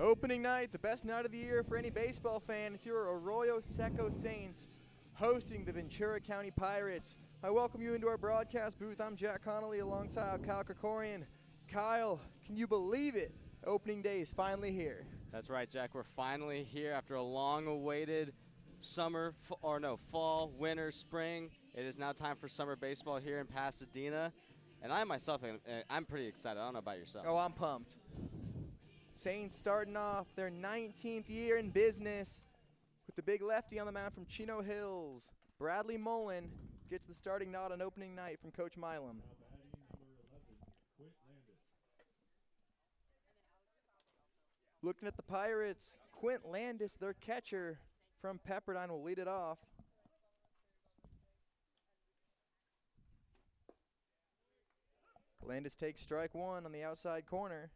Opening night, the best night of the year for any baseball fan. It's your Arroyo Seco Saints hosting the Ventura County Pirates. I welcome you into our broadcast booth. I'm Jack Connolly alongside Kyle Krikorian. Kyle, can you believe it? Opening day is finally here. That's right, Jack. We're finally here after a long-awaited fall, winter, spring. It is now time for summer baseball here in Pasadena. And I myself, I'm pretty excited. I don't know about yourself. Oh, I'm pumped. Saints starting off their 19th year in business with the big lefty on the mound from Chino Hills. Bradley Mullen gets the starting nod on opening night from Coach Milam. Looking at the Pirates, Quint Landis, their catcher from Pepperdine, will lead it off. Landis takes strike one on the outside corner.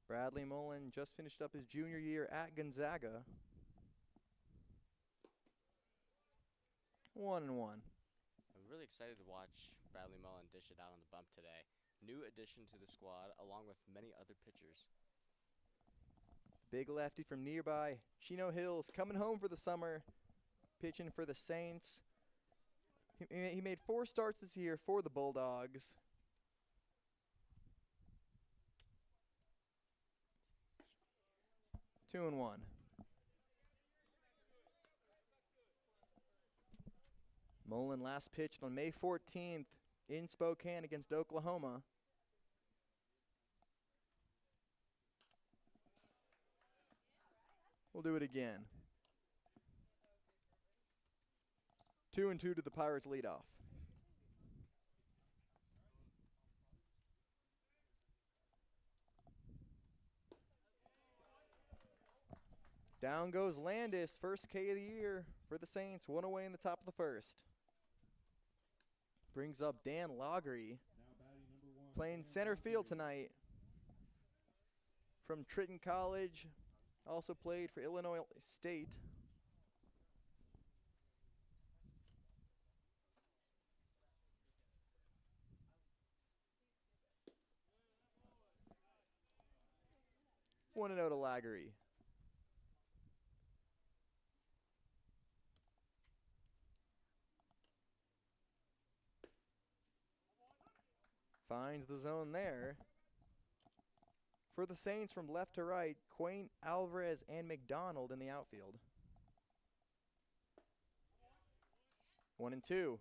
Bradley Mullen just finished up his junior year at Gonzaga. 1-1. I'm really excited to watch Bradley Mullen dish it out on the bump today. New addition to the squad, along with many other pitchers. Big lefty from nearby Chino Hills coming home for the summer, pitching for the Saints. He made 4 starts this year for the Bulldogs. Two and one. Mullen last pitched on May 14th in Spokane against Oklahoma. We'll do it again. 2-2 to the Pirates leadoff. Down goes Landis, first K of the year for the Saints, 1 away in the top of the first. Brings up Dan Laughery, playing center field tonight from Trenton College, also played for Illinois State. One and out to Laughery. Finds the zone there. For the Saints from left to right, Quaint, Alvarez, and McDonald in the outfield. 1-2.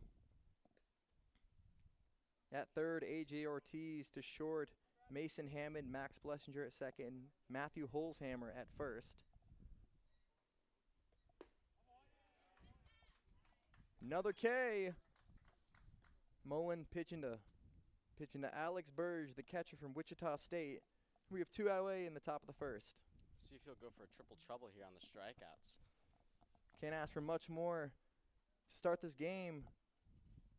At third, A.J. Ortiz to short, Mason Hammond, Max Blessinger at second, Matthew Holzhammer at first. Another K. Mullen pitching to Alex Burge, the catcher from Wichita State. We have 2 away in the top of the first. See if he'll go for a triple trouble here on the strikeouts. Can't ask for much more. Start this game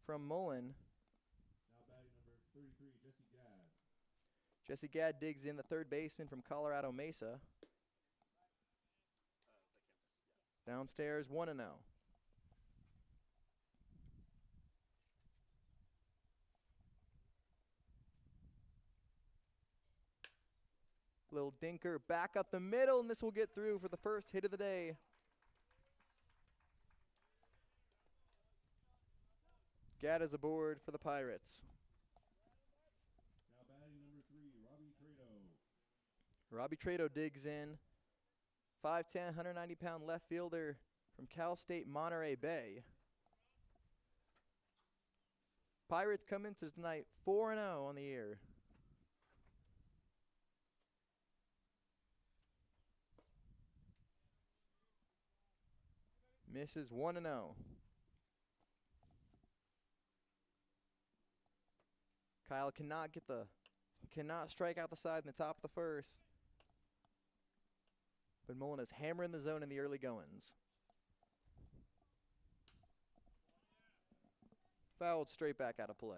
from Mullen. Now batting number 33, Jesse Gadd. Jesse Gadd digs in, the third baseman from Colorado Mesa. Downstairs, 1-0. Little dinker back up the middle, and this will get through for the first hit of the day. Gadd is aboard for the Pirates. Now batting number 3, Robbie Trado. Robbie Trado digs in. 5'10", 190-pound left fielder from Cal State Monterey Bay. Pirates come into tonight 4-0 on the year. Misses 1-0. Kyle cannot strike out the side in the top of the first. But Mullen is hammering the zone in the early goings. Fouled straight back out of play.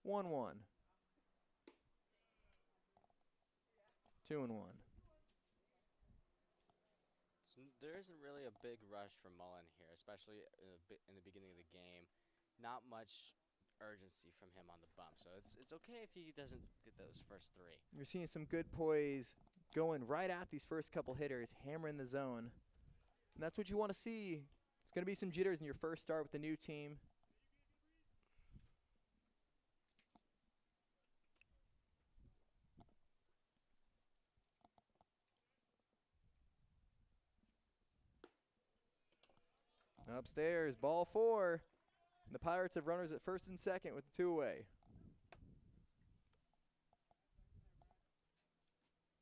One. 2-1. So there isn't really a big rush for Mullen here, especially in the beginning of the game. Not much urgency from him on the bump, so it's okay if he doesn't get those first 3. You're seeing some good poise going right at these first couple hitters, hammering the zone. And that's what you want to see. It's going to be some jitters in your first start with the new team. Upstairs, ball 4. And the Pirates have runners at first and second with 2 away.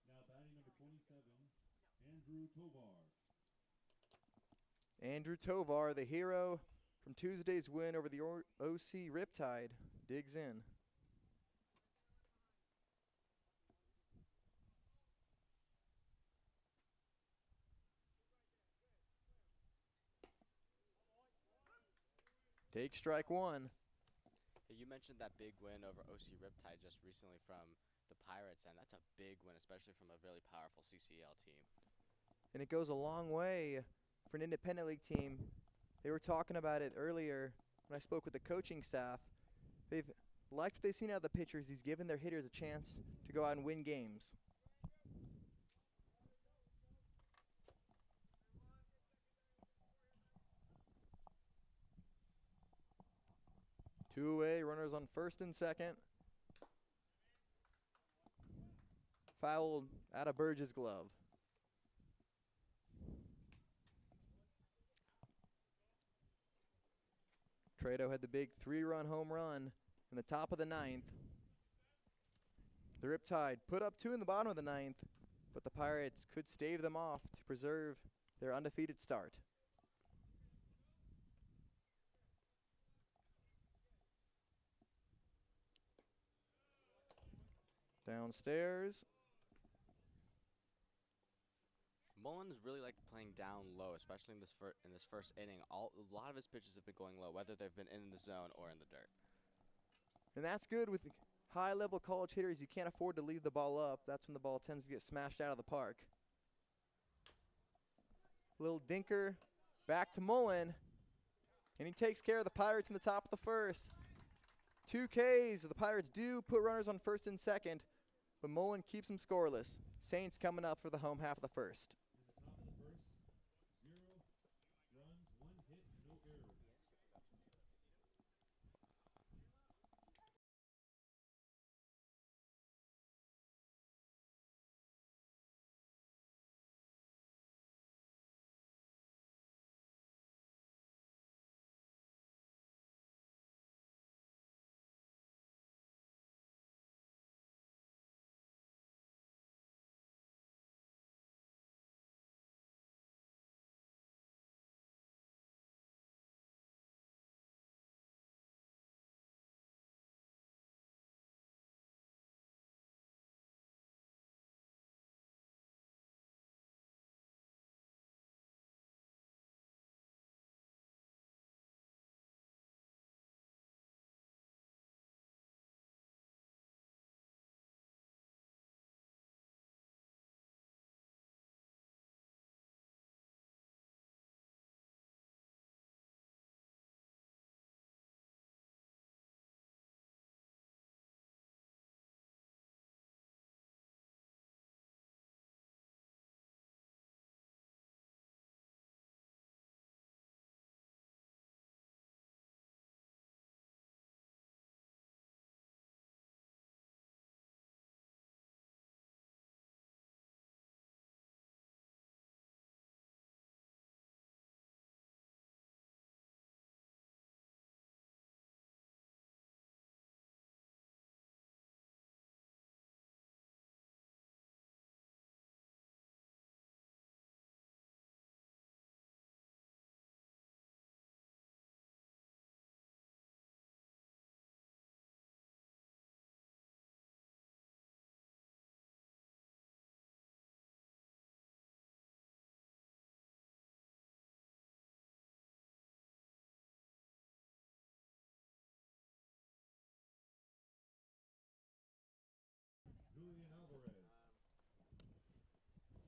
Now batting number 27, Andrew Tovar. Andrew Tovar, the hero from Tuesday's win over the OC Riptide, digs in. Take strike 1. You mentioned that big win over OC Riptide just recently from the Pirates, and that's a big win, especially from a really powerful CCL team. And it goes a long way for an independent league team. They were talking about it earlier when I spoke with the coaching staff. They've liked what they've seen out of the pitchers. He's given their hitters a chance to go out and win games. Two away, runners on first and second. Fouled out of Burge's glove. Trado had the big 3-run home run in the top of the 9th. The Riptide put up 2 in the bottom of the 9th, but the Pirates could stave them off to preserve their undefeated start. Downstairs. Mullen's really liked playing down low, especially in this first inning. A lot of his pitches have been going low, whether they've been in the zone or in the dirt. And that's good with high-level college hitters. You can't afford to leave the ball up. That's when the ball tends to get smashed out of the park. Little dinker back to Mullen. And he takes care of the Pirates in the top of the first. 2 Ks. The Pirates do put runners on first and second, but Mullen keeps them scoreless. Saints coming up for the home half of the first.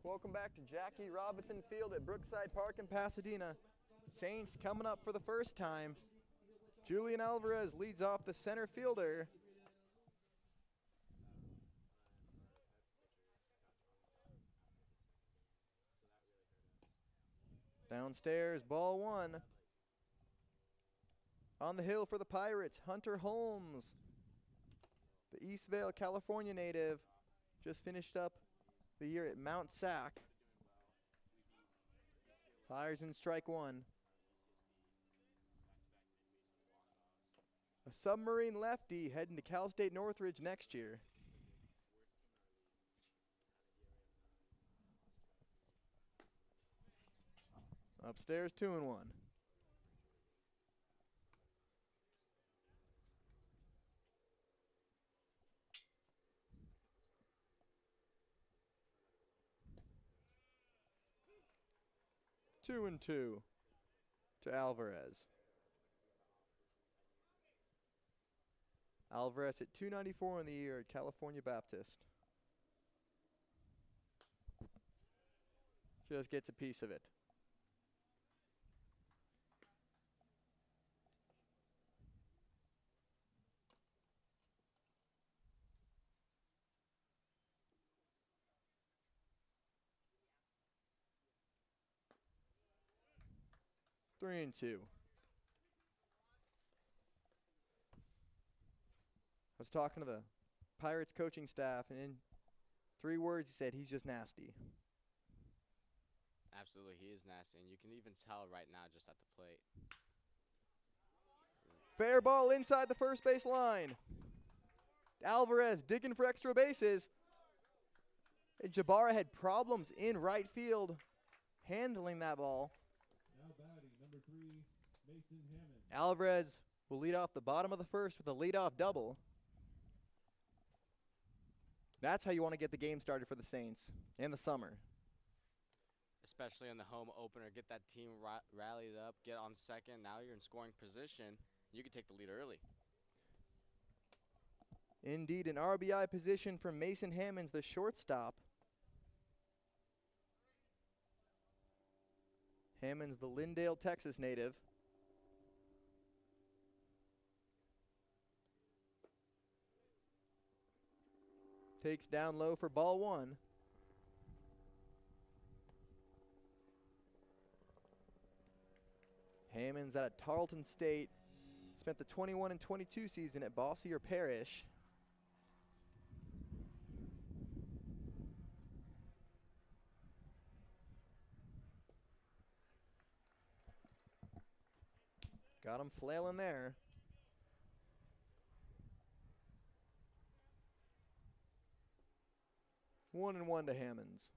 Welcome back to Jackie Robinson Field at Brookside Park in Pasadena. Saints coming up for the first time. Julian Alvarez leads off the center fielder. Downstairs, ball one. On the hill for the Pirates, Hunter Holmes. The Eastvale, California native. Just finished up the year at Mount Sac. Fires in strike one. A submarine lefty heading to Cal State Northridge next year. Upstairs, 2-1. Two and two to Alvarez. Alvarez at 294 in the year at California Baptist. Just gets a piece of it. Three and two. I was talking to the Pirates coaching staff, and in 3 words he said, he's just nasty. Absolutely, he is nasty, and you can even tell right now just at the plate. Fair ball inside the first base line. Alvarez digging for extra bases. And Jabara had problems in right field handling that ball. Now batting, number 3, Mason Hammond. Alvarez will lead off the bottom of the first with a leadoff double. That's how you want to get the game started for the Saints in the summer. Especially in the home opener, get that team rallied up, get on second. Now you're in scoring position. You can take the lead early. Indeed, an RBI position from Mason Hammonds, the shortstop. Hammonds, the Lindale, Texas native. Takes down low for ball one. Hammonds out of Tarleton State. Spent the 21 and 22 season at Bossier Parish. Got him flailing there. One and one to Hammonds.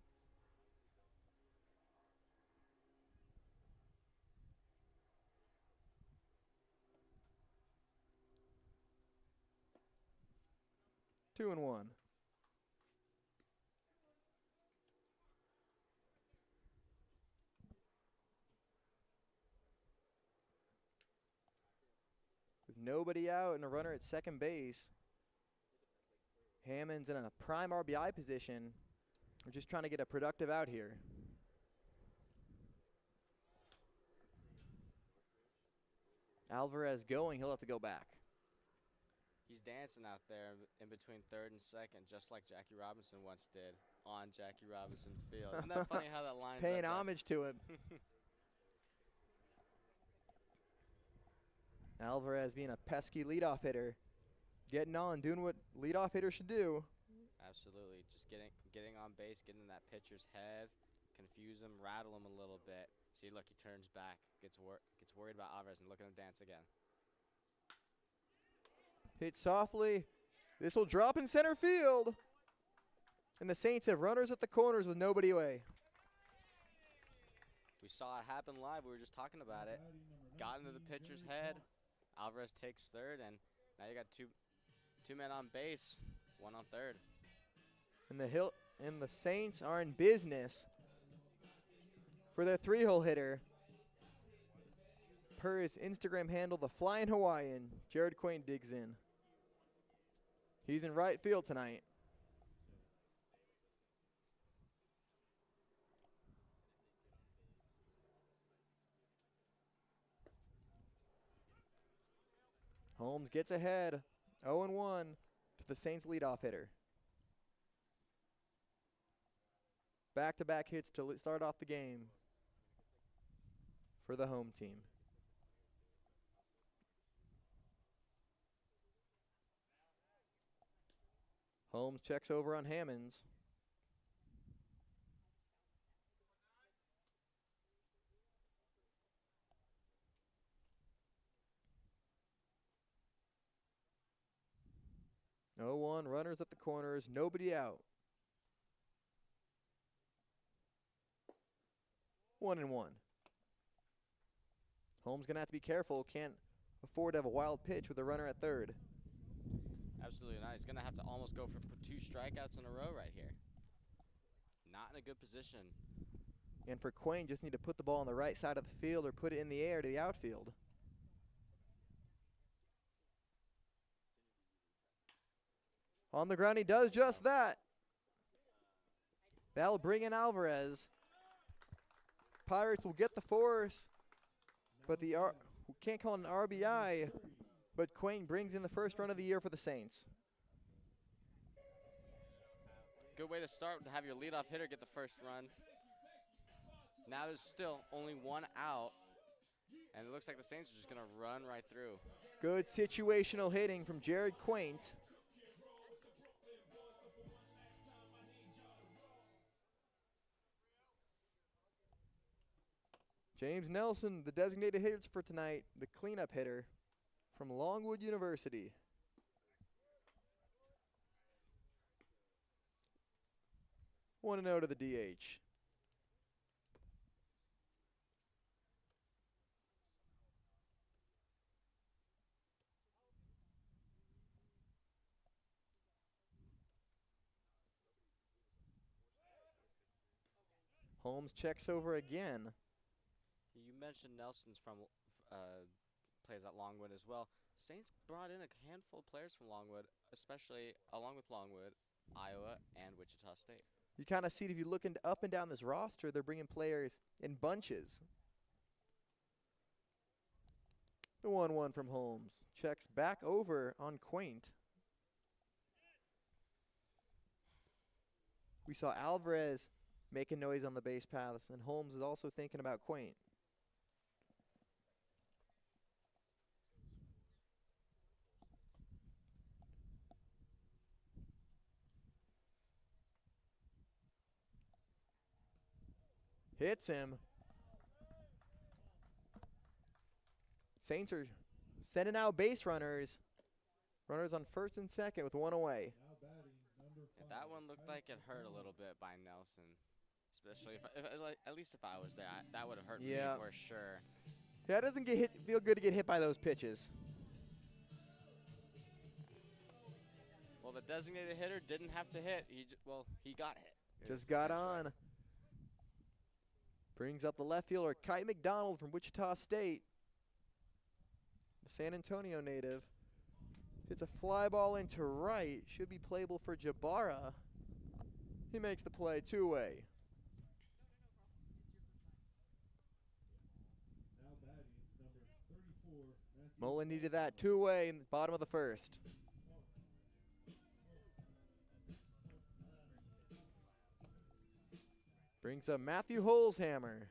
Two and one. With nobody out and a runner at second base, Hammonds in a prime RBI position. We're just trying to get a productive out here. Alvarez going, he'll have to go back. He's dancing out there in between third and second, just like Jackie Robinson once did on Jackie Robinson Field. Isn't that funny how that lines Paying up homage to him. Alvarez being a pesky leadoff hitter. Getting on, doing what leadoff hitters should do. Absolutely. Just getting on base, getting in that pitcher's head, confuse him, rattle him a little bit. See, look, he turns back, gets worried about Alvarez, and look at him dance again. Hit softly. This will drop in center field. And the Saints have runners at the corners with nobody away. We saw it happen live. We were just talking about it. Got into the pitcher's head. Alvarez takes third, and now you got two men on base, one on third. And the Saints are in business for their 3-hole hitter. Per his Instagram handle, the Flying Hawaiian, Jared Quain digs in. He's in right field tonight. Holmes gets ahead, 0-1 to the Saints leadoff hitter. Back-to-back hits to start off the game for the home team. Holmes checks over on Hammonds. No one, runners at the corners, nobody out. 1-1. Holmes gonna have to be careful. Can't afford to have a wild pitch with a runner at third. Absolutely not. He's going to have to almost go for 2 strikeouts in a row right here. Not in a good position. And for Quain, just need to put the ball on the right side of the field or put it in the air to the outfield. On the ground, he does just that. That'll bring in Alvarez. Pirates will get the force, but we can't call it an RBI. But Quain brings in the first run of the year for the Saints. Good way to start, to have your leadoff hitter get the first run. Now there's still only 1 out, and it looks like the Saints are just going to run right through. Good situational hitting from Jared Quaint. James Nelson, the designated hitter for tonight, the cleanup hitter from Longwood University. Want to know to the DH. Holmes checks over again. You mentioned Nelson's plays at Longwood as well. Saints brought in a handful of players from Longwood, especially along with Longwood, Iowa, and Wichita State. You kind of see it if you look up and down this roster, they're bringing players in bunches. The 1-1 from Holmes. Checks back over on Quaint. We saw Alvarez making noise on the base paths, and Holmes is also thinking about Quaint. Hits him. Saints are sending out base runners. Runners on first and second with 1 away. Yeah, that one looked like it hurt a little bit by Nelson. Especially, at least if I was there, that would have hurt me for sure. Yeah, it doesn't feel good to get hit by those pitches. Well, the designated hitter didn't have to hit. He got hit. Just got on. Brings up the left fielder, Kite McDonald from Wichita State. The San Antonio native. Hits a fly ball into right. Should be playable for Jabara. He makes the play, 2-away. Mullen needed that 2-away in the bottom of the first. Brings up Matthew Holzhammer.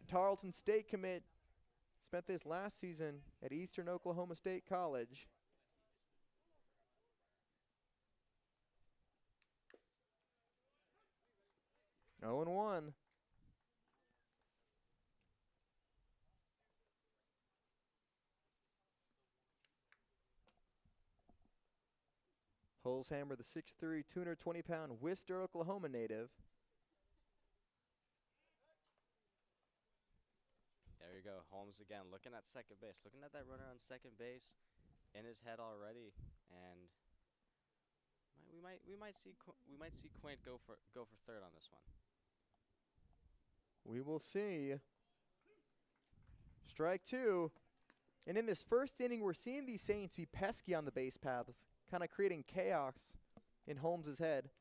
Tarleton State commit. Spent this last season at Eastern Oklahoma State College. Oh and 1. Holzhammer, the 6'3", 220-pound Worcester, Oklahoma native. There you go, Holmes again, looking at second base, looking at that runner on second base in his head already, and we might see Quaint go for third on this one. We will see. Strike 2. And in this first inning, we're seeing these Saints be pesky on the base paths, kind of creating chaos in Holmes' head.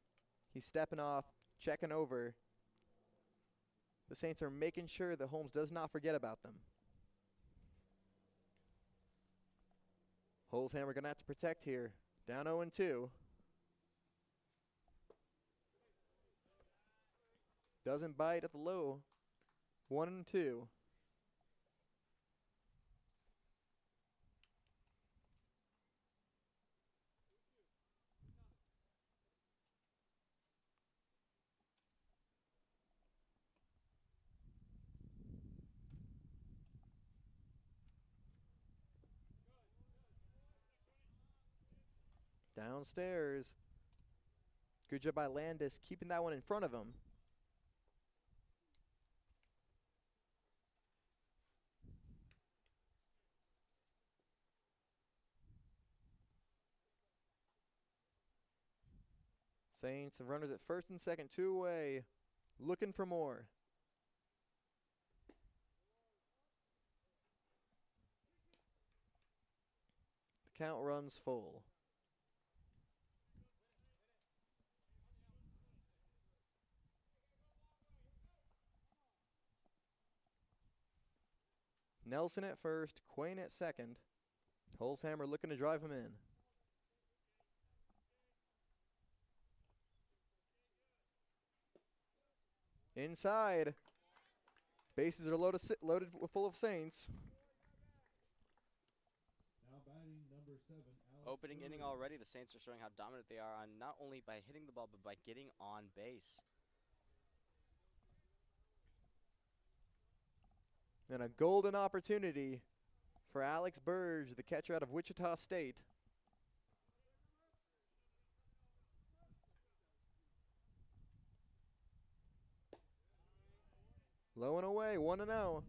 He's stepping off, checking over. The Saints are making sure that Holmes does not forget about them. Holzhammer going to have to protect here. Down 0-2. Doesn't bite at the low. 1-2. Downstairs. Good job by Landis keeping that one in front of him. Saints have runners at first and second, 2 away. Looking for more. The count runs full. Nelson at first, Quayne at second. Holzhammer looking to drive him in. Inside. Bases are loaded full of Saints. Now batting number 7, Alex Opening inning Burge. already, the Saints are showing how dominant they are on not only by hitting the ball, but by getting on base. And a golden opportunity for Alex Burge, the catcher out of Wichita State. Low and away, 1-0.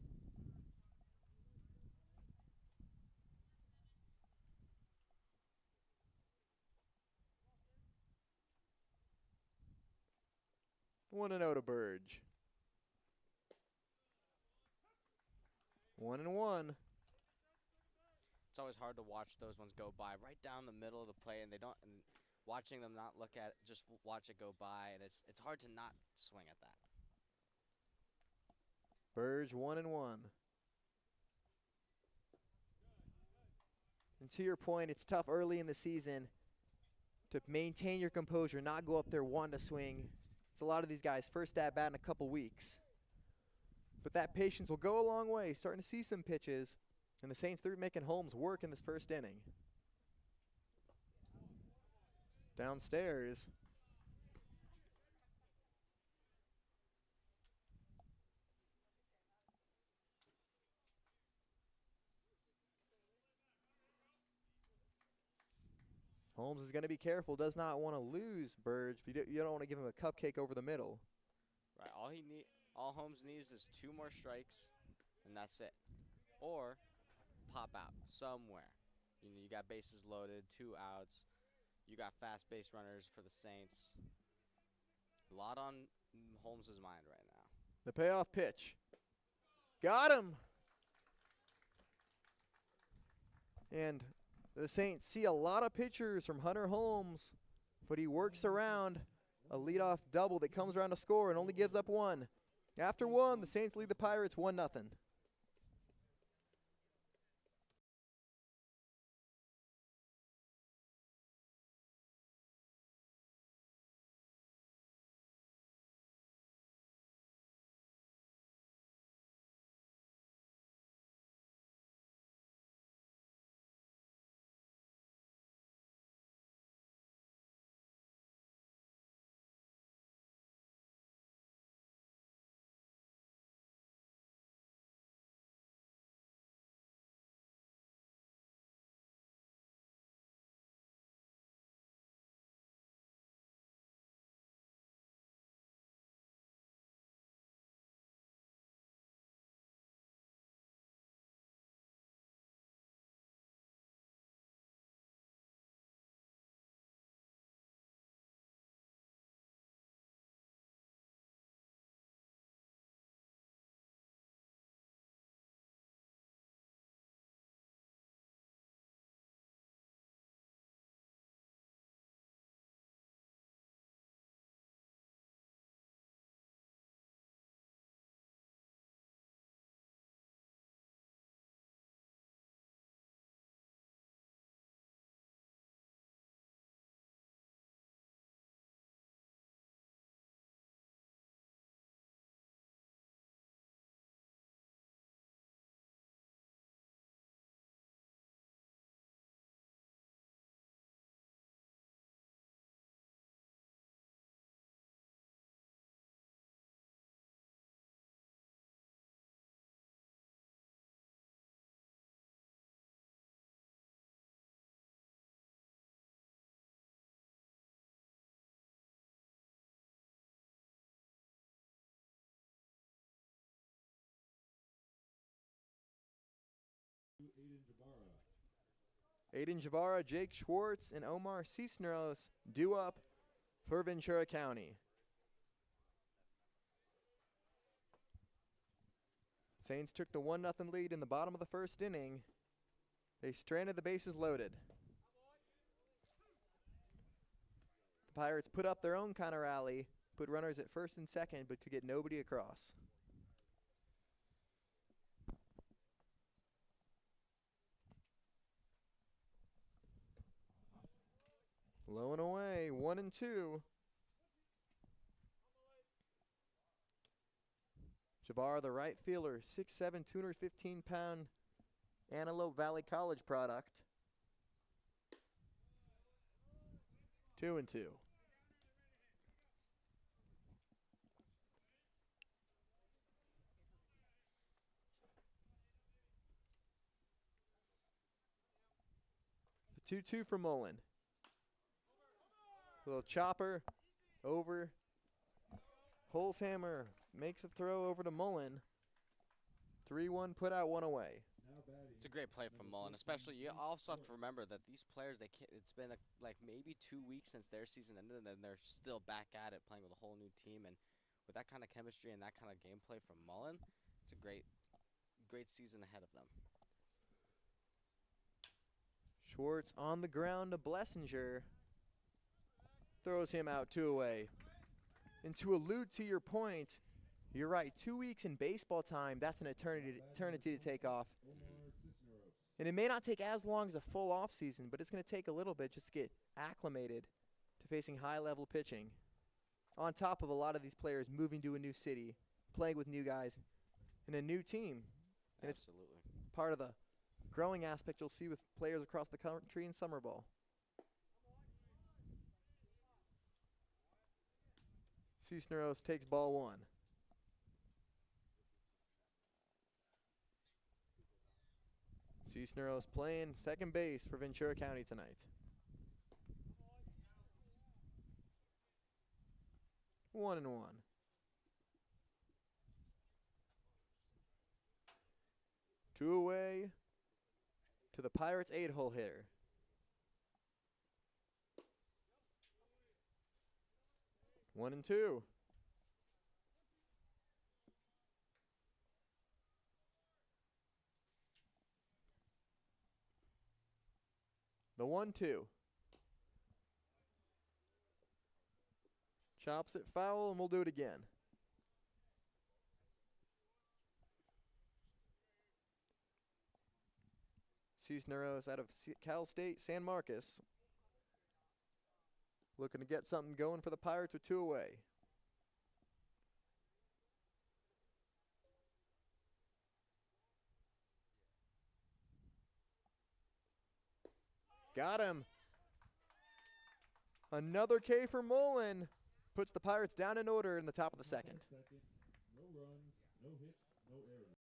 One and 0 to Burge. 1-1. It's always hard to watch those ones go by right down the middle of the play, and watching them not look at it, just watch it go by, and it's hard to not swing at that. Burge 1-1. And to your point, it's tough early in the season to maintain your composure, not go up there one to swing. It's a lot of these guys' first at bat in a couple weeks. But that patience will go a long way. Starting to see some pitches. And the Saints, they're making Holmes work in this first inning. Downstairs. Holmes is going to be careful. Does not want to lose Burge. You don't want to give him a cupcake over the middle. Right. All Holmes needs is 2 more strikes, and that's it. Or pop out somewhere. You got bases loaded, 2 outs. You got fast base runners for the Saints. A lot on Holmes' mind right now. The payoff pitch. Got him. And the Saints see a lot of pitchers from Hunter Holmes, but he works around a leadoff double that comes around to score and only gives up 1. After 1, the Saints lead the Pirates 1-0. Aiden Jabara. Aiden Jabara, Jake Schwartz, and Omar Cisneros due up for Ventura County. Saints took the 1-0 lead in the bottom of the first inning. They stranded the bases loaded. The Pirates put up their own kind of rally, put runners at first and second, but could get nobody across. Low and away, 1-2. Jabbar, the right fielder, 6'7", 215-pound Antelope Valley College product. 2-2. The 2-2 for Mullen. Little chopper over. Holzhammer makes a throw over to Mullen. 3-1 put out, 1 away. Now batting. It's a great play from Mullen, especially you also have to remember that these players, it's been like maybe 2 weeks since their season ended, and then they're still back at it playing with a whole new team. And with that kind of chemistry and that kind of gameplay from Mullen, it's a great season ahead of them. Schwartz on the ground to Blessinger. Throws him out, 2 away. And to allude to your point, you're right, 2 weeks in baseball time, that's an eternity to take off. Omar Cisneros. And it may not take as long as a full off season, but it's going to take a little bit just to get acclimated to facing high-level pitching. On top of a lot of these players moving to a new city, playing with new guys, and a new team. And Absolutely. it's part of the growing aspect you'll see with players across the country in summer ball. Cisneros takes ball 1. Cisneros playing second base for Ventura County tonight. 1-1. Two away to the Pirates' 8-hole hitter. One and two. The 1-2. Chops it foul, and we'll do it again. Cisneros out of Cal State San Marcos. Looking to get something going for the Pirates with 2 away. Got him. Another K for Mullen. Puts the Pirates down in order in the top of the second. No runs, no hits, no errors.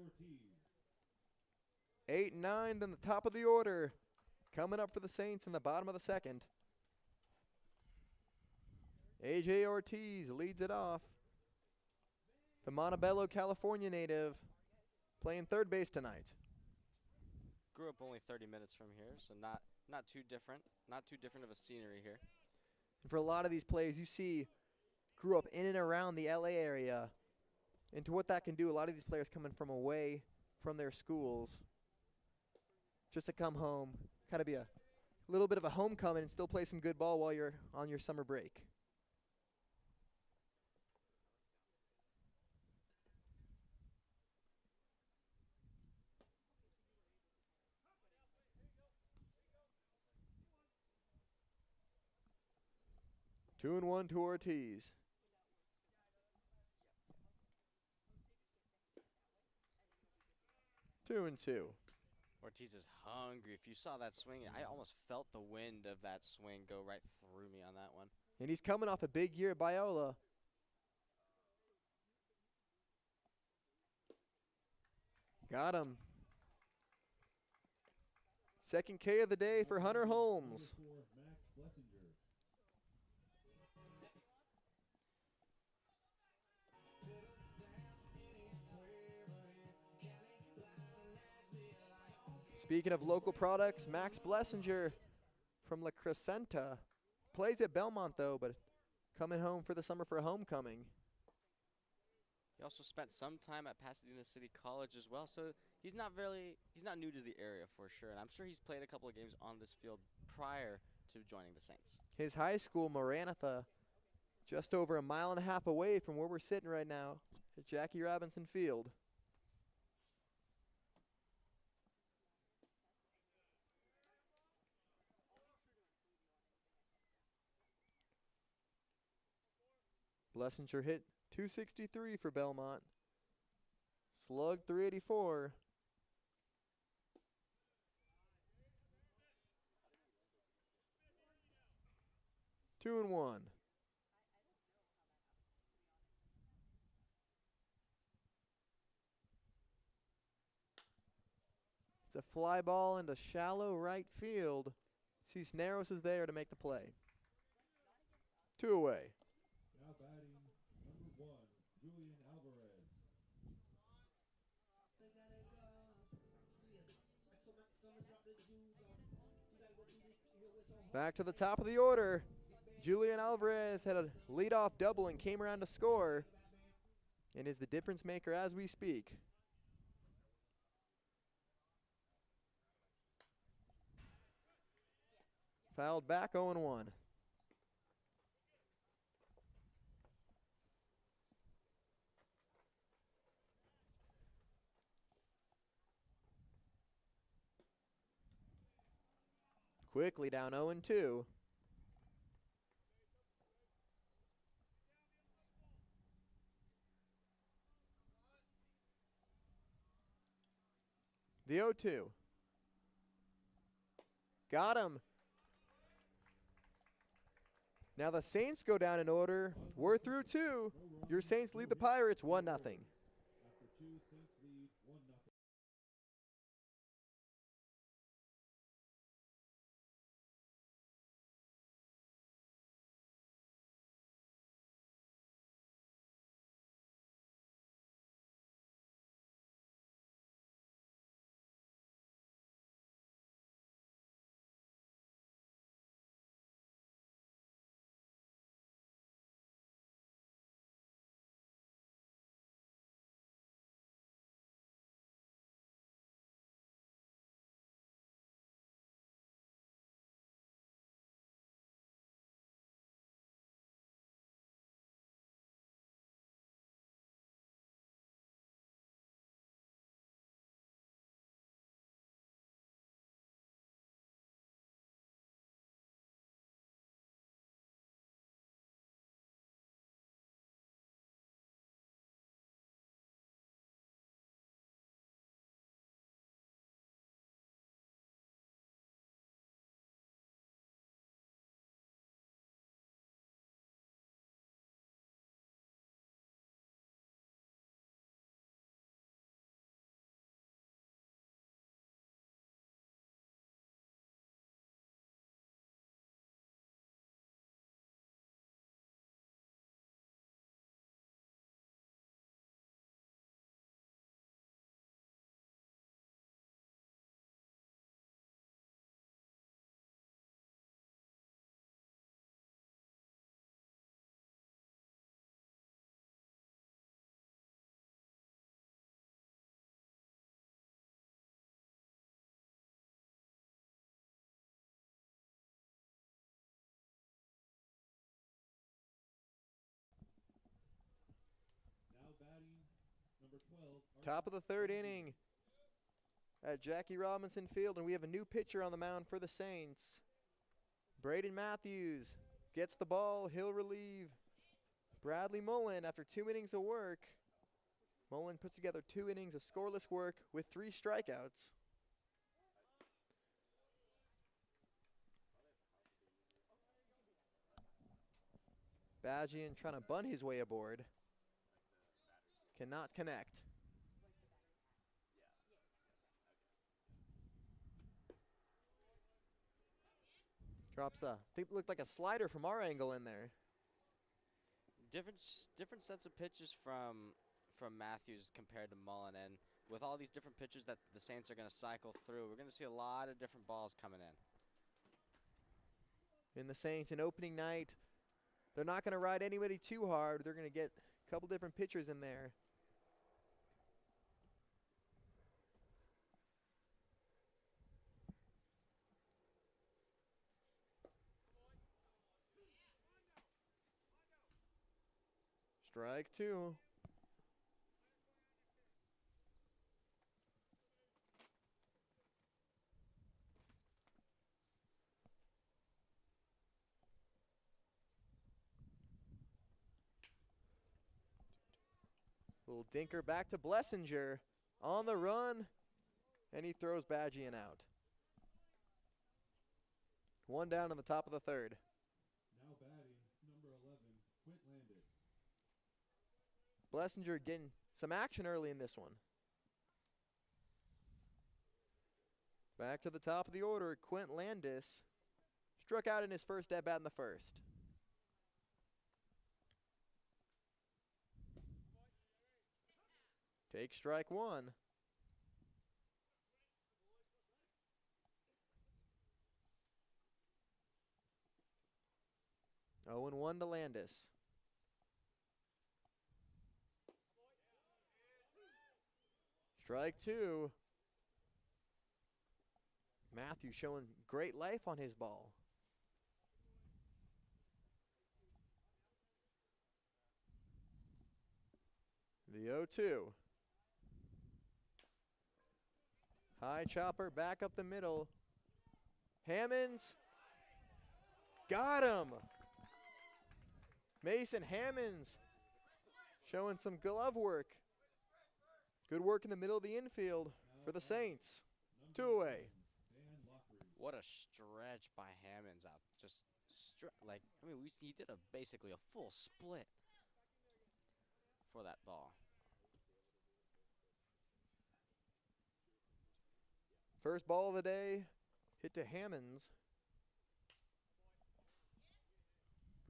Ortiz. 8 and 9, then the top of the order. Coming up for the Saints in the bottom of the second. A.J. Ortiz leads it off. The Montebello, California native, playing third base tonight. Grew up only 30 minutes from here, so not too different. Not too different of a scenery here. And for a lot of these players, you see, grew up in and around the L.A. area. And to what that can do, a lot of these players coming from away from their schools just to come home, kind of be a little bit of a homecoming and still play some good ball while you're on your summer break. Two and one to Ortiz. Two and two. Ortiz is hungry. If you saw that swing, I almost felt the wind of that swing go right through me on that one. And he's coming off a big year at Biola. Got him. Second K of the day for Hunter Holmes. Number 4, Max Blessinger. Speaking of local products, Max Blessinger from La Crescenta. Plays at Belmont, though, but coming home for the summer for homecoming. He also spent some time at Pasadena City College as well, so he's not new to the area for sure, and I'm sure he's played a couple of games on this field prior to joining the Saints. His high school, Maranatha, just over a mile and a half away from where we're sitting right now at Jackie Robinson Field. Blessinger hit 263 for Belmont. Slug 384. Two and one. It's a fly ball into shallow right field. Cisneros is there to make the play. Two away. Now batting, number 1, Julian Alvarez. Back to the top of the order. Julian Alvarez had a leadoff double and came around to score and is the difference maker as we speak. Fouled back 0-1. Quickly down 0-2. The 0-2. Got him. Now the Saints go down in order. We're through 2. Your Saints lead the Pirates 1-0. After 2, Saints lead 1-0. number 12. Top of the third inning at Jackie Robinson Field, and we have a new pitcher on the mound for the Saints. Braden Matthews gets the ball. He'll relieve Bradley Mullen after 2 innings of work. Mullen puts together 2 innings of scoreless work with 3 strikeouts. Bajian trying to bunt his way aboard. Cannot connect. Drops I think it looked like a slider from our angle in there. Different sets of pitches from Matthews compared to Mullen, and with all these different pitches that the Saints are going to cycle through, we're going to see a lot of different balls coming in. In the Saints, an opening night, they're not going to ride anybody too hard. They're going to get a couple different pitchers in there. Strike 2. Little dinker back to Blessinger on the run, and he throws Bajian out. 1 down in the top of the third. Now batting, number 11, Quint Landis. Blessinger getting some action early in this one. Back to the top of the order, Quint Landis struck out in his first at-bat in the first. Take strike 1. Oh, and 1 to Landis. Strike 2. Matthew showing great life on his ball. The 0-2. High chopper back up the middle. Hammonds. Got him. Mason Hammonds showing some glove work. Good work in the middle of the infield for the Saints. 2 away. What a stretch by Hammonds out. Just he did basically a full split for that ball. First ball of the day, hit to Hammonds.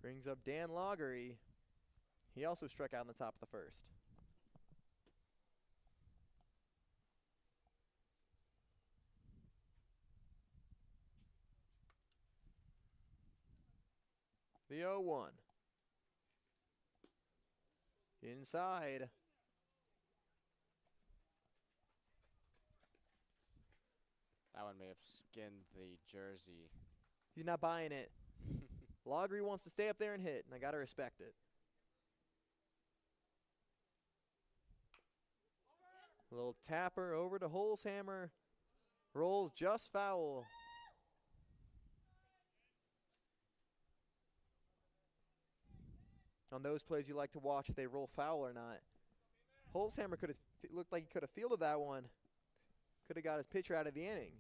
Brings up Dan Laughery. He also struck out in the top of the first. The 0-1. Inside. That one may have skinned the jersey. He's not buying it. Laughery wants to stay up there and hit, and I got to respect it. A little tapper over to Holzhammer. Rolls just foul. On those plays you like to watch if they roll foul or not. Holzhammer looked like he could have fielded that one. Could have got his pitcher out of the inning.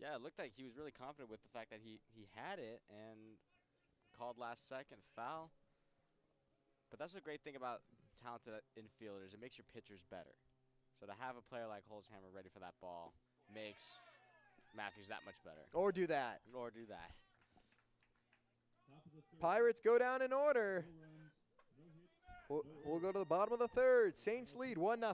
Yeah, it looked like he was really confident with the fact that he had it and called last second foul. But that's a great thing about talented infielders. It makes your pitchers better. So to have a player like Holzhammer ready for that ball makes Matthews that much better. Or do that. Or do that. Pirates go down in order. We'll go to the bottom of the third. Saints lead 1-0.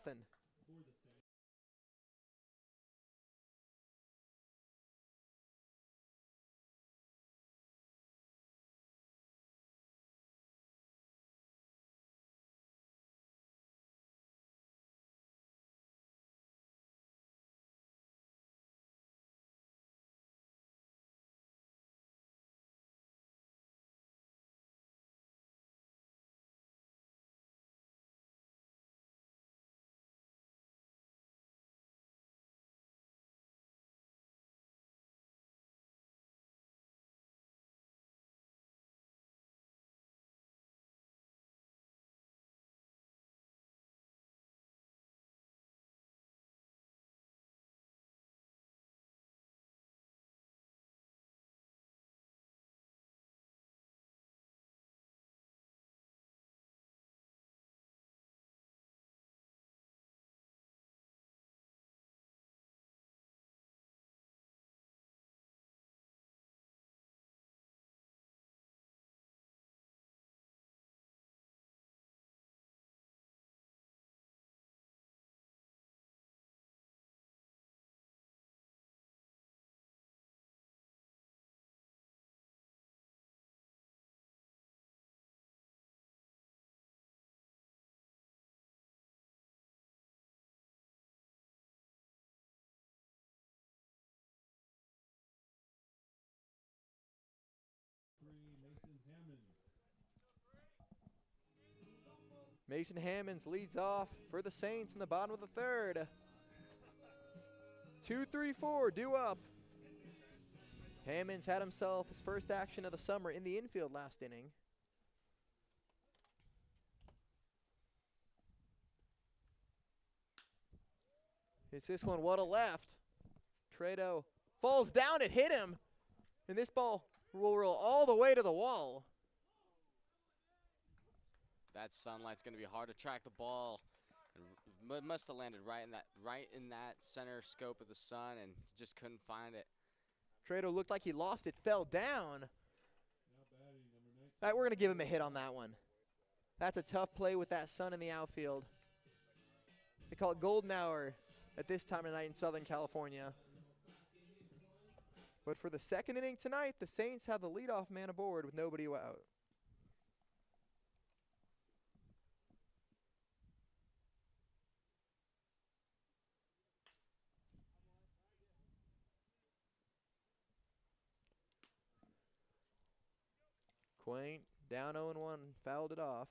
Mason Hammonds leads off for the Saints in the bottom of the third. 2-3-4, due up. Hammonds had himself his first action of the summer in the infield last inning. It's this one, what a left. Trado falls down, it hit him. And this ball will roll all the way to the wall. That sunlight's going to be hard to track the ball. And must have landed right in that center scope of the sun, and just couldn't find it. Trado looked like he lost it, fell down. Now batting number 19. All right, we're going to give him a hit on that one. That's a tough play with that sun in the outfield. They call it golden hour at this time of night in Southern California. But for the second inning tonight, the Saints have the leadoff man aboard with nobody out. Quaint down 0-1, fouled it off.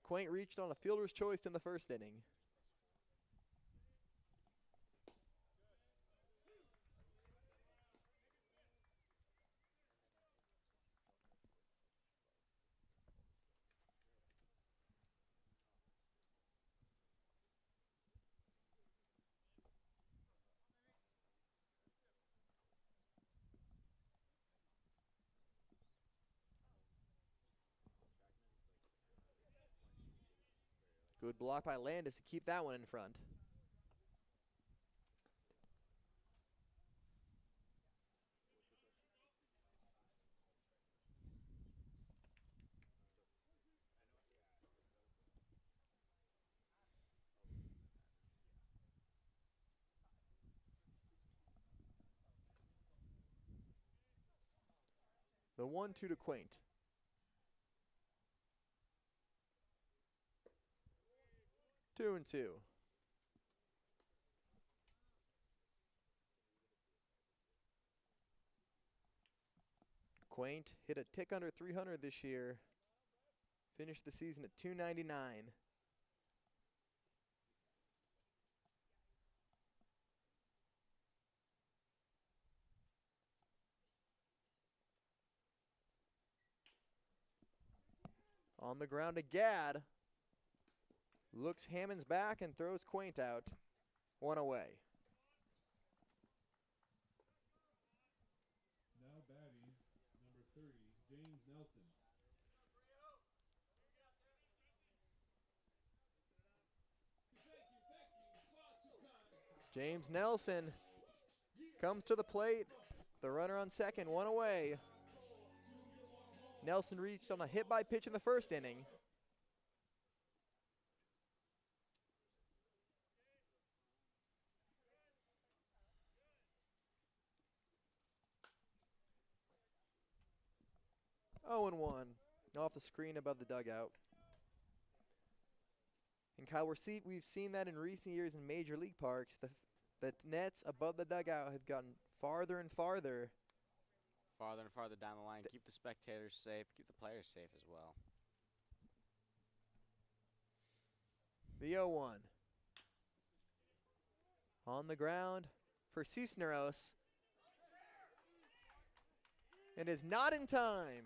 Quaint reached on a fielder's choice in the first inning. Good block by Landis to keep that one in front. The 1-2 to Quaint. Two and two. Quaint hit a tick under 300 this year. Finished the season at 299. On the ground to Gadd. Looks Hammonds back and throws Quaint out. One away. Now batting number 30, James Nelson. James Nelson comes to the plate. The runner on second, one away. Nelson reached on a hit by pitch in the first inning. Oh, and 1 off the screen above the dugout. And Kyle, we've seen that in recent years in Major League parks. The nets above the dugout have gotten farther and farther. Farther and farther down the line. Keep the spectators safe. Keep the players safe as well. The 0-1. On the ground for Cisneros. It is not in time.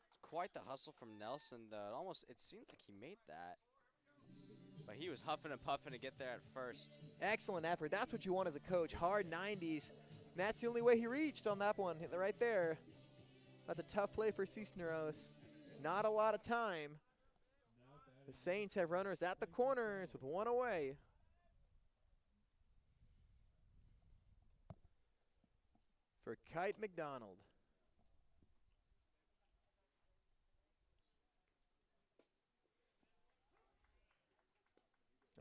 It's quite the hustle from Nelson, though. It seemed like he made that. But he was huffing and puffing to get there at first. Excellent effort. That's what you want as a coach. Hard 90s. And that's the only way he reached on that one, right there. That's a tough play for Cisneros. Not a lot of time. The Saints have runners at the corners with one away. For Kite McDonald.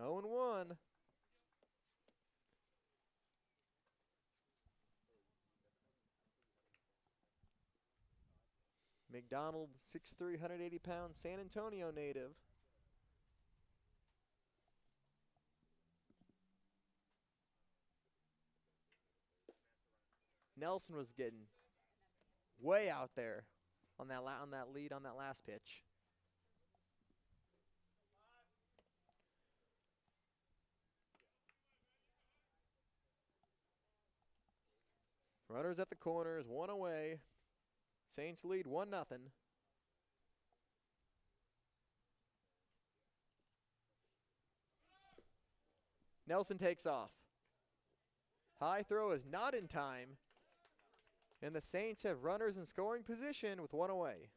Oh, and 1. McDonald, 6'3", 180-pound San Antonio native. Nelson was getting way out there on that lead on that last pitch. Runners at the corners, 1 away. Saints lead 1-0. Nelson takes off. High throw is not in time. And the Saints have runners in scoring position with 1 away.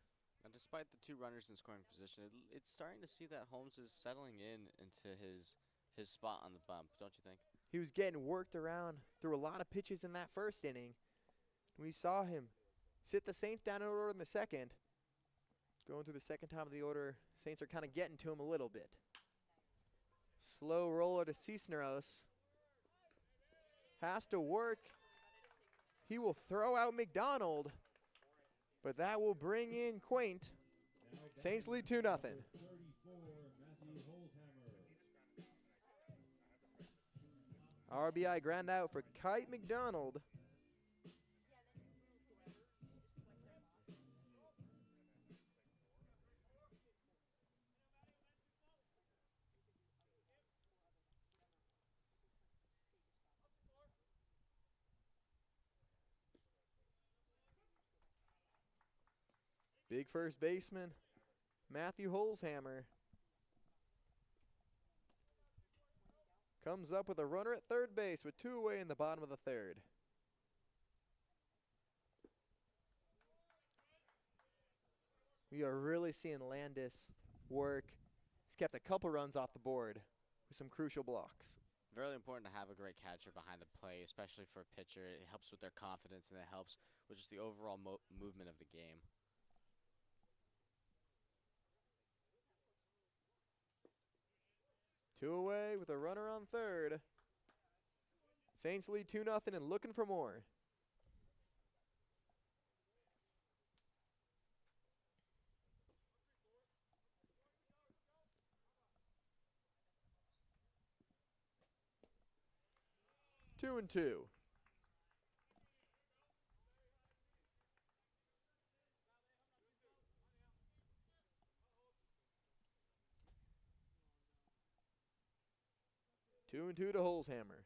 And despite the 2 runners in scoring position, it's starting to see that Holmes is settling into his spot on the bump, don't you think? He was getting worked around through a lot of pitches in that first inning. We saw him sit the Saints down in order in the second. Going through the second time of the order, Saints are kind of getting to him a little bit. Slow roller to Cisneros. Has to work. He will throw out McDonald, but that will bring in Quaint. Saints lead 2-0. 34, Matthew Holzhammer. RBI ground out for Kite McDonald. Big first baseman, Matthew Holzhammer, comes up with a runner at third base with 2 away in the bottom of the third. We are really seeing Landis work. He's kept a couple runs off the board with some crucial blocks. Very important to have a great catcher behind the plate, especially for a pitcher. It helps with their confidence, and it helps with just the overall movement of the game. Two away with a runner on third. Saints lead 2-0 and looking for more. Two and two. Two and two to Holzhammer.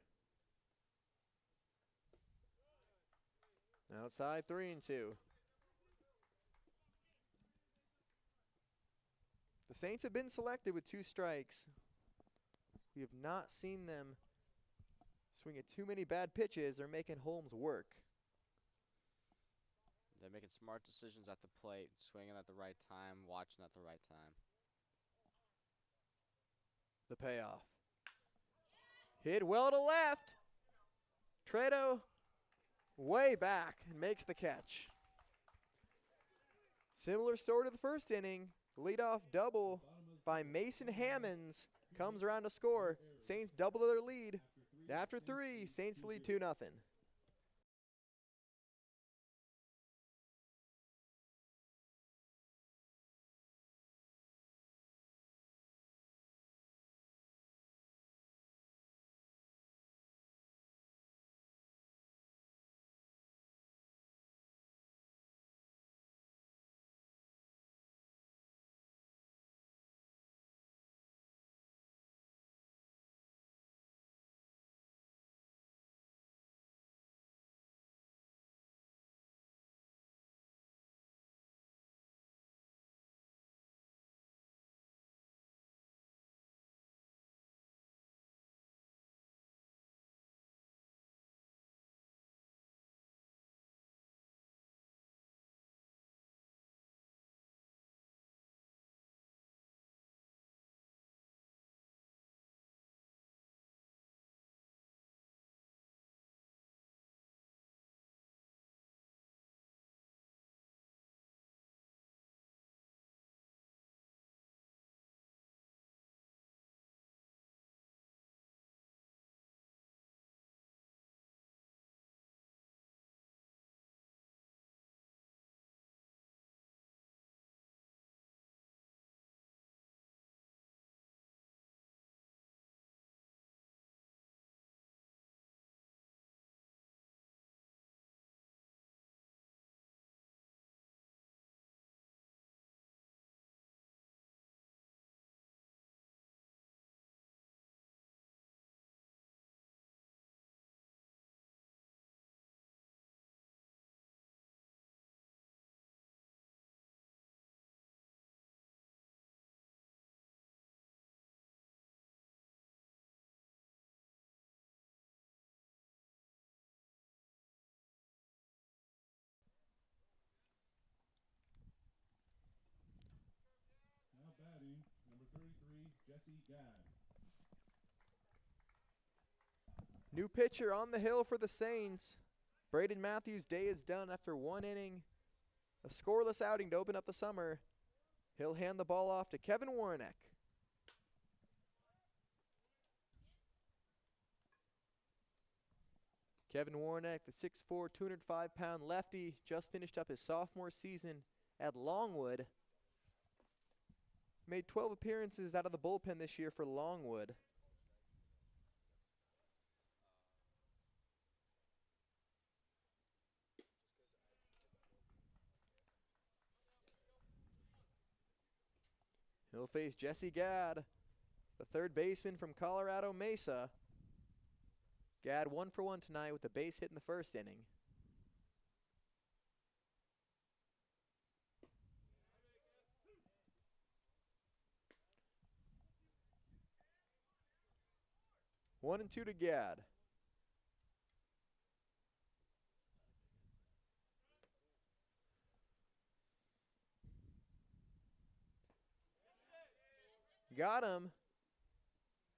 Outside 3-2. The Saints have been selected with 2 strikes. We have not seen them swing at too many bad pitches. They're making Holmes work. They're making smart decisions at the plate, swinging at the right time, watching at the right time. The payoff. Hit well to left. Tredo way back and makes the catch. Similar story to the first inning. Leadoff double by Mason Hammonds comes around to score. Saints double their lead. After 3, Saints lead 2-0. Jesse Gadd. New pitcher on the hill for the Saints. Braden Matthews' day is done after 1 inning. A scoreless outing to open up the summer. He'll hand the ball off to Kevin Warnick. Kevin Warnick, the 6'4", 205-pound lefty, just finished up his sophomore season at Longwood. Made 12 appearances out of the bullpen this year for Longwood. He'll face Jesse Gadd, the third baseman from Colorado Mesa. Gadd 1 for 1 tonight with a base hit in the first inning. One and 2 to Gadd. Got him.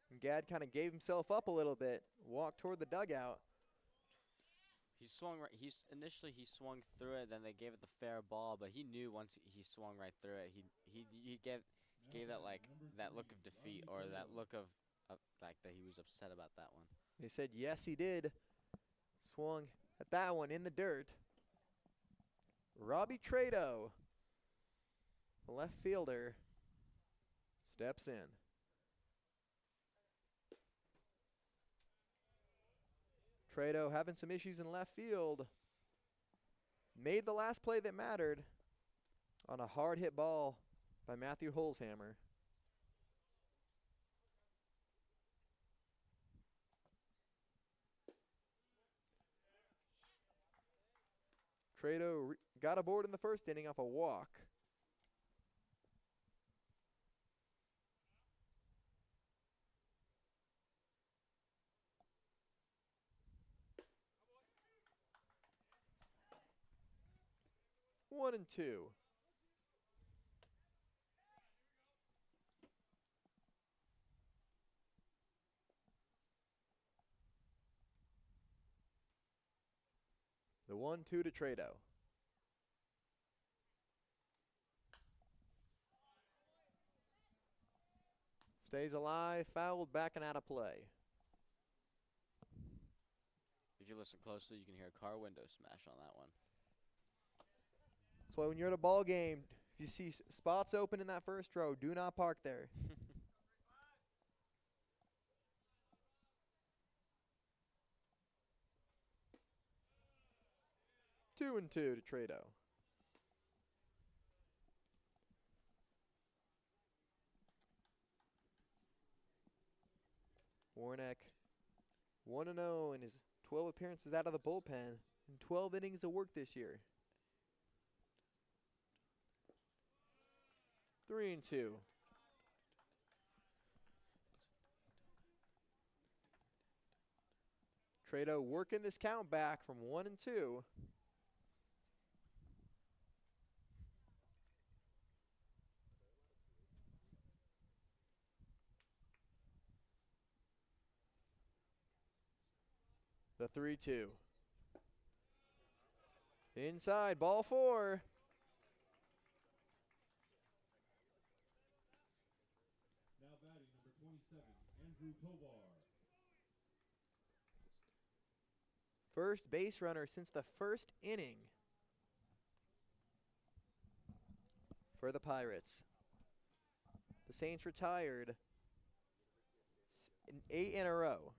And Gadd kind of gave himself up a little bit, walked toward the dugout. He swung right. Initially he swung through it, then they gave it the fair ball, but he knew once he swung right through it, he gave that that look of defeat, or that look of like that he was upset about that one. They said yes, he did. Swung at that one in the dirt. Robbie Trado, the left fielder, steps in. Trado having some issues in left field. Made the last play that mattered on a hard hit ball by Matthew Holzhammer. Trado got aboard in the first inning off a walk. One and 2. The 1-2 to Trado. Stays alive, fouled back and out of play. If you listen closely, you can hear a car window smash on that one. That's why when you're at a ball game, if you see spots open in that first row, do not park there. 2-2 to Trado. Warnick 1-0 in his 12 appearances out of the bullpen and 12 innings of work this year. 3-2. Trado working this count back from 1-2. The 3-2. Inside, ball 4. Now batting number 27, Andrew Tovar. First base runner since the first inning for the Pirates. The Saints retired 8 in a row.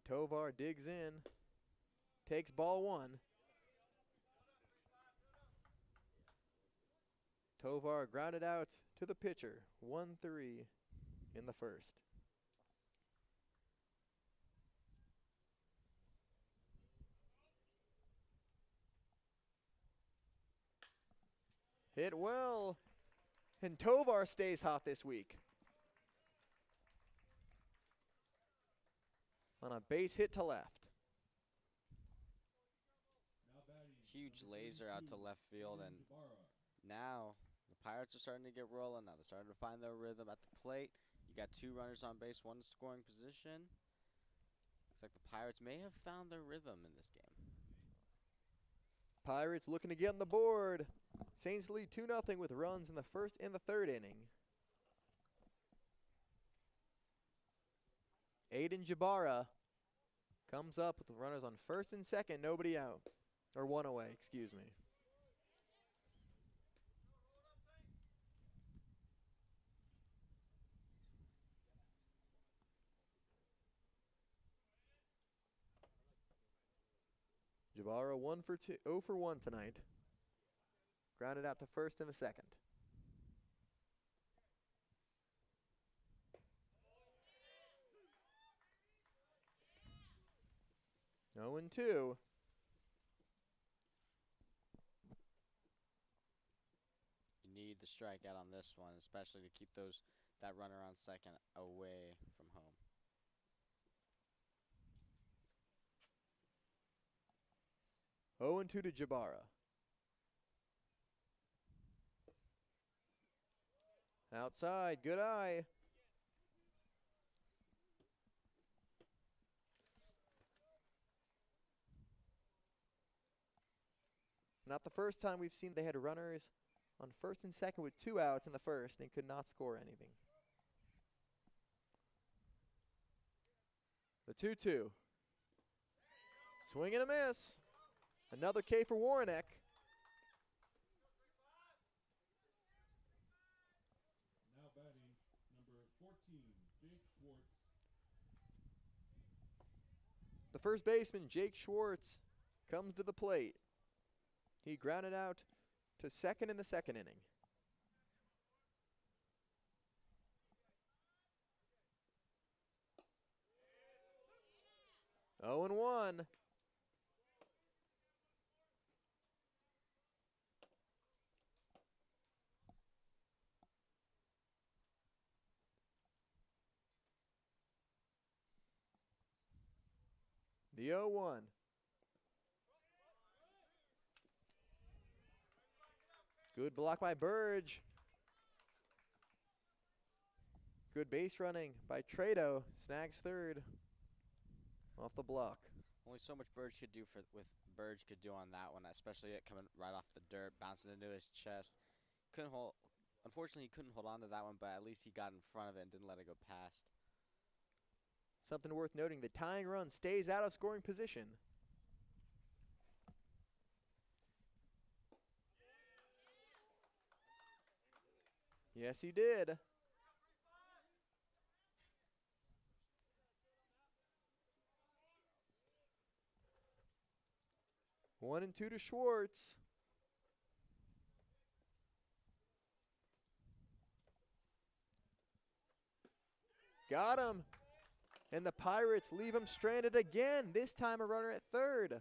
Tovar digs in, takes ball 1. Tovar grounded out to the pitcher, 1-3 in the first. Hit well, and Tovar stays hot this week. On a base hit to left. Now batting huge laser out to left field, and now the Pirates are starting to get rolling. Now they're starting to find their rhythm at the plate. You got 2 runners on base, 1 scoring position. Looks like the Pirates may have found their rhythm in this game. Pirates looking to get on the board. Saints lead 2-0 with runs in the first and the third inning. Aiden Jabara comes up with the runners on first and second, nobody out. Or 1 away, excuse me. Jabara 0 for 1 tonight. Grounded out to first in the second. Oh and 2. You need the strikeout on this one, especially to keep that runner on second away from home. 0 and 2 to Jabara. Outside, good eye. Not the first time we've seen they had runners on first and second with 2 outs in the first and could not score anything. The 2-2. Swing and a miss. Another K for Warreneck. Now batting, number 14, Jake Schwartz. The first baseman, Jake Schwartz, comes to the plate. He grounded out to second in the second inning. Oh and 1. The 0-1. Good block by Burge. Good base running by Trado. Snags third off the block. Only so much Burge could do on that one, especially it coming right off the dirt, bouncing into his chest. Unfortunately, he couldn't hold on to that one, but at least he got in front of it and didn't let it go past. Something worth noting, the tying run stays out of scoring position. Yes, he did. One and 2 to Schwartz. Got him. And the Pirates leave him stranded again. This time a runner at third.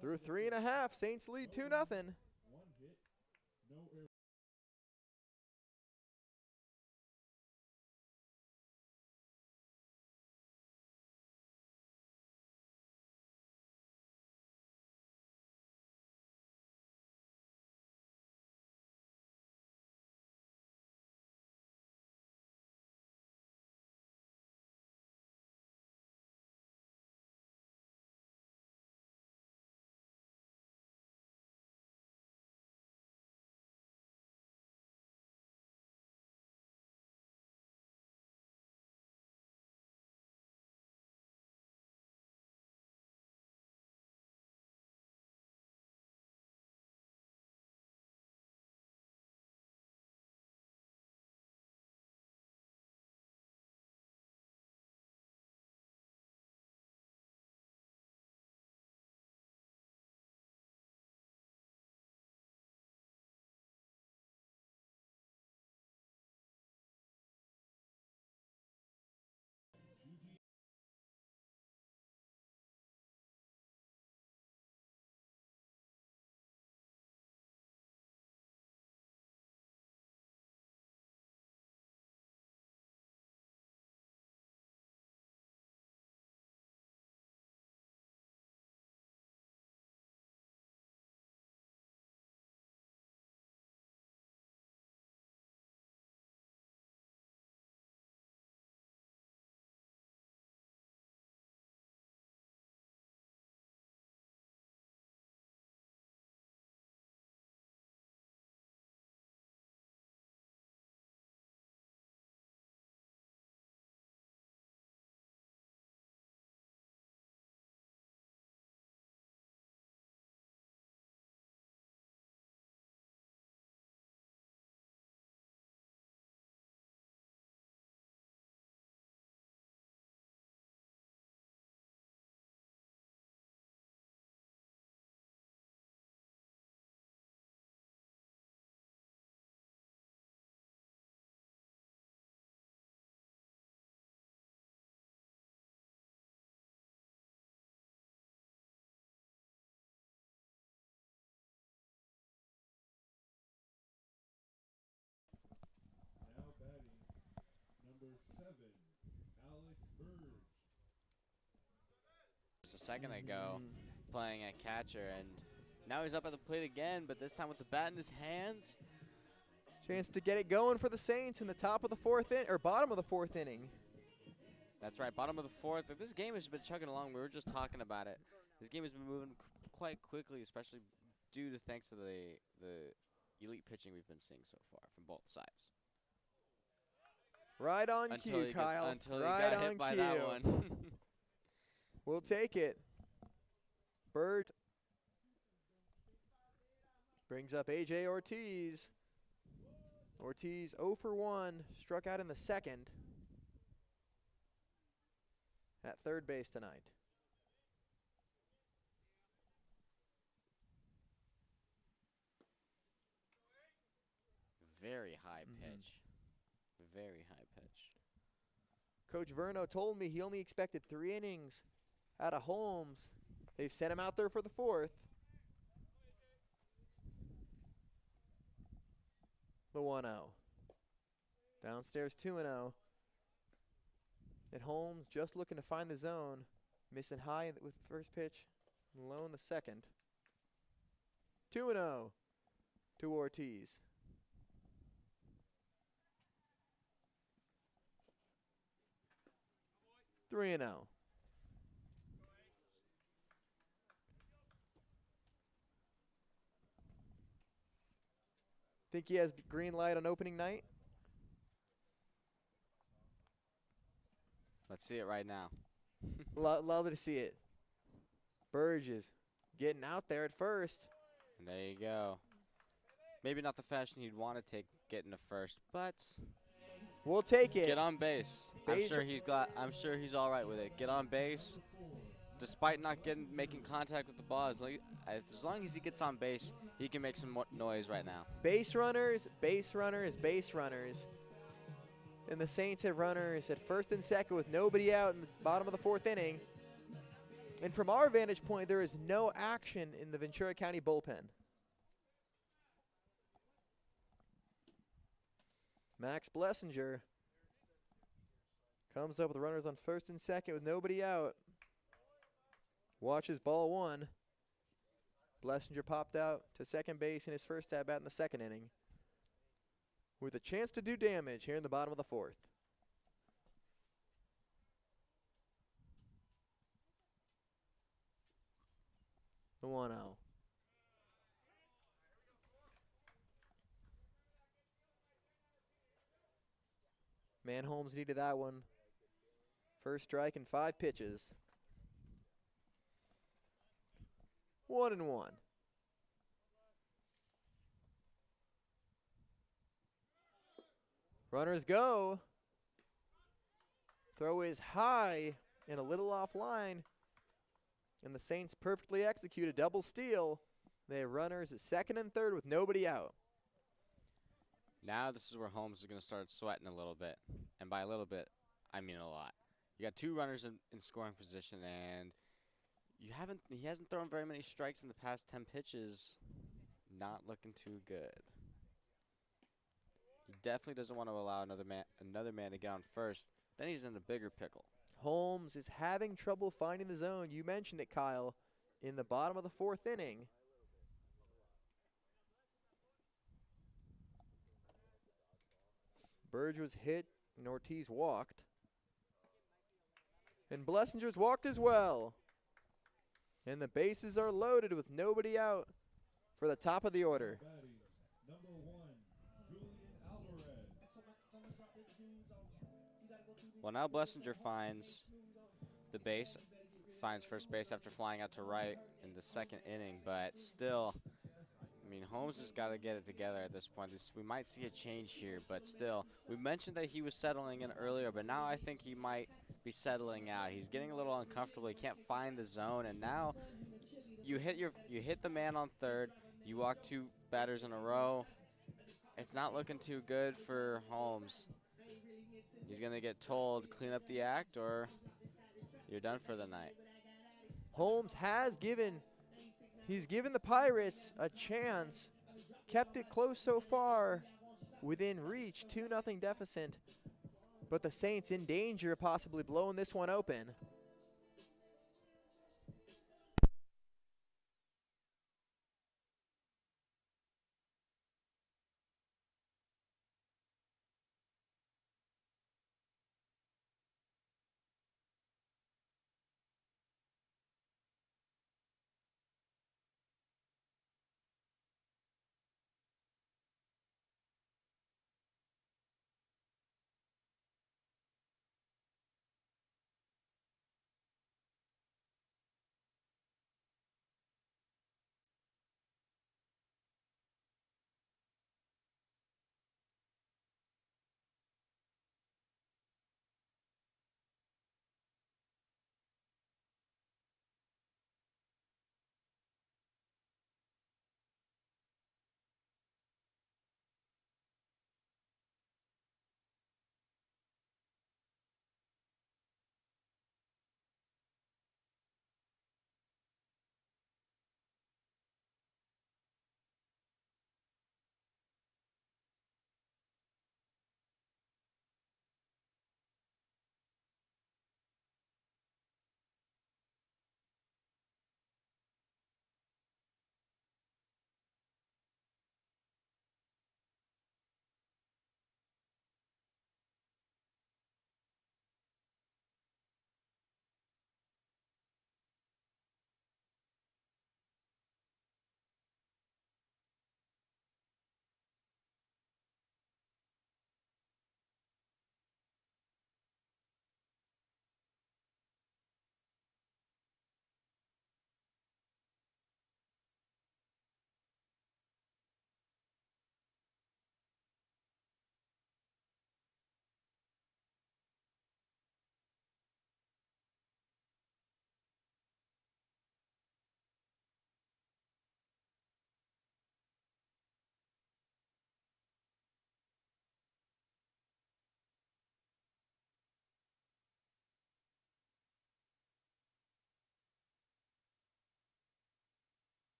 Through 3.5, Saints lead 2-0. 1 hit, no errors. just a second ago, playing at catcher, and now he's up at the plate again, but this time with the bat in his hands. Chance to get it going for the Saints in the top of the bottom of the fourth inning. That's right, bottom of the fourth. This game has been chugging along. We were just talking about it. This game has been moving quite quickly, especially due to thanks to the elite pitching we've been seeing so far from both sides. Right on cue, Kyle. Until he right got on hit by cue. that one. We'll take it. Bert brings up A.J. Ortiz. Ortiz 0 for 1, struck out in the second at third base tonight. Very high pitch. Very high pitch. Coach Verno told me he only expected 3 innings out of Holmes. They've sent him out there for the 4th. The 1-0. Downstairs 2-0. And Holmes just looking to find the zone. Missing high with the first pitch. Low in the second. 2-0 to Ortiz. Three and 0. Think he has the green light on opening night? Let's see it right now. Love to see it. Burgess getting out there at first. And there you go. Maybe not the fashion you'd want to take getting to first, but we'll take it. Get on base. I'm sure he's all right with it. Get on base. Despite not making contact with the ball, as long as he gets on base, he can make some noise right now. Base runners, base runners, base runners. And the Saints have runners at first and second with nobody out in the bottom of the 4th inning. And from our vantage point, there is no action in the Ventura County bullpen. Max Blessinger comes up with runners on first and second with nobody out. Watches ball 1. Blessinger popped out to second base in his first at-bat in the 2nd inning, with a chance to do damage here in the bottom of the 4th. The 1-0. Man, Holmes needed that one. First strike and 5 pitches. 1-1. Runners go. Throw is high and a little offline. And the Saints perfectly execute a double steal. They have runners at second and third with nobody out. Now this is where Holmes is going to start sweating a little bit. And by a little bit, I mean a lot. You got 2 runners in scoring position, and he hasn't thrown very many strikes in the past 10 pitches. Not looking too good. He definitely doesn't want to allow another man to get on first. Then he's in the bigger pickle. Holmes is having trouble finding the zone. You mentioned it, Kyle, in the bottom of the 4th inning. Burge was hit and Ortiz walked. And Blessinger's walked as well. And the bases are loaded with nobody out for the top of the order. Well, now Blessinger finds the base, finds first base after flying out to right in the 2nd inning, but still, I mean, Holmes has got to get it together at this point. We might see a change here, but still, we mentioned that he was settling in earlier, but now I think he might be settling out. He's getting a little uncomfortable. He can't find the zone, and now you hit the man on third. You walk 2 batters in a row. It's not looking too good for Holmes. He's going to get told, clean up the act, or you're done for the night. Holmes has given the Pirates a chance, kept it close so far, within reach, 2-0 deficit, but the Saints in danger of possibly blowing this one open.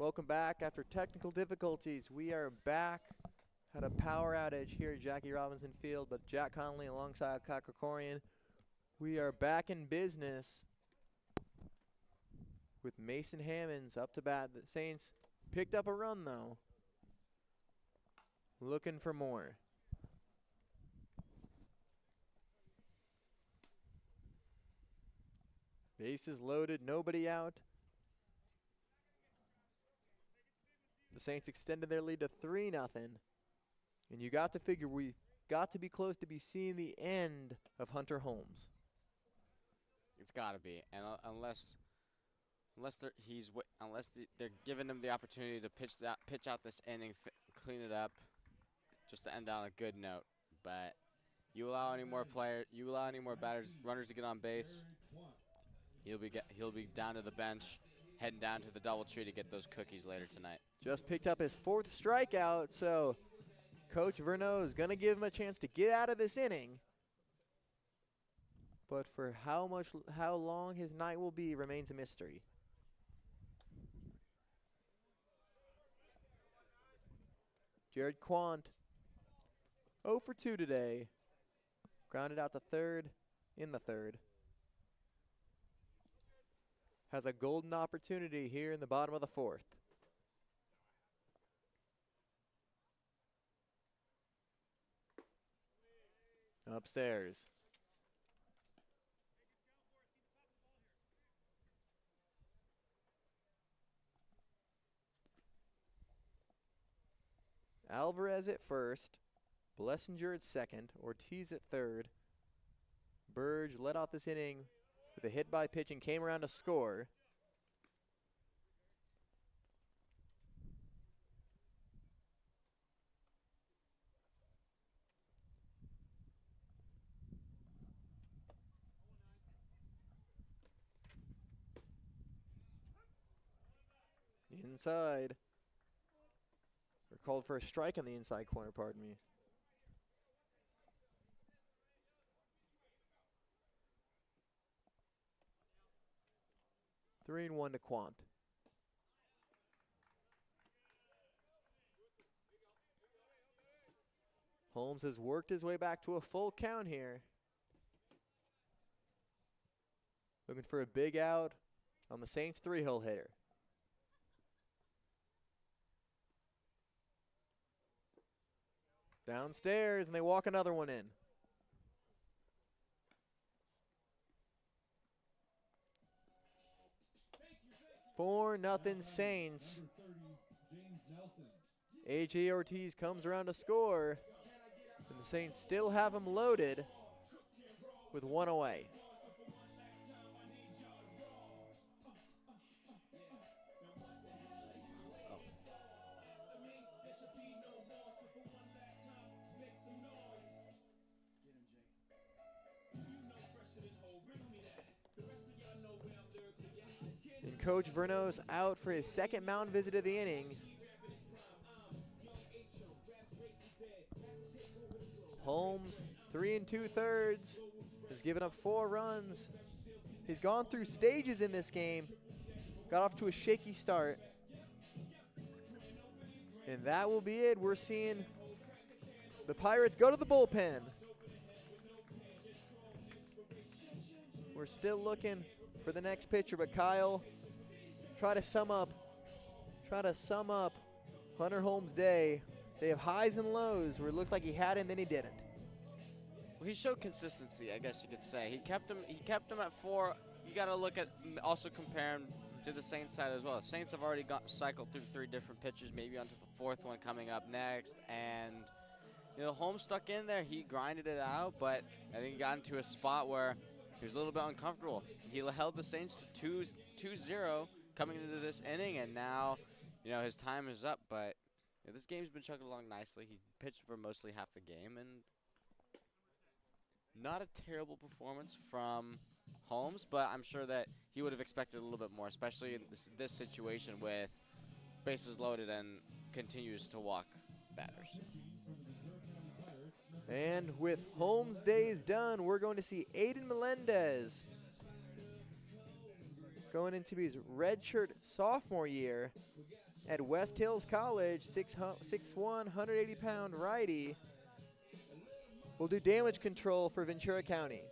Welcome back after technical difficulties. We are back. Had a power outage here at Jackie Robinson Field, but Jack Connolly alongside Kyle Krikorian. We are back in business with Mason Hammonds up to bat. The Saints picked up a run though. Looking for more. Bases loaded, nobody out. The Saints extended their lead to 3-0. And you got to figure we got to be close to be seeing the end of Hunter Holmes. It's got to be, and unless they're giving him the opportunity to pitch out this inning, clean it up, just to end on a good note. But you allow any more runners to get on base, he'll be down to the bench, heading down to the DoubleTree to get those cookies later tonight. Just picked up his 4th strikeout, so Coach Verneau is going to give him a chance to get out of this inning. But for how long his night will be remains a mystery. Jared Quant, 0 for 2 today. Grounded out to third in the 3rd. Has a golden opportunity here in the bottom of the 4th. Upstairs. Alvarez at first, Blessinger at second, Ortiz at third. Burge led off this inning with a hit by pitch and came around to score. Inside. They're called for a strike on the inside corner, pardon me. Three and 1 to Quant. Holmes has worked his way back to a full count here. Looking for a big out on the Saints 3-hole hitter. Downstairs, and they walk another one in. Four nothing Saints. A.J. Ortiz comes around to score, and the Saints still have him loaded with one away. And Coach Verneau's out for his second mound visit of the inning. Holmes, 3 2/3, has given up 4 runs. He's gone through stages in this game. Got off to a shaky start. And that will be it. We're seeing the Pirates go to the bullpen. We're still looking for the next pitcher, but Kyle, try to sum up Hunter Holmes' day. They have highs and lows where it looked like he had him, then he didn't. Well, he showed consistency, I guess you could say. He kept him at 4. You got to look at also compare him to the Saints side as well. The Saints have already cycled through 3 different pitchers, maybe onto the 4th one coming up next. And Holmes stuck in there. He grinded it out, but I think he got into a spot where he was a little bit uncomfortable. He held the Saints to 2-0 coming into this inning, and now his time is up. But this game's been chugging along nicely. He pitched for mostly half the game, and not a terrible performance from Holmes, but I'm sure that he would have expected a little bit more, especially in this situation with bases loaded and continues to walk batters. And with Holmes' days done, we're going to see Aiden Melendez going into his redshirt sophomore year at West Hills College, 6'1", 180-pound righty, will do damage control for Ventura County.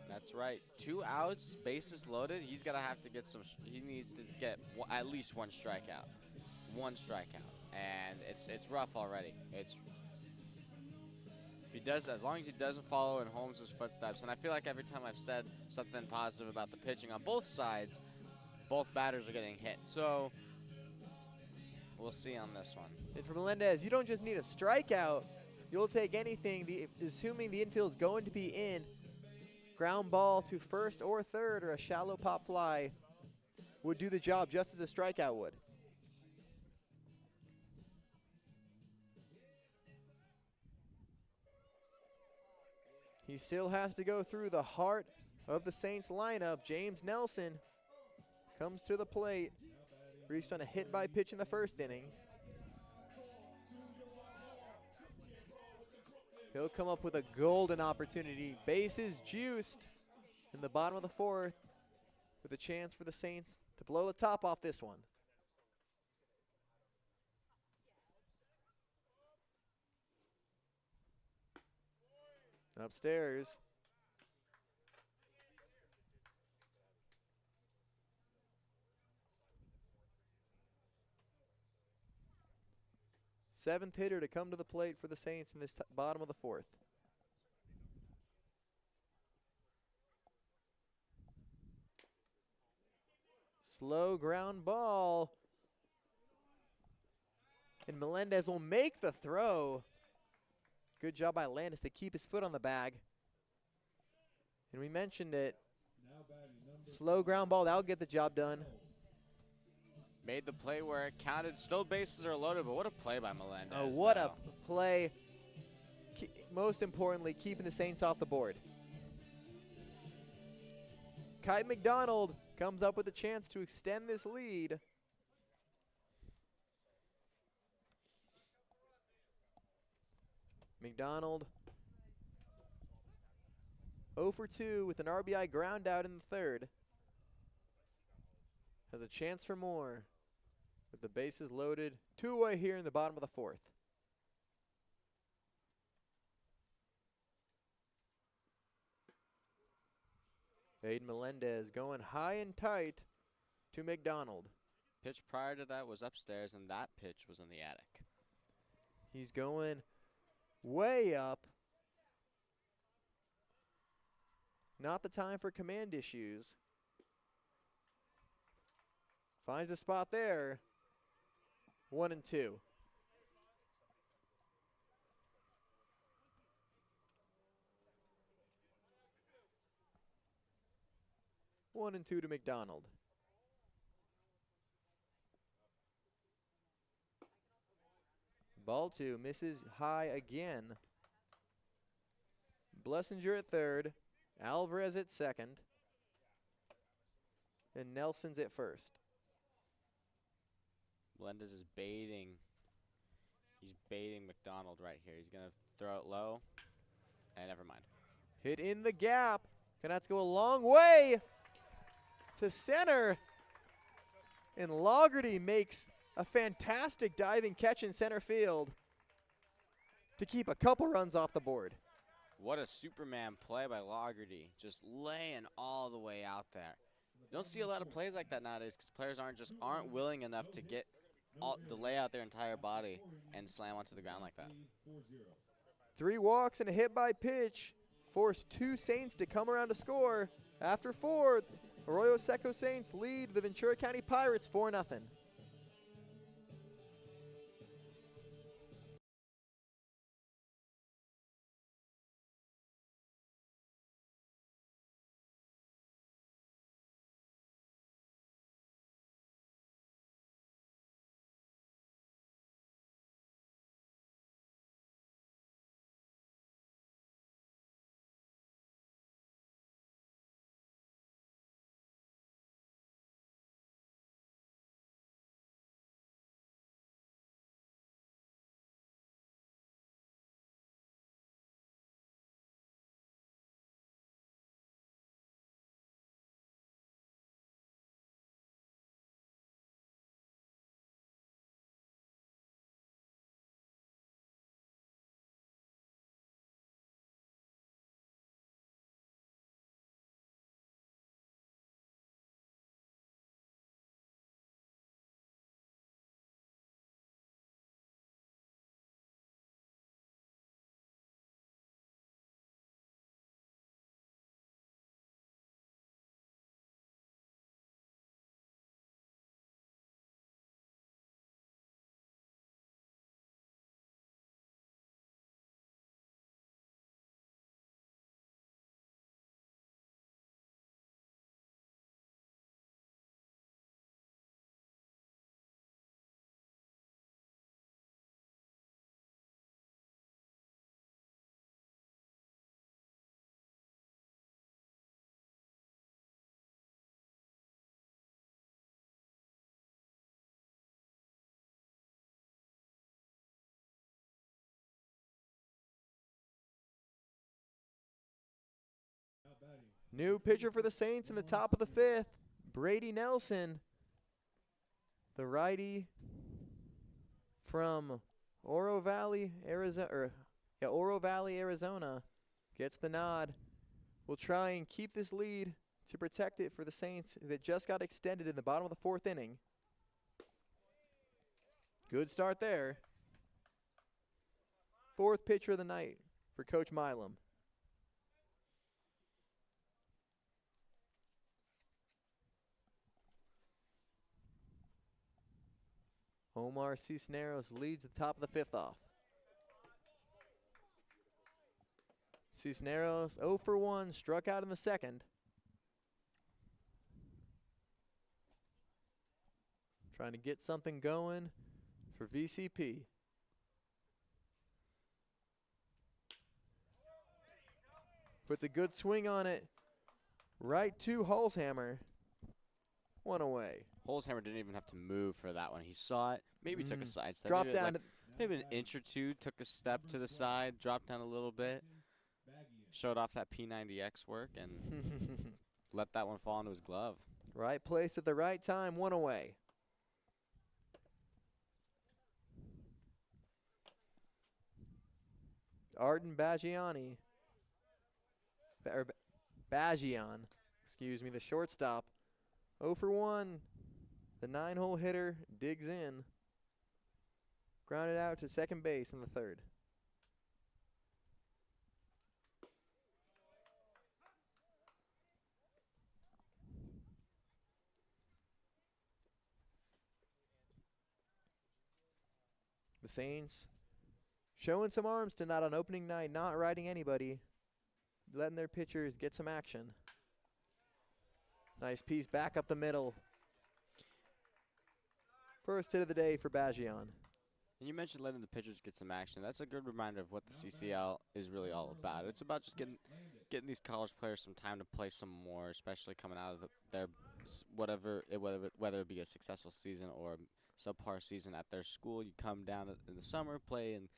That's right. 2 outs, bases loaded. He's gonna have to get some. He needs to get at least one strikeout. One strikeout, and it's rough already. If he does, as long as he doesn't follow in Holmes' footsteps, and I feel like every time I've said something positive about the pitching on both sides, both batters are getting hit. So we'll see on this one. And for Melendez, you don't just need a strikeout. You'll take anything, assuming the infield is going to be in. Ground ball to first or third or a shallow pop fly would do the job just as a strikeout would. He still has to go through the heart of the Saints lineup. James Nelson comes to the plate. Reached on a hit by pitch in the first inning. He'll come up with a golden opportunity. Bases juiced in the bottom of the fourth with a chance for the Saints to blow the top off this one. Upstairs. Seventh hitter to come to the plate for the Saints in this bottom of the fourth. Slow ground ball. And Melendez will make the throw. Good job by Landis to keep his foot on the bag. And we mentioned it. Slow ground ball, that'll get the job done. Made the play where it counted. Still bases are loaded, but what a play by Melendez. Oh, what a play. Most importantly, keeping the Saints off the board. Kite McDonald comes up with a chance to extend this lead. McDonald 0 for 2 with an RBI ground out in the third. Has a chance for more with the bases loaded. 2 away here in the bottom of the fourth. Aiden Melendez going high and tight to McDonald. Pitch prior to that was upstairs, and that pitch was in the attic. He's going way up. Not the time for command issues. Finds a spot there. 1-2. One and two to McDonald. Ball 2 misses high again. Blessinger at third. Alvarez at second. And Nelson's at first. Melendez is baiting. He's baiting McDonald right here. He's going to throw it low. And never mind. Hit in the gap. Gonna have to go a long way to center. And Laugherty makes a fantastic diving catch in center field to keep a couple runs off the board. What a Superman play by Laugherty. Just laying all the way out there. You don't see a lot of plays like that nowadays because players aren't willing enough to lay out their entire body and slam onto the ground like that. 3 walks and a hit by pitch forced 2 Saints to come around to score. After 4, Arroyo Seco Saints lead the Ventura County Pirates 4-0. New pitcher for the Saints in the top of the 5th, Brady Nelson, the righty from Oro Valley, Arizona, gets the nod. We'll try and keep this lead to protect it for the Saints that just got extended in the bottom of the 4th inning. Good start there. 4th pitcher of the night for Coach Milam. Omar Cisneros leads the top of the 5th off. Cisneros 0 for 1, struck out in the 2nd. Trying to get something going for VCP. Puts a good swing on it. Right to Holzhammer. 1 away. Holzhammer didn't even have to move for that one. He saw it. Maybe took a side step. Dropped maybe down. maybe an inch or two. Took a step to the side. Dropped down a little bit. Showed off that P90X work and let that one fall into his glove. Right place at the right time. 1 away. Arden Bagiani. Bagian, excuse me, the shortstop. 0 for 1. The 9-hole hitter digs in. Grounded out to second base in the 3rd. The Saints showing some arms tonight on opening night, not riding anybody, letting their pitchers get some action. Nice piece back up the middle. First hit of the day for Bagian. And you mentioned letting the pitchers get some action. That's a good reminder of what the CCL is really all about. It's about just getting these college players some time to play some more, especially coming out of their whether it be a successful season or subpar season at their school. You come down in the summer, play in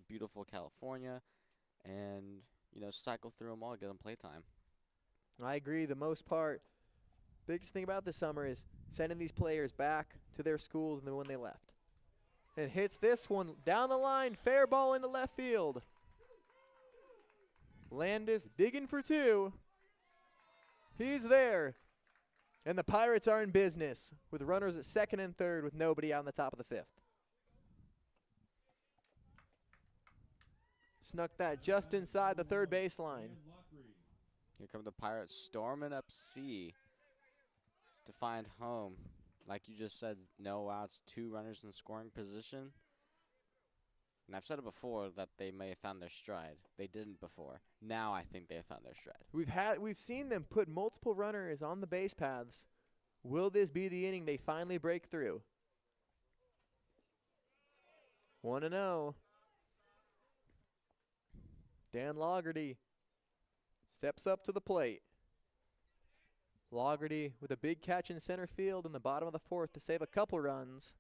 beautiful California, and cycle through them all, get them playtime. I agree. The most part, biggest thing about this summer is sending these players back to their schools and then when they left. And hits this one down the line, fair ball into left field. Landis digging for 2. He's there. And the Pirates are in business with runners at 2nd and 3rd with nobody out on the top of the 5th. Snuck that just inside the 3rd baseline. Here come the Pirates storming up C to find home. Like you just said, no outs, 2 runners in scoring position. And I've said it before that they may have found their stride. They didn't before. Now I think they have found their stride. We've seen them put multiple runners on the base paths. Will this be the inning they finally break through? 1-0. Dan Laugherty steps up to the plate. Laugherty with a big catch in center field in the bottom of the 4th to save a couple runs.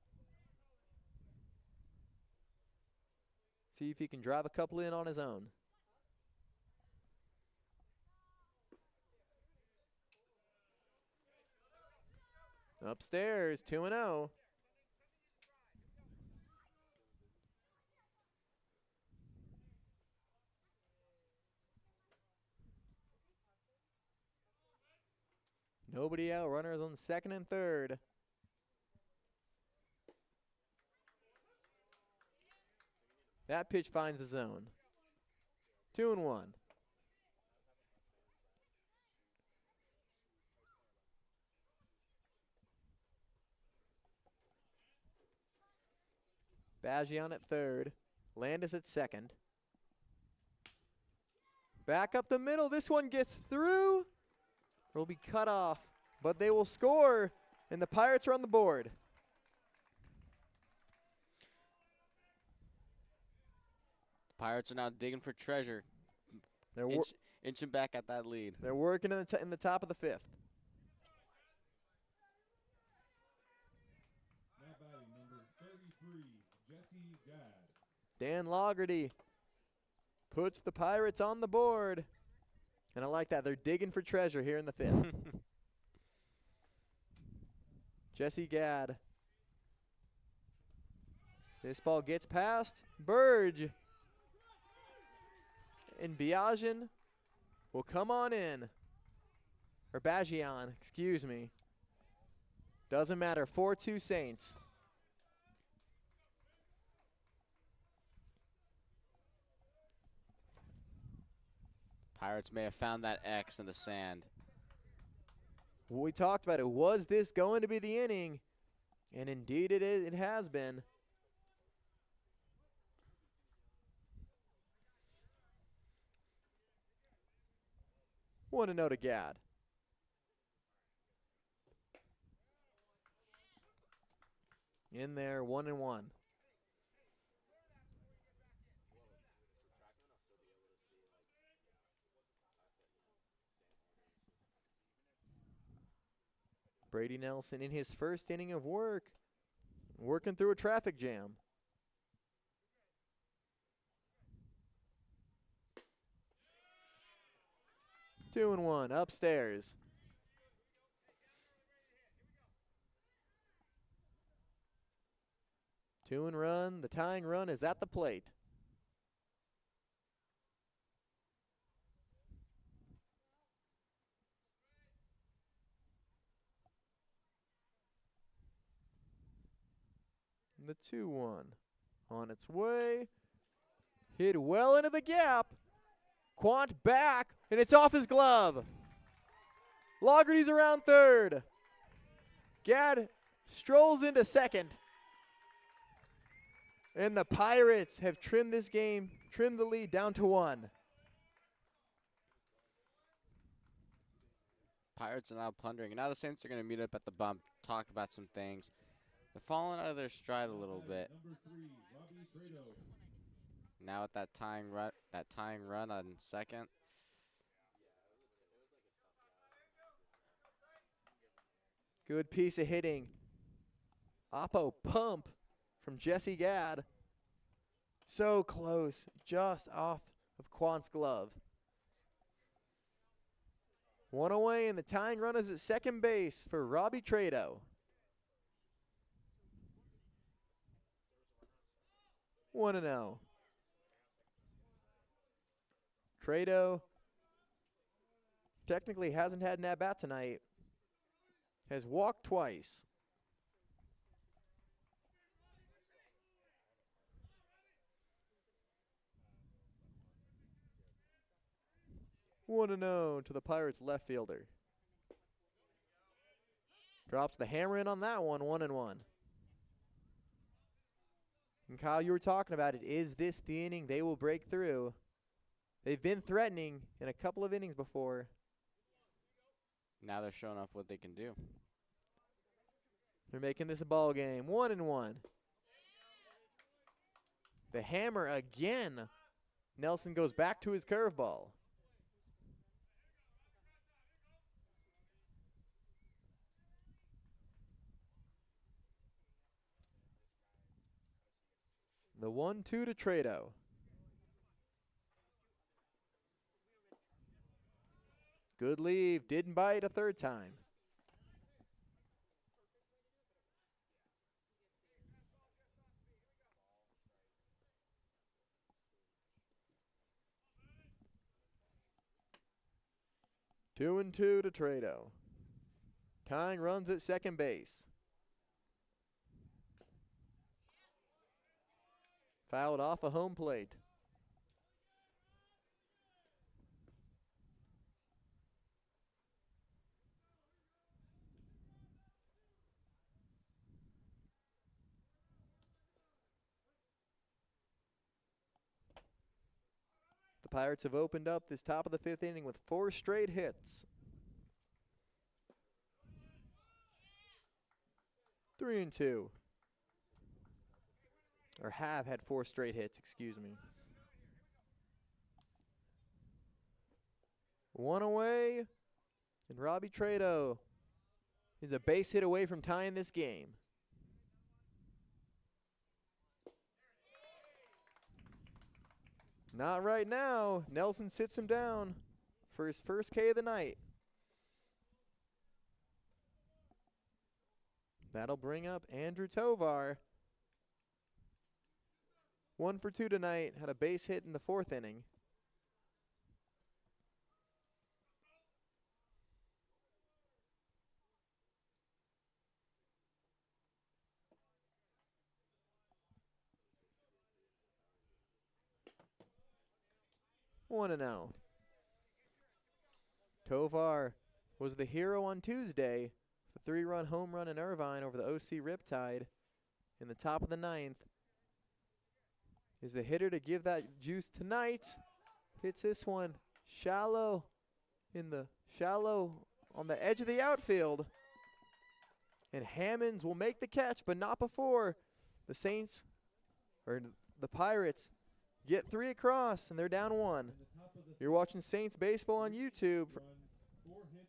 See if he can drive a couple in on his own. Upstairs, 2-0. Nobody out. Runners on 2nd and 3rd. That pitch finds the zone. 2-1. Bagian at 3rd. Landis at 2nd. Back up the middle. This one gets through. Will be cut off, but they will score, and the Pirates are on the board. Pirates are now digging for treasure. They're inching back at that lead. They're working in the top of the 5th. Now batting number 33, Jesse Gadd. Dan Laugherty puts the Pirates on the board. And I like that. They're digging for treasure here in the 5th. Jesse Gadd. This ball gets past Burge. And Biagian will come on in. Or Bagian, excuse me. Doesn't matter. 4-2 Saints. Pirates may have found that X in the sand. We talked about it. Was this going to be the inning? And indeed it is. It has been. Want to know to Gadd. In there, 1-1. Brady Nelson in his first inning of work, working through a traffic jam. Two and one, upstairs. Two and run, the tying run is at the plate. The 2-1 on its way. Hit well into the gap. Quant back, and it's off his glove. Laugherty's around third. Gadd strolls into second. And the Pirates have trimmed this game, trimmed the lead down to 1. Pirates are now plundering. And now the Saints are going to meet up at the bump, talk about some things. They're falling out of their stride a little bit. Now with that tying run on second. Good piece of hitting. Oppo pump from Jesse Gadd. So close, just off of Quant's glove. One away, and the tying run is at second base for Robbie Trado. 1-0. Trado technically hasn't had an at-bat tonight. Has walked twice. One to know to the Pirates left fielder. Drops the hammer in on that one, 1-1. And Kyle, you were talking about it. Is this the inning they will break through? They've been threatening in a couple of innings before. Now they're showing off what they can do. They're making this a ball game. 1-1. The hammer again. Nelson goes back to his curveball. The 1-2 to Trado. Good leave. Didn't bite a third time. Two and two to Trado. Tying runs at second base. Fouled off a home plate. The Pirates have opened up this top of the 5th inning with 4 straight hits. 3-2. Or have had 4 straight hits, excuse me. One away, and Robbie Trado is a base hit away from tying this game. Not right now. Nelson sits him down for his first K of the night. That'll bring up Andrew Tovar. 1 for 2 tonight. Had a base hit in the 4th inning. One and 0. Tovar was the hero on Tuesday. The 3-run home run in Irvine over the OC Riptide in the top of the 9th. Is the hitter to give that juice tonight. Hits this one shallow on the edge of the outfield. And Hammonds will make the catch, but not before the Saints or the Pirates get 3 across, and they're down 1. You're watching Saints baseball on YouTube. Runs, 4 hits.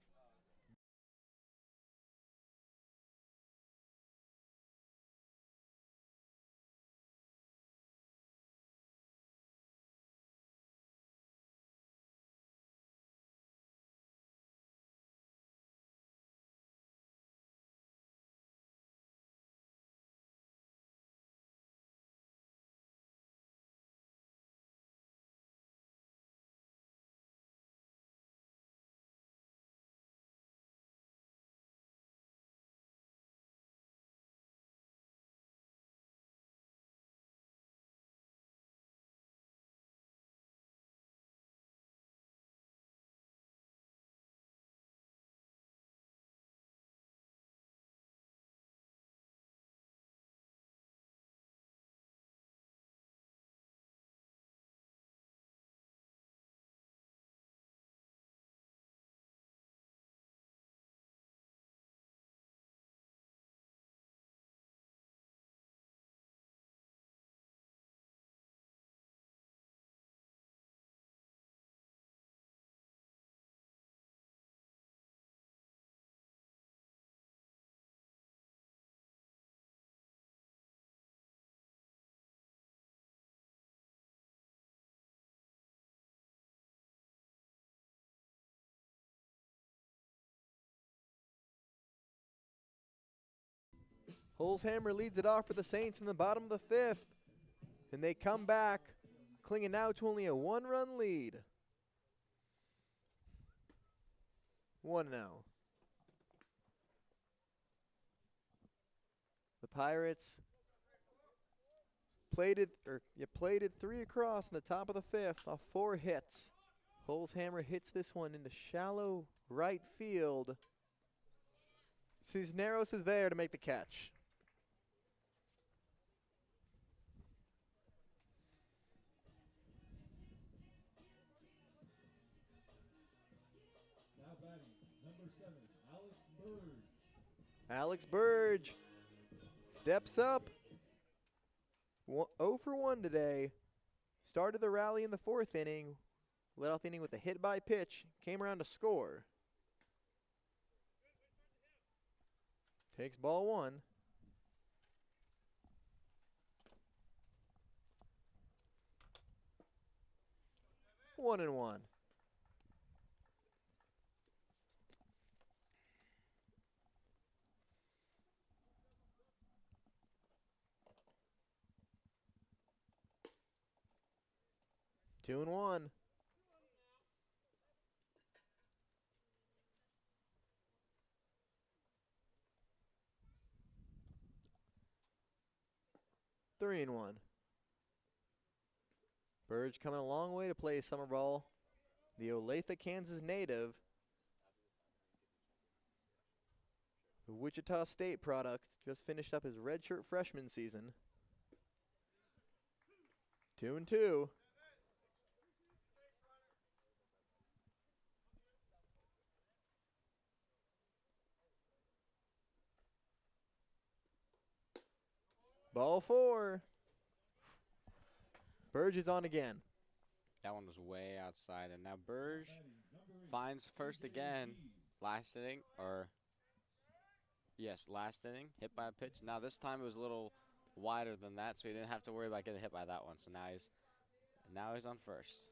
Holzhammer leads it off for the Saints in the bottom of the 5th. And they come back, clinging now to only a 1-run lead. 1-0. The Pirates plated 3 across in the top of the 5th off 4 hits. Holzhammer hits this one into shallow right field. Cisneros is there to make the catch. Now batting, number 7, Alex Burge. Alex Burge steps up. 0 for 1 today. Started the rally in the 4th inning. Led off the inning with a hit by pitch. Came around to score. Takes ball 1. One and 1. Two and 1. Three and 1. Burge coming a long way to play summer ball. The Olathe, Kansas native. The Wichita State product just finished up his redshirt freshman season. 2 and 2. Ball 4. Burge is on again. That one was way outside, and now Burge finds first again. Last inning, last inning, hit by a pitch. Now this time it was a little wider than that, so he didn't have to worry about getting hit by that one. So now he's on first.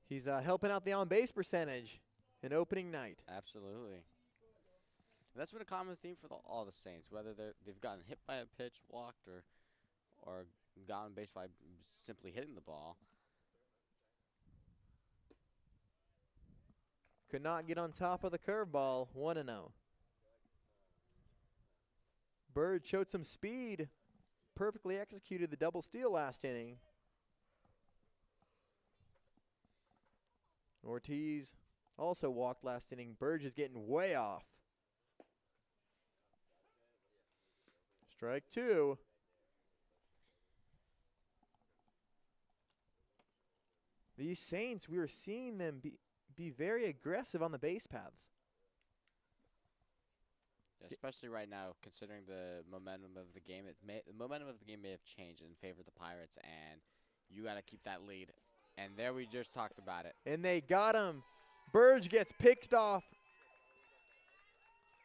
He's helping out the on-base percentage in opening night. Absolutely. And that's been a common theme for all the Saints, whether they've gotten hit by a pitch, walked, or gotten base by simply hitting the ball. Could not get on top of the curveball. 1-0. Bird showed some speed. Perfectly executed the double steal last inning. Ortiz also walked last inning. Burge is getting way off. Strike 2. These Saints, we were seeing them be very aggressive on the base paths. Especially right now, considering the momentum of the game. The momentum of the game may have changed in favor of the Pirates, and you got to keep that lead. And there we just talked about it. And they got him. Burge gets picked off.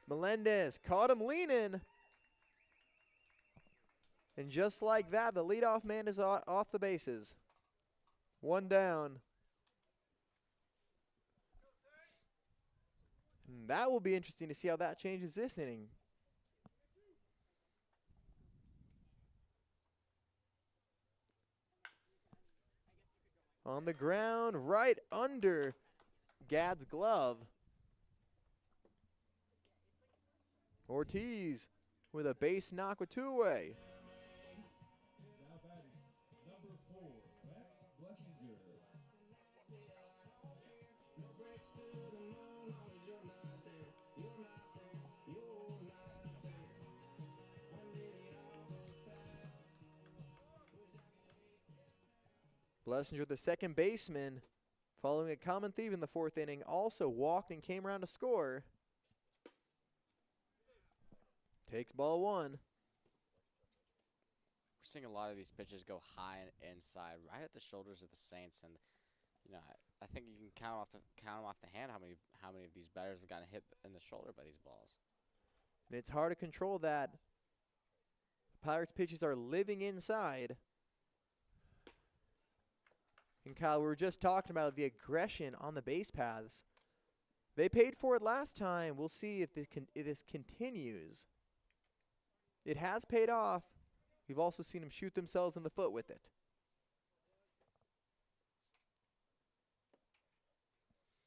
Melendez caught him leaning. And just like that, the leadoff man is off the bases. 1 down. And that will be interesting to see how that changes this inning. On the ground, right under Gadd's glove. Ortiz with a base knock with 2 away. Now batting, number 4, Max Blessinger. Blessinger, the second baseman, following a common theme in the 4th inning, also walked and came around to score. Takes ball 1. We're seeing a lot of these pitches go high and inside, right at the shoulders of the Saints, and I think you can count them off the hand how many of these batters have gotten hit in the shoulder by these balls. And it's hard to control that. The Pirates' pitches are living inside. And Kyle, we were just talking about the aggression on the base paths. They paid for it last time. We'll see if this continues. It has paid off. We've also seen them shoot themselves in the foot with it.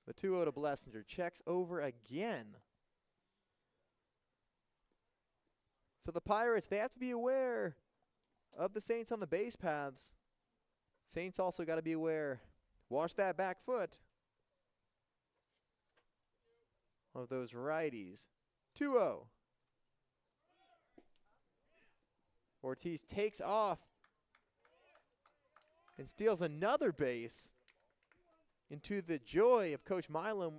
The 2-0 to Blessinger. Checks over again. So the Pirates, they have to be aware of the Saints on the base paths. Saints also got to be aware. Watch that back foot of those righties. 2-0. Ortiz takes off and steals another base. Into the joy of Coach Milam.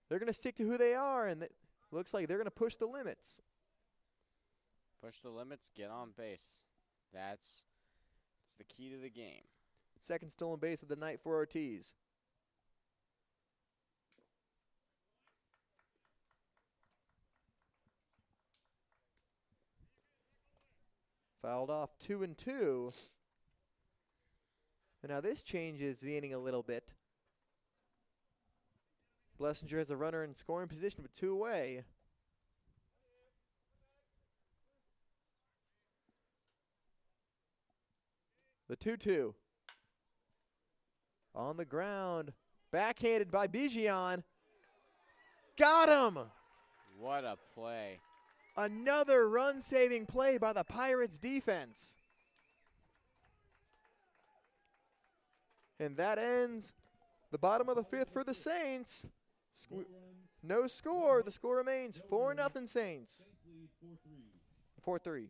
They're going to stick to who they are, and it looks like they're going to push the limits. Push the limits, get on base. That's the key to the game. Second stolen base of the night for Ortiz. Fouled off 2-2. And now this changes the inning a little bit. Blessinger has a runner in scoring position with 2 away. The 2-2. On the ground. Backhanded by Bijan. Got him! What a play. Another run-saving play by the Pirates defense. And that ends the bottom of the 5th for the Saints. No score. The score remains 4-0 Saints. Saints lead 4-3. 4-3.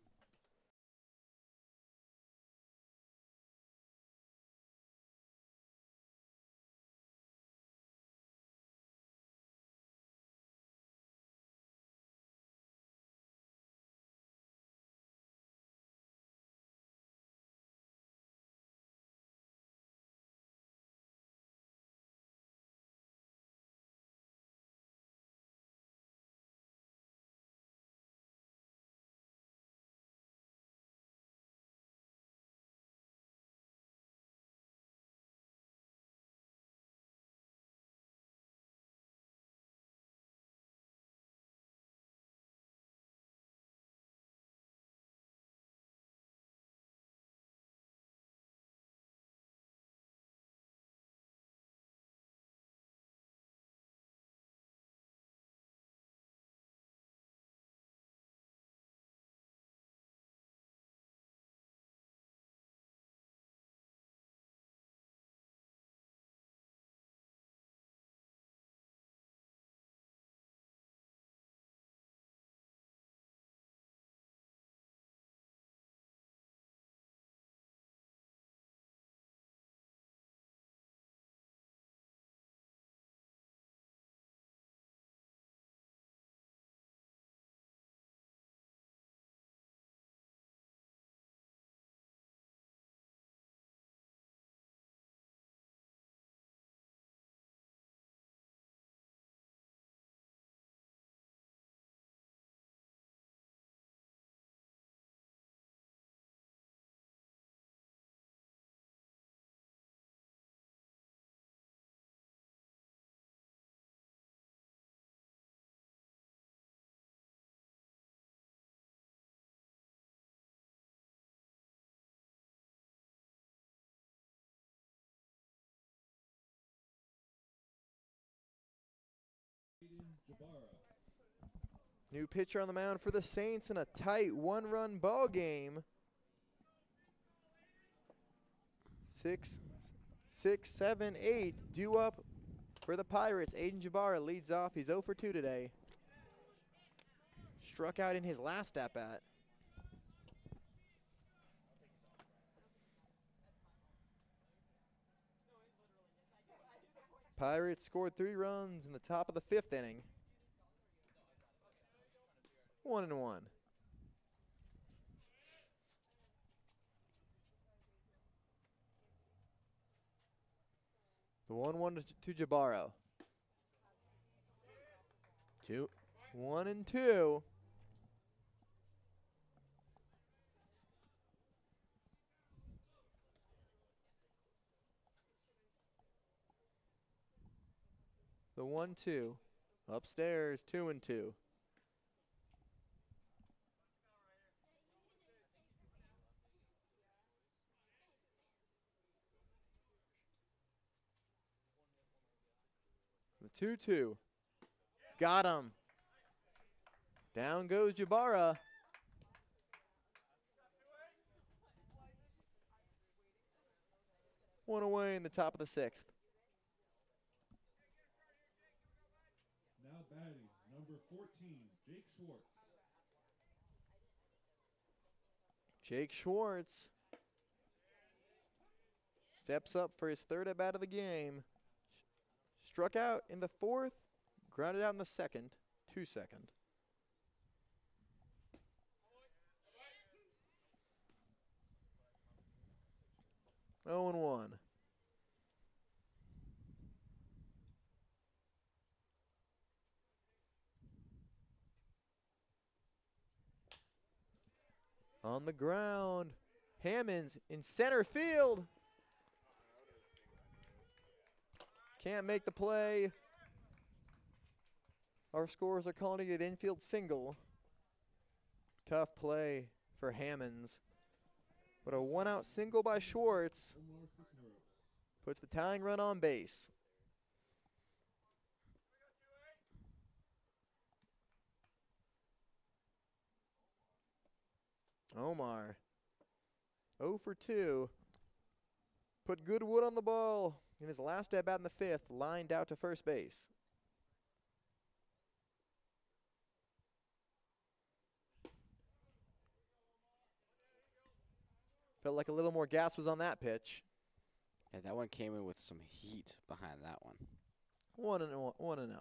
Jabara. New pitcher on the mound for the Saints in a tight one-run ball game. 6, 7, 8 due up for the Pirates. Aiden Jabara leads off. He's 0 for 2 today. Struck out in his last at-bat. Pirates scored 3 runs in the top of the 5th inning. 1-1. The 1-1 to Jabaro. 1-2. The 1-2. Upstairs, 2-2. The 2-2. Got him. Down goes Jabara. One away in the top of the 6th. Now batting, number 14, Jake Schwartz. Jake Schwartz steps up for his 3rd at-bat of the game. Struck out in the 4th, grounded out in the 2nd, 2-2. 0-1. On the ground, Hammonds in center field. Can't make the play. Our scorers are calling it an infield single. Tough play for Hammonds. But a 1-out single by Schwartz puts the tying run on base. Omar, 0 for 2. Put good wood on the ball in his last at-bat in the 5th, lined out to first base. Felt like a little more gas was on that pitch. Yeah, that one came in with some heat behind that one. 1-0.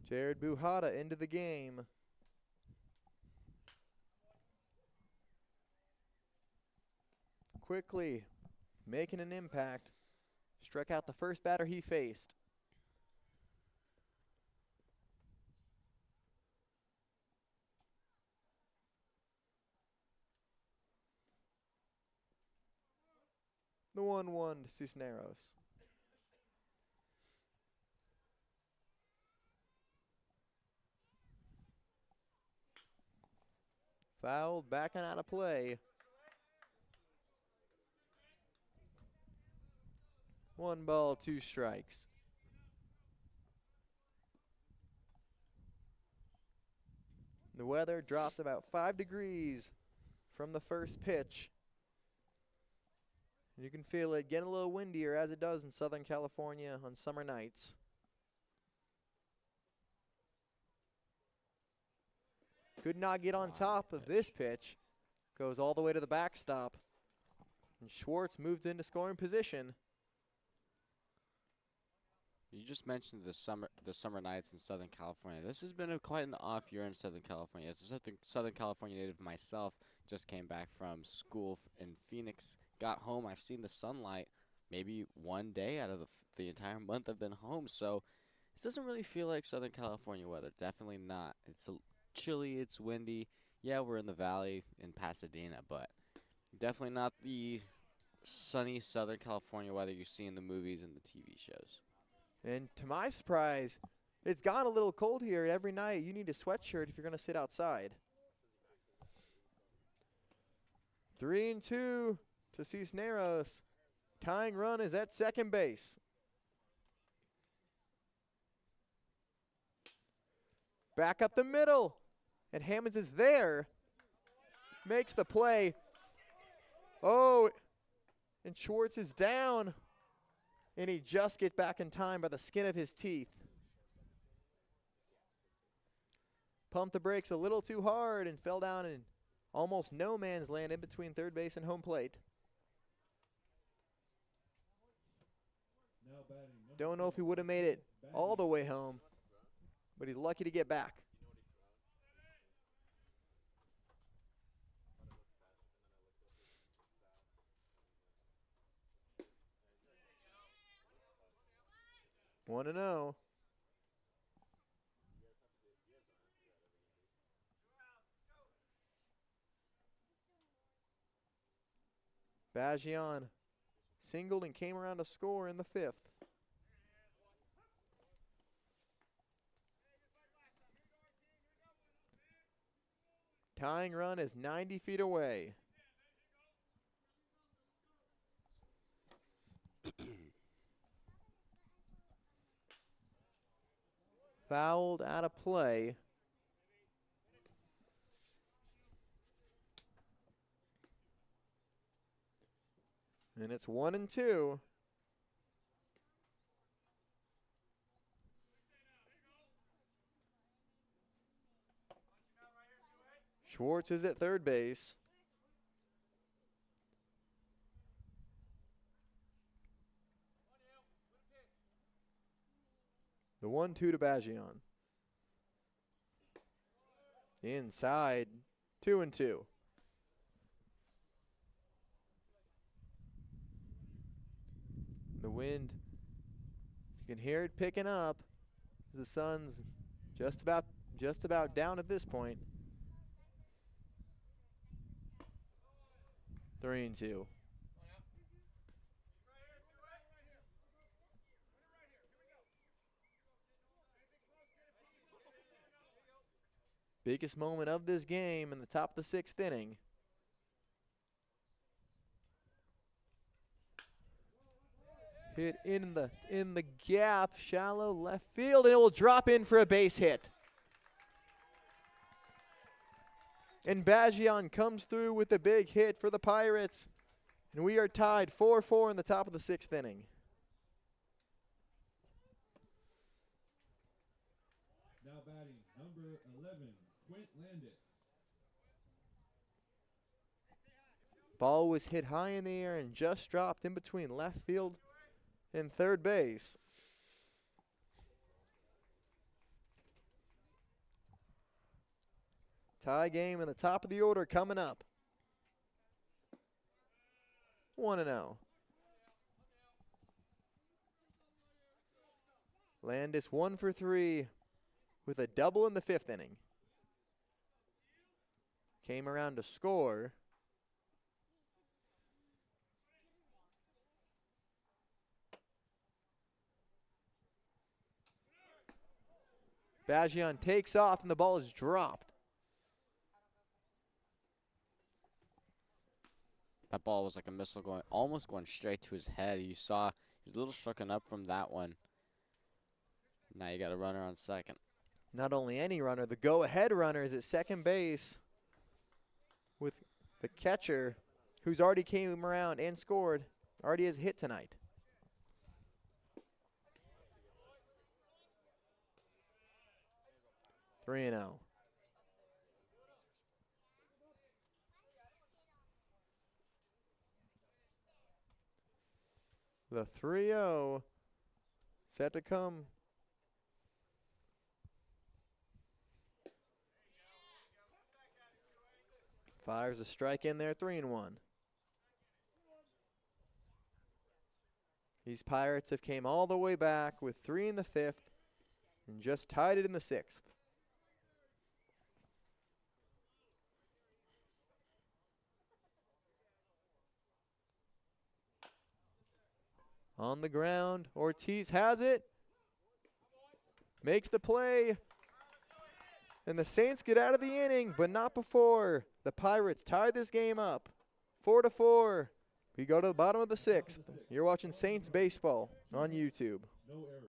Jared Buhata into the game. Quickly making an impact. Struck out the first batter he faced. The 1-1 to Cisneros. Fouled, backing out of play. 1 ball, 2 strikes. The weather dropped about 5 degrees from the first pitch. You can feel it getting a little windier as it does in Southern California on summer nights. Could not get on top of this pitch. Goes all the way to the backstop. And Schwartz moves into scoring position. You just mentioned the summer nights in Southern California. This has been quite an off year in Southern California. As a Southern California native myself, just came back from school in Phoenix. Got home. I've seen the sunlight maybe one day out of the entire month I've been home. So this doesn't really feel like Southern California weather. Definitely not. It's chilly. It's windy. Yeah, we're in the valley in Pasadena, but definitely not the sunny Southern California weather you see in the movies and the TV shows. And to my surprise, it's gotten a little cold here. Every night you need a sweatshirt if you're going to sit outside. 3-2 to Cisneros. Tying run is at second base. Back up the middle. And Hammonds is there. Makes the play. Oh, and Schwartz is down. And he just gets back in time by the skin of his teeth. Pumped the brakes a little too hard and fell down in almost no man's land in between third base and home plate. Don't know if he would have made it all the way home, but he's lucky to get back. One and 0. Bajian singled and came around to score in the 5th. Tying run is 90 feet away. Fouled out of play. And it's 1 and 2. Schwartz is at third base. The 1-2 to Bajian. Inside, 2 and 2. The wind, you can hear it picking up. The sun's just about down at this point. 3 and 2. Biggest moment of this game in the top of the 6th inning. Hit in the gap, shallow left field, and it will drop in for a base hit. And Bajian comes through with a big hit for the Pirates. And we are tied 4-4 in the top of the 6th inning. Now batting, number 11, Quint Landis. Ball was hit high in the air and just dropped in between left field and third base. Tie game in the top of the order coming up. 1 and 0. Landis 1 for 3 with a double in the 5th inning. Came around to score. Bajian takes off and the ball is dropped. That ball was like a missile almost going straight to his head. You saw he was a little strucken up from that one. Now you got a runner on second. Not only any runner, the go-ahead runner is at second base with the catcher who's already came around and scored, already has a hit tonight. Three and 0. The 3-0 set to come. Fires a strike in there, 3 and 1. These Pirates have came all the way back with 3 in the 5th and just tied it in the 6th. On the ground, Ortiz has it, makes the play, and the Saints get out of the inning, but not before the Pirates tie this game up, 4-4. We go to the bottom of the 6th. You're watching Saints baseball on YouTube. No error.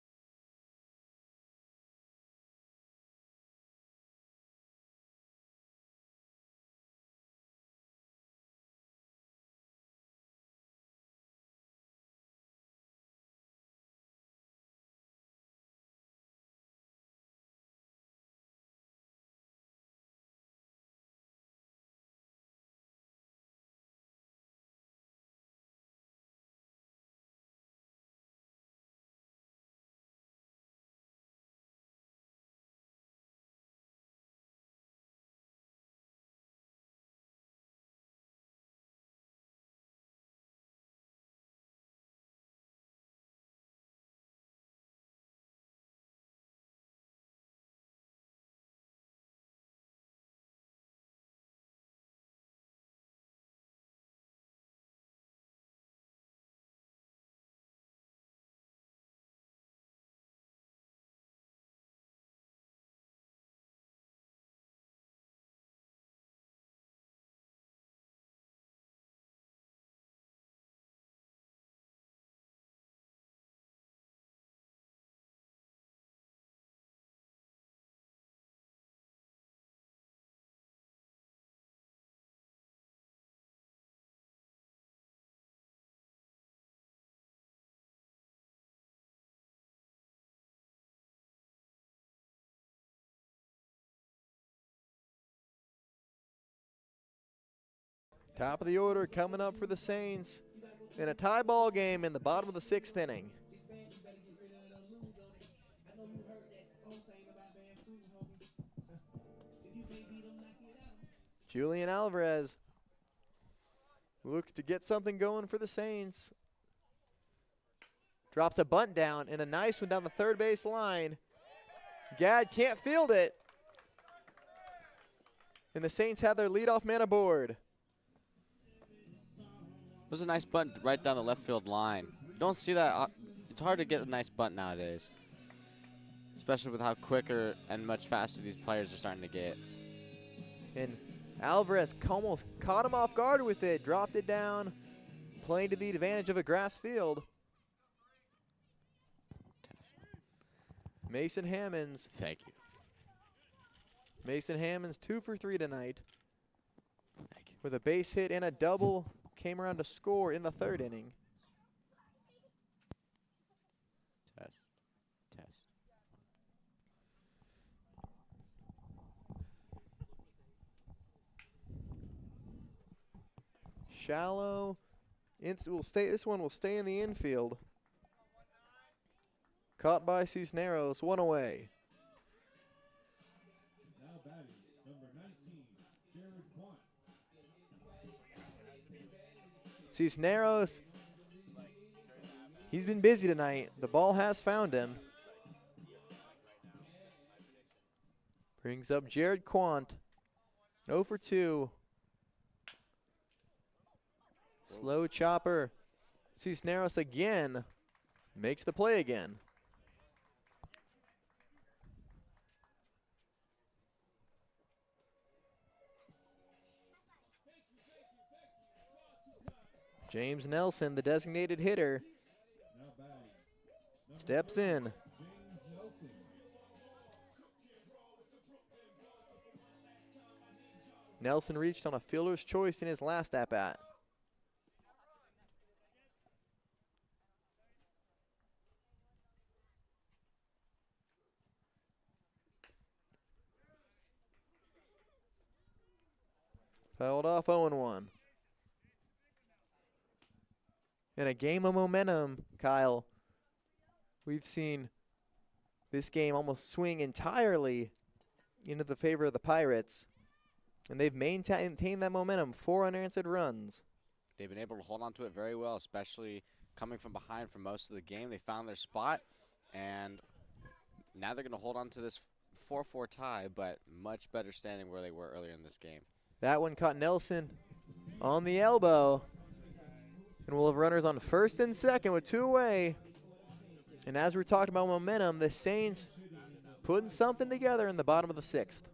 Top of the order coming up for the Saints in a tie ball game in the bottom of the 6th inning. Julian Alvarez looks to get something going for the Saints. Drops a bunt down and a nice one down the third base line. Gadd can't field it. And the Saints have their leadoff man aboard. It was a nice bunt right down the left field line. You don't see that. It's hard to get a nice bunt nowadays, especially with how quicker and much faster these players are starting to get. And Alvarez almost caught him off guard with it, dropped it down, playing to the advantage of a grass field. Mason Hammonds. Thank you. Mason Hammonds 2 for 3 tonight Thank you. with a base hit and a double. Came around to score in the 3rd inning. Test. Test. Shallow. This one will stay in the infield. Caught by Cisneros, 1 away. Now batting, number 19, Jared Quant. Cisneros, he's been busy tonight. The ball has found him. Brings up Jared Quant, 0 for 2. Slow chopper. Cisneros again makes the play again. James Nelson, the designated hitter, Now batting, number steps in. James Nelson. Nelson reached on a fielder's choice in his last at-bat. Fouled off 0-1. In a game of momentum, Kyle, we've seen this game almost swing entirely into the favor of the Pirates. And they've maintained that momentum, 4 unanswered runs. They've been able to hold on to it very well, especially coming from behind for most of the game. They found their spot, and now they're going to hold on to this 4-4 tie, but much better standing where they were earlier in this game. That one caught Nelson on the elbow. And we'll have runners on first and second with 2 away. And as we're talking about momentum, the Saints putting something together in the bottom of the 6th.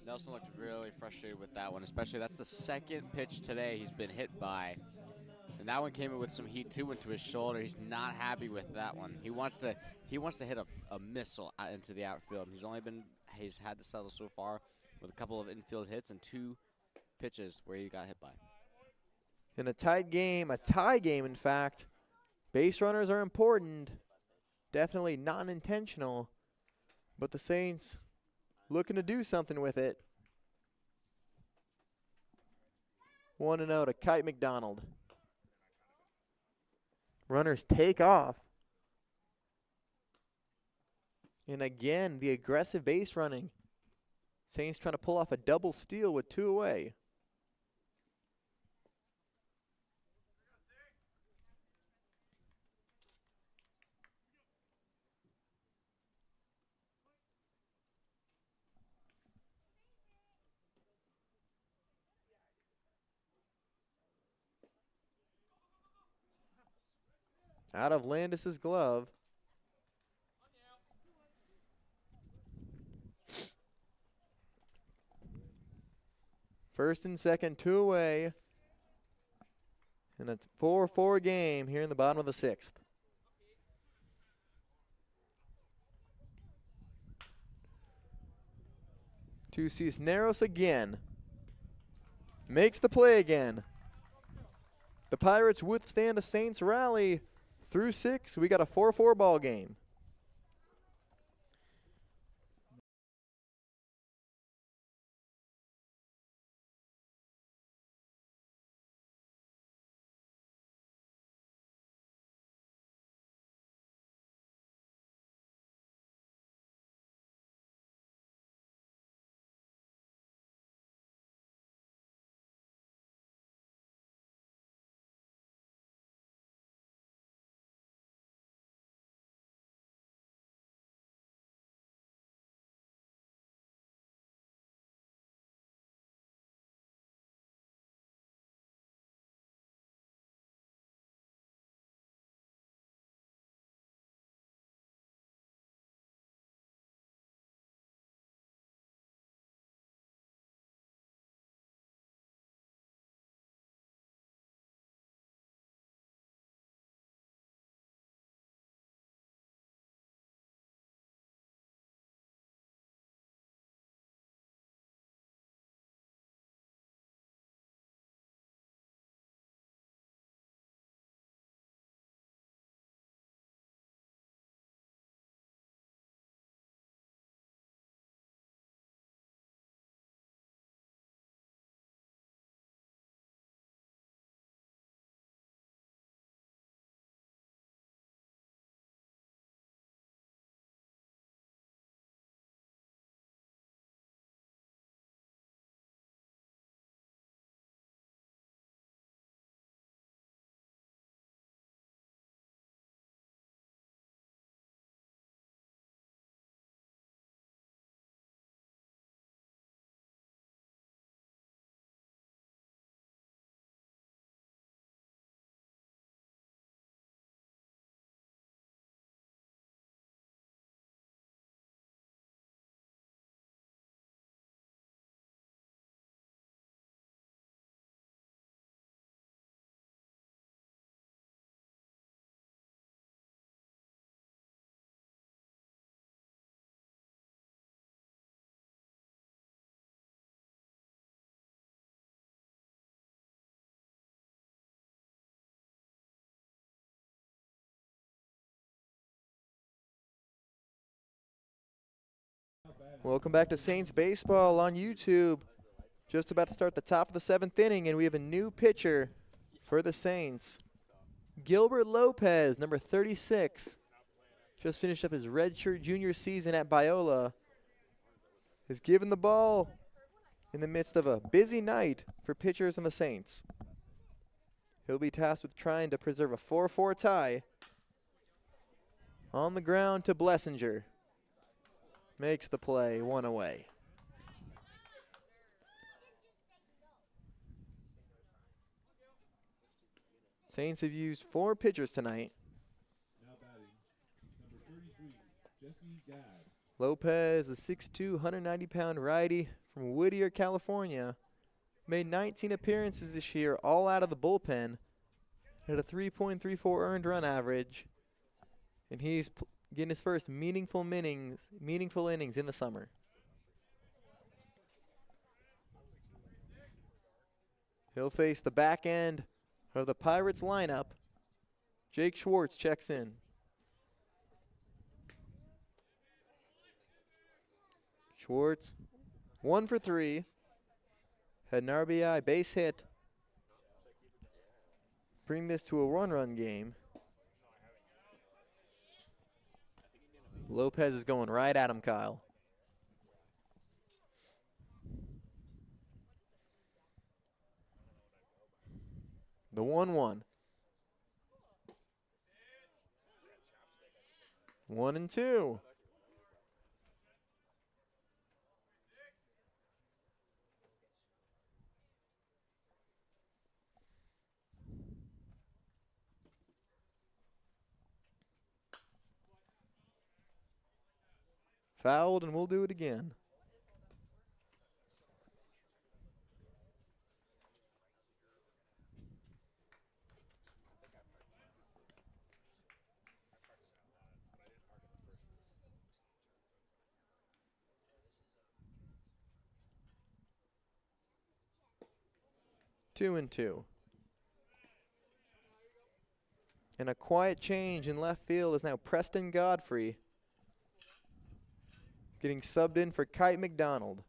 Nelson looked really frustrated with that one, especially that's the 2nd pitch today he's been hit by. And that one came in with some heat too into his shoulder. He's not happy with that one. He wants to hit a missile out into the outfield. He's had to settle so far with a couple of infield hits and 2 pitches where he got hit by. In a tight game, a tie game in fact, base runners are important. Definitely not intentional, but the Saints looking to do something with it. 1-0 to Kite McDonald. Runners take off. And again, the aggressive base running. Saints trying to pull off a double steal with 2 away. Out of Landis's glove. First and second, 2 away. And it's 4-4 game here in the bottom of the 6th. To Cisneros again. Makes the play again. The Pirates withstand a Saints rally through 6. We got a 4-4 ball game. Welcome back to Saints Baseball on YouTube. Just about to start the top of the 7th inning, and we have a new pitcher for the Saints. Gilbert Lopez, number 36, just finished up his redshirt junior season at Biola, is given the ball in the midst of a busy night for pitchers on the Saints. He'll be tasked with trying to preserve a 4-4 tie. On the ground to Blessinger. Makes the play, 1 away. Saints have used 4 pitchers tonight. Now batting, number 33, Jesse Gadd. Lopez, a 6'2", 190-pound righty from Whittier, California. Made 19 appearances this year, all out of the bullpen. at a 3.34 earned run average, and he's getting his first meaningful innings in the summer. He'll face the back end of the Pirates lineup. Jake Schwartz checks in. Schwartz, 1 for 3. Had an RBI base hit. Bring this to a one-run game. Lopez is going right at him, Kyle. The 1-1. 1-2. Fouled, and we'll do it again. Two and two. And a quiet change in left field is now Preston Godfrey getting subbed in for Kite McDonald.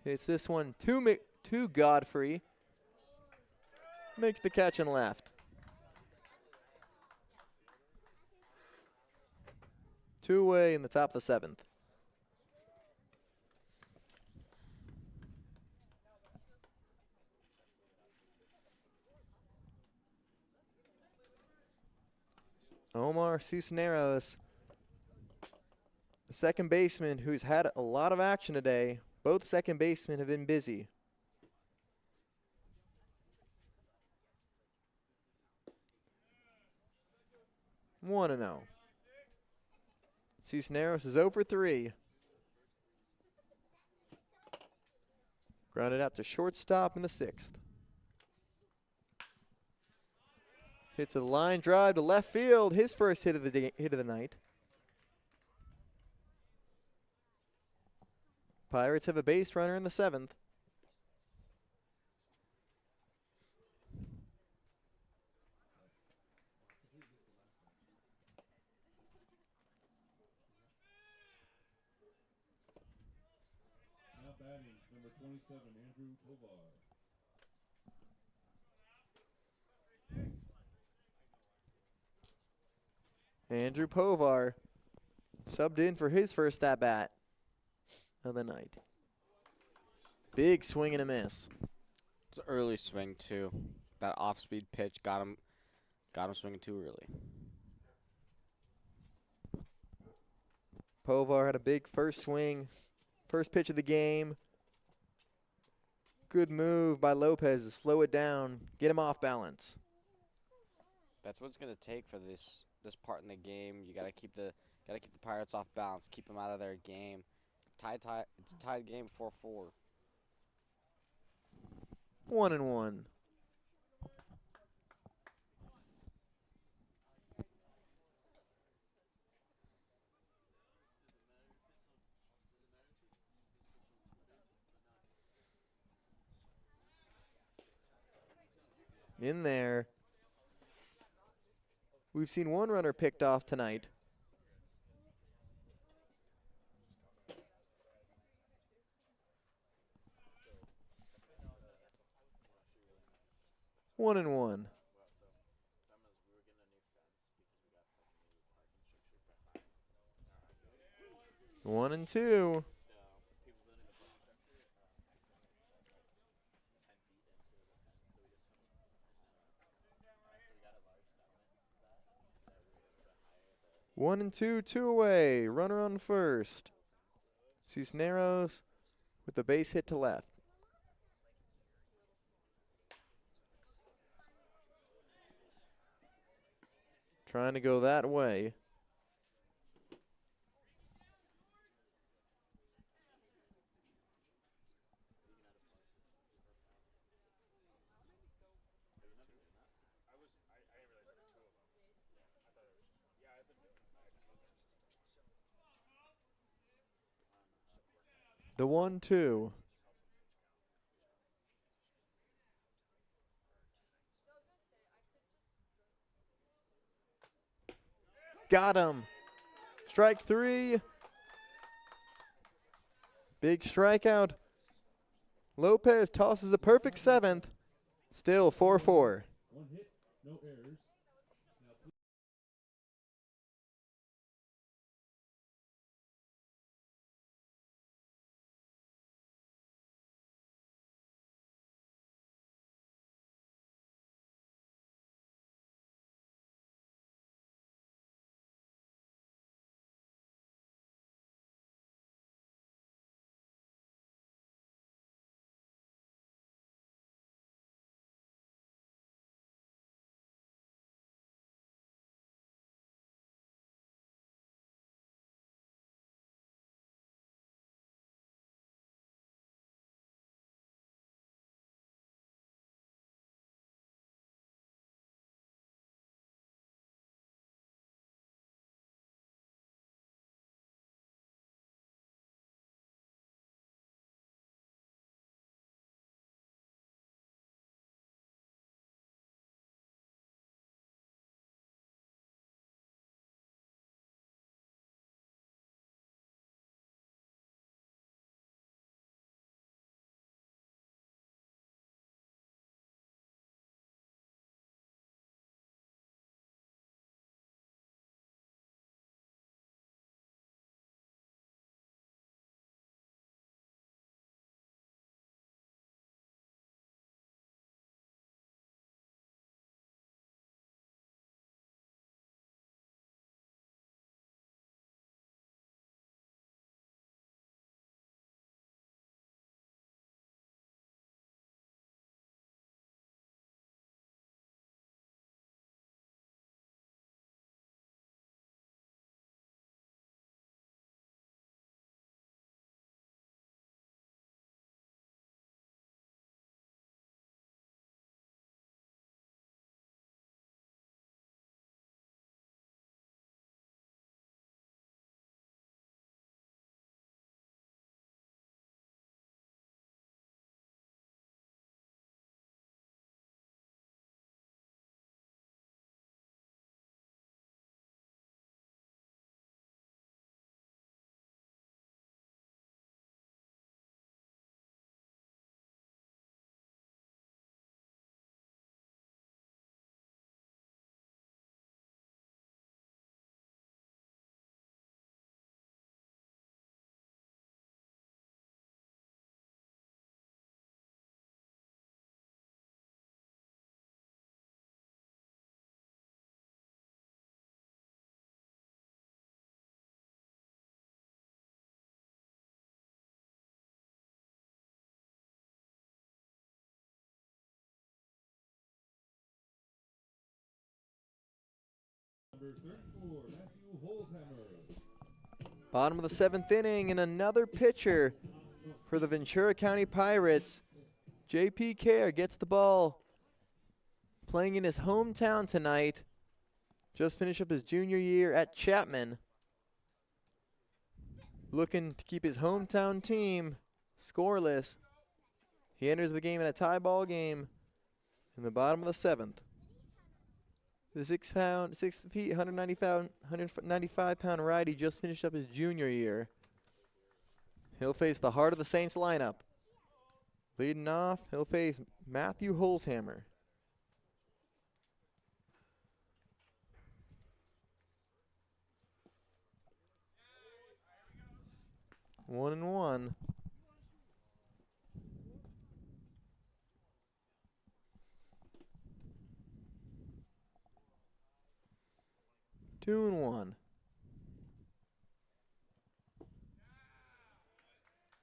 Hits this one to Godfrey. Makes the catch and left. 2 away in the top of the 7th. Omar Cisneros, the second baseman who's had a lot of action today. Both second basemen have been busy. One and 0. Cisneros is 0 for 3. Grounded out to shortstop in the 6th. Hits a line drive to left field. His first hit of the night. Pirates have a base runner in the 7th. Now batting, number 27, Andrew Tovar. Andrew Povar subbed in for his first at-bat of the night. Big swing and a miss. It's an early swing, too. That off-speed pitch got him swinging too early. Povar had a big first swing, first pitch of the game. Good move by Lopez to slow it down, get him off balance. That's what it's going to take for this part in the game. You got to keep the Pirates off balance, keep them out of their game. It's a tied game, 4-4. 1-1. In there. We've seen one runner picked off tonight. One and one. 1-2. One and two away. Runner on first. Cisneros with the base hit to left. Trying to go that way. The 1-2. Got him. Strike 3. Big strikeout. Lopez tosses a perfect 7th. Still 4-4. 1 hit, no errors. Number 34, Matthew Holzhammer. Bottom of the 7th inning, and another pitcher for the Ventura County Pirates. J.P. Kerr gets the ball. Playing in his hometown tonight. Just finished up his junior year at Chapman. Looking to keep his hometown team scoreless. He enters the game in a tie ball game in the bottom of the 7th. The 6 feet, 195 pound righty just finished up his junior year. He'll face the heart of the Saints lineup. Leading off, he'll face Matthew Holzhammer. One and one. Two and one.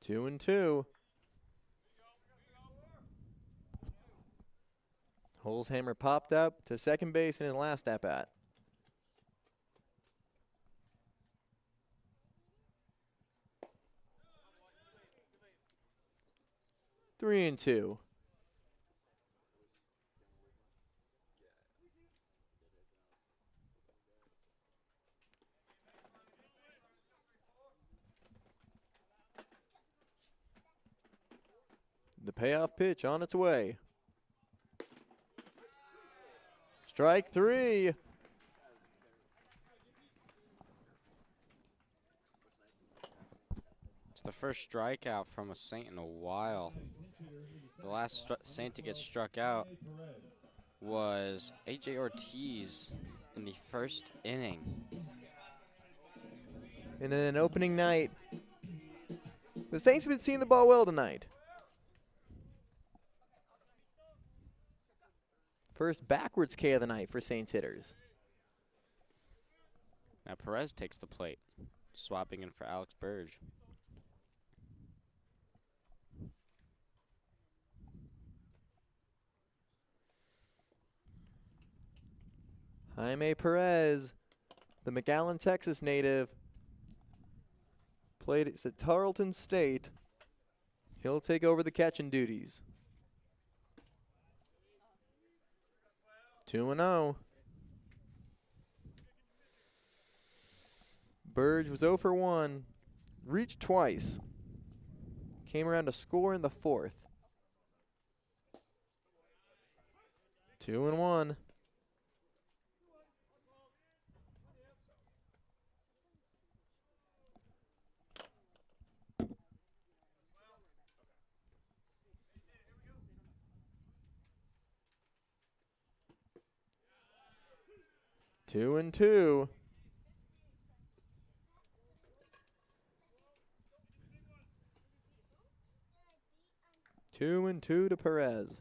2-2. Holzhammer popped up to second base in his last at-bat. 3-2. The payoff pitch on its way. Strike 3. It's the first strikeout from a Saint in a while. The last Saint to get struck out was A.J. Ortiz in the first inning. And in an opening night, the Saints have been seeing the ball well tonight. First backwards K of the night for Saints hitters. Now Perez takes the plate, swapping in for Alex Burge. Jaime Perez, the McAllen, Texas native, played at Tarleton State. He'll take over the catching duties. 2-0. Burge was 0 for 1. Reached twice. Came around to score in the 4th. 2-1. Two and two. Two and two to Perez.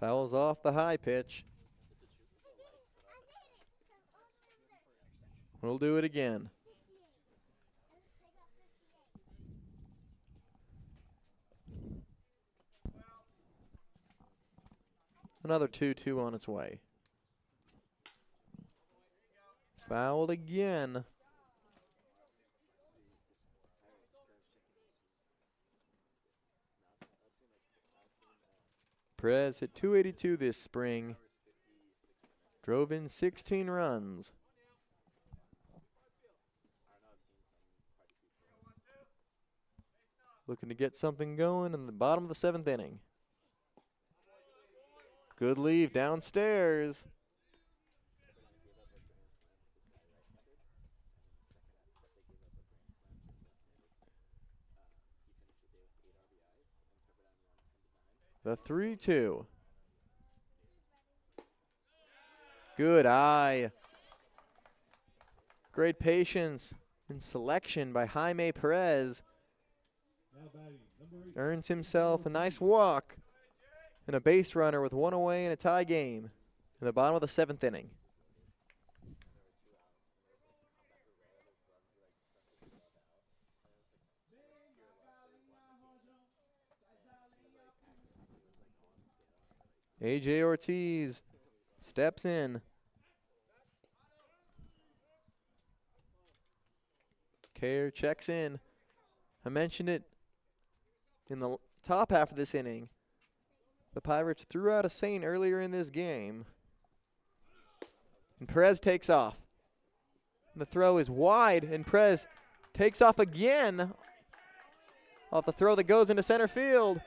Fouls off the high pitch. We'll do it again. Another 2-2 on its way. Fouled again. Perez hit .282 this spring. Drove in 16 runs. Looking to get something going in the bottom of the 7th inning. Good leave downstairs. The 3-2. Good eye. Great patience and selection by Jaime Perez. Earns himself a nice walk and a base runner with 1 away in a tie game in the bottom of the 7th inning. A.J. Ortiz steps in. Care checks in. I mentioned it in the top half of this inning. The Pirates threw out a Saint earlier in this game. And Perez takes off. The throw is wide, and Perez takes off again off the throw that goes into center field.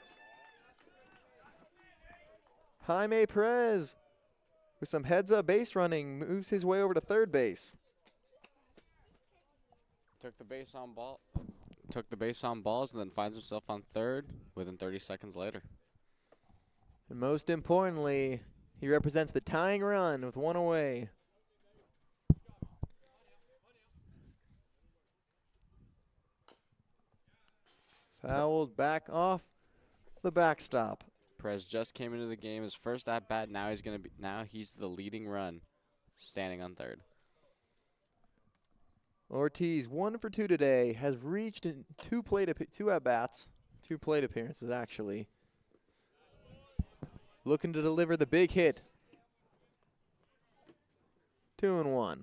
Jaime Perez, with some heads-up base running, moves his way over to third base. Took the base on balls, and then finds himself on third within 30 seconds later. And most importantly, he represents the tying run with 1 away. Fouled back off the backstop. Perez just came into the game, his first at bat. Now he's the leading run, standing on third. Ortiz 1 for 2 today, has reached in 2 at bats, 2 plate appearances actually. Looking to deliver the big hit. 2-1.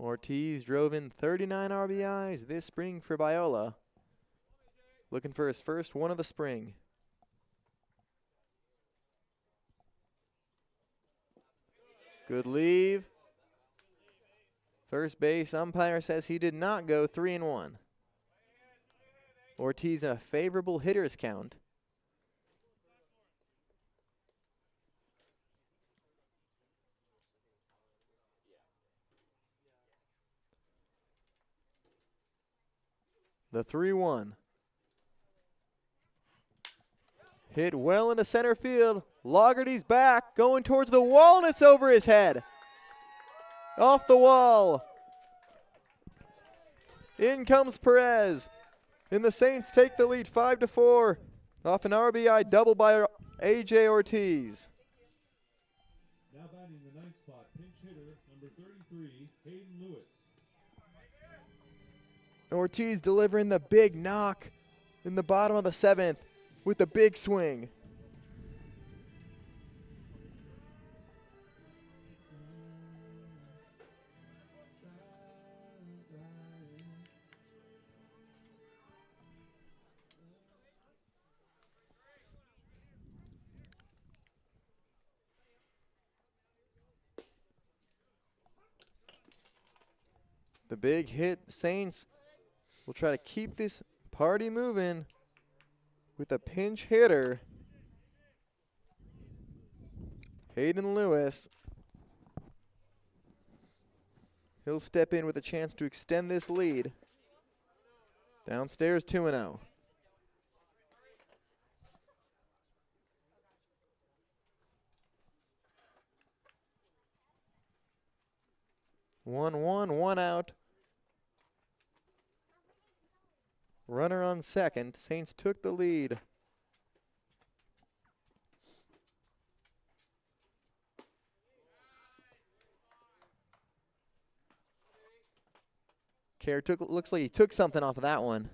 Ortiz drove in 39 RBIs this spring for Biola. Looking for his first one of the spring. Good leave. First base umpire says he did not go 3-1. Ortiz in a favorable hitter's count. The 3-1. Hit well into center field. Laugherty's back, going towards the wall, and it's over his head. Off the wall. In comes Perez. And the Saints take the lead 5-4 off an RBI double by A.J. Ortiz. Now batting the ninth spot, pinch hitter, number 33, Hayden Lewis. Ortiz delivering the big knock in the bottom of the 7th with the big swing. The big hit, Saints will try to keep this party moving with a pinch hitter. Hayden Lewis. He'll step in with a chance to extend this lead. Downstairs 2-0. One out. Runner on second. Saints took the lead. Kerr looks like he took something off of that one.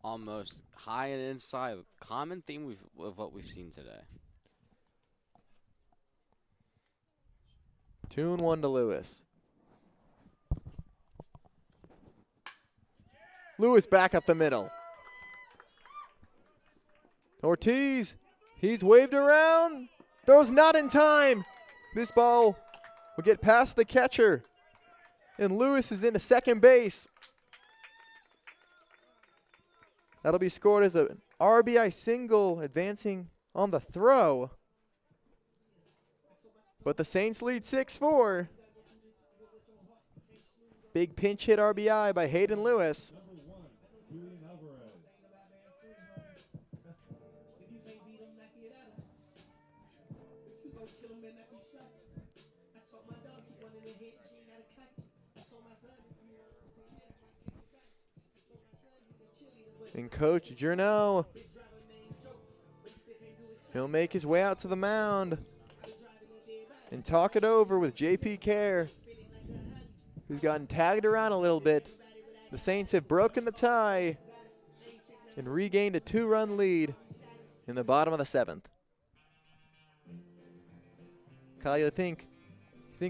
Almost high and inside. Common theme of what we've seen today. 2-1 to Lewis. Lewis back up the middle. Ortiz, he's waved around. Throws not in time. This ball will get past the catcher. And Lewis is into second base. That'll be scored as an RBI single advancing on the throw. But the Saints lead 6-4. Big pinch hit RBI by Hayden Lewis. And Coach Journeau, he'll make his way out to the mound and talk it over with J.P. Kerr, who's gotten tagged around a little bit. The Saints have broken the tie and regained a 2-run lead in the bottom of the 7th. Kyle, you think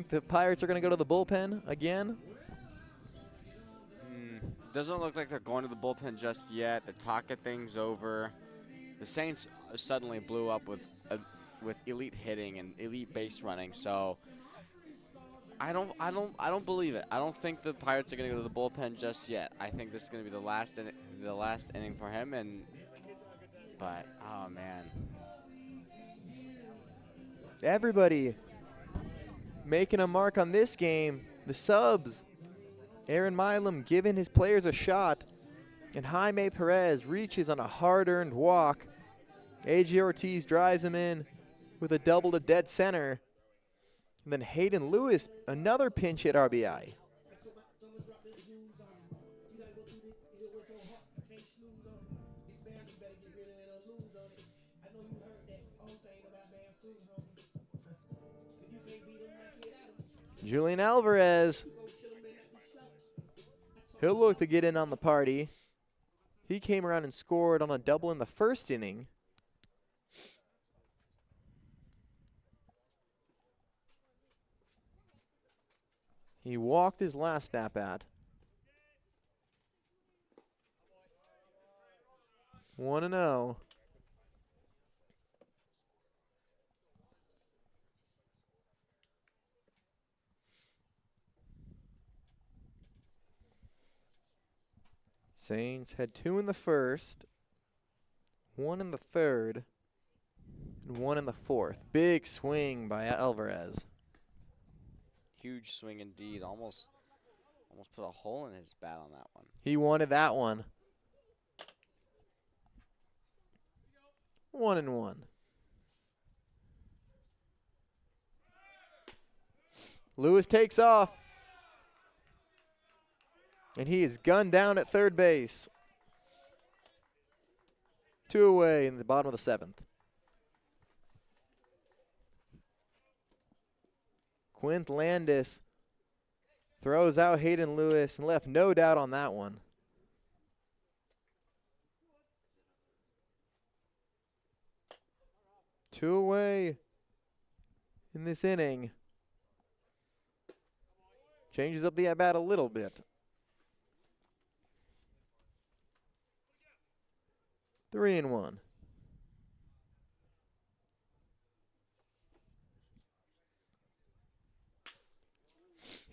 the Pirates are going to go to the bullpen again? Doesn't look like they're going to the bullpen just yet. They're talking things over. The Saints suddenly blew up with elite hitting and elite base running. So I don't believe it. I don't think the Pirates are going to go to the bullpen just yet. I think this is going to be the last inning for him. But oh man, everybody making a mark on this game. The subs. Aaron Milam giving his players a shot, and Jaime Perez reaches on a hard-earned walk. A.J. Ortiz drives him in with a double to dead center. And then Hayden Lewis, another pinch hit RBI. Julian Alvarez. He'll look to get in on the party. He came around and scored on a double in the first inning. He walked his last at-bat. 1-0. Saints had 2 in the first, 1 in the third, and 1 in the fourth. Big swing by Alvarez. Huge swing indeed. Almost put a hole in his bat on that one. He wanted that one. 1-1. Lewis takes off. And he is gunned down at third base. 2 away in the bottom of the 7th. Quint Landis throws out Hayden Lewis and left no doubt on that one. Two away in this inning. Changes up the at-bat a little bit. 3-1.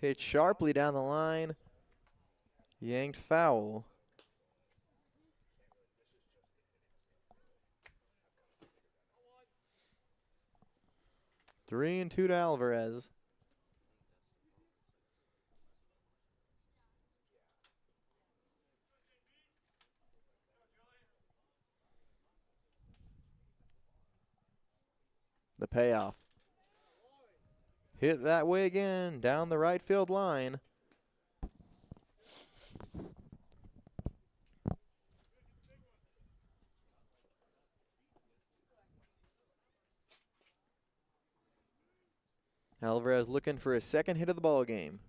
Hit sharply down the line. Yanked foul. Three and 2 to Alvarez. The payoff. Hit that way again, down the right field line. Alvarez looking for his second hit of the ball game.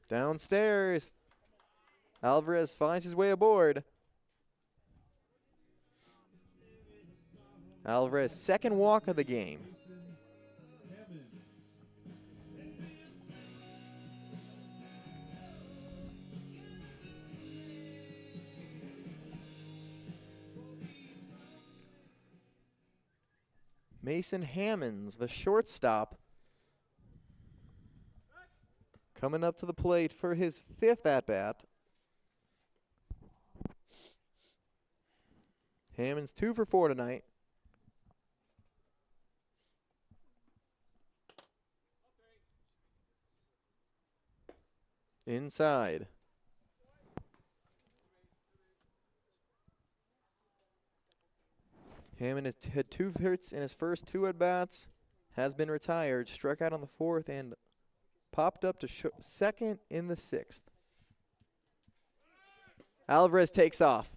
Downstairs. Alvarez finds his way aboard. Alvarez, second walk of the game. Mason Hammonds, the shortstop, coming up to the plate for his 5th at-bat. Hammonds 2 for 4 tonight. Inside. Hammond has had 2 hits in his first 2 at-bats, has been retired, struck out on the 4th, and popped up to second in the 6th. Alvarez takes off.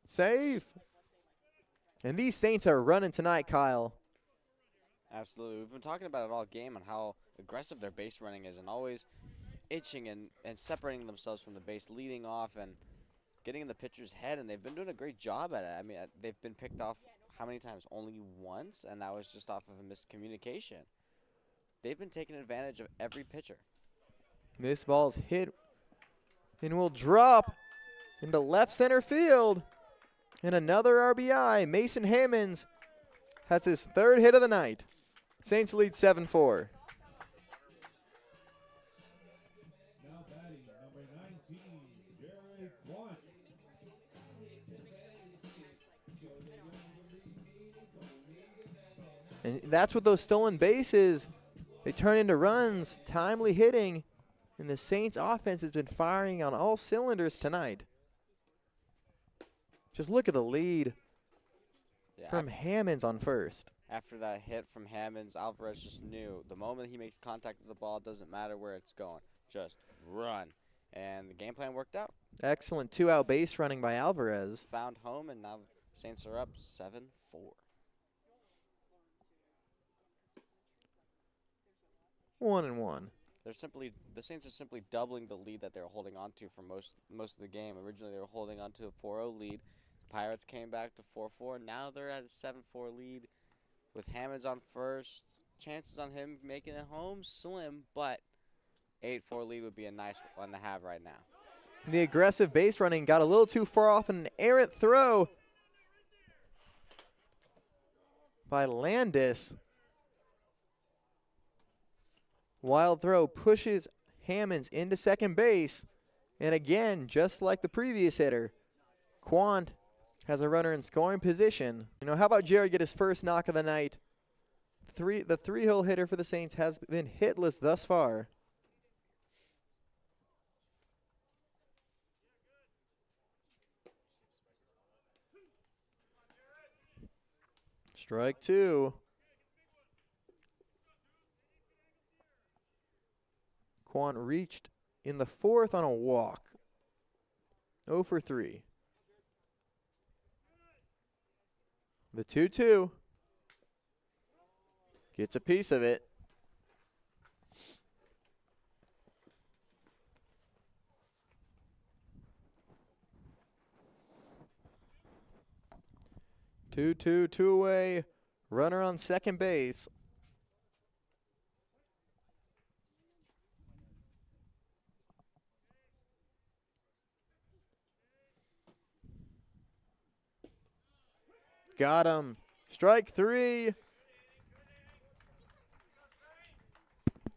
Save. And these Saints are running tonight, Kyle. Absolutely. We've been talking about it all game on how aggressive their base running is and always itching and separating themselves from the base, leading off and getting in the pitcher's head, and they've been doing a great job at it. I mean, they've been picked off how many times? Only once, and that was just off of a miscommunication. They've been taking advantage of every pitcher. This ball's hit and will drop into left center field. And another RBI. Mason Hammonds has his 3rd hit of the night. Saints lead 7-4. Now batting, number 19, Jared Watt. And that's what those stolen bases, they turn into runs, timely hitting, and the Saints offense has been firing on all cylinders tonight. Just look at the lead from Hammonds on first. After that hit from Hammonds, Alvarez just knew the moment he makes contact with the ball, it doesn't matter where it's going, just run. And the game plan worked out. Excellent 2-out base running by Alvarez. Found home, and now the Saints are up 7-4. One and one. The Saints are simply doubling the lead that they were holding on to for most of the game. Originally, they were holding on to a 4-0 lead. The Pirates came back to 4-4. Now they're at a 7-4 lead with Hammonds on first. Chances on him making it home slim, but 8-4 lead would be a nice one to have right now. The aggressive base running got a little too far off an errant throw by Landis. Wild throw pushes Hammonds into second base. And again, just like the previous hitter, Quant has a runner in scoring position. You know, how about Jared get his first knock of the night? The three-hole hitter for the Saints has been hitless thus far. Strike two. Quant reached in the fourth on a walk. 0 for 3. The 2-2. Gets a piece of it. Two away. Runner on second base. Got him. Strike three.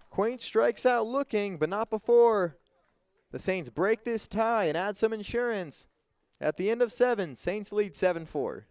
Quaint strikes out looking, but not before. The Saints break this tie and add some insurance. At the end of 7, Saints lead 7-4.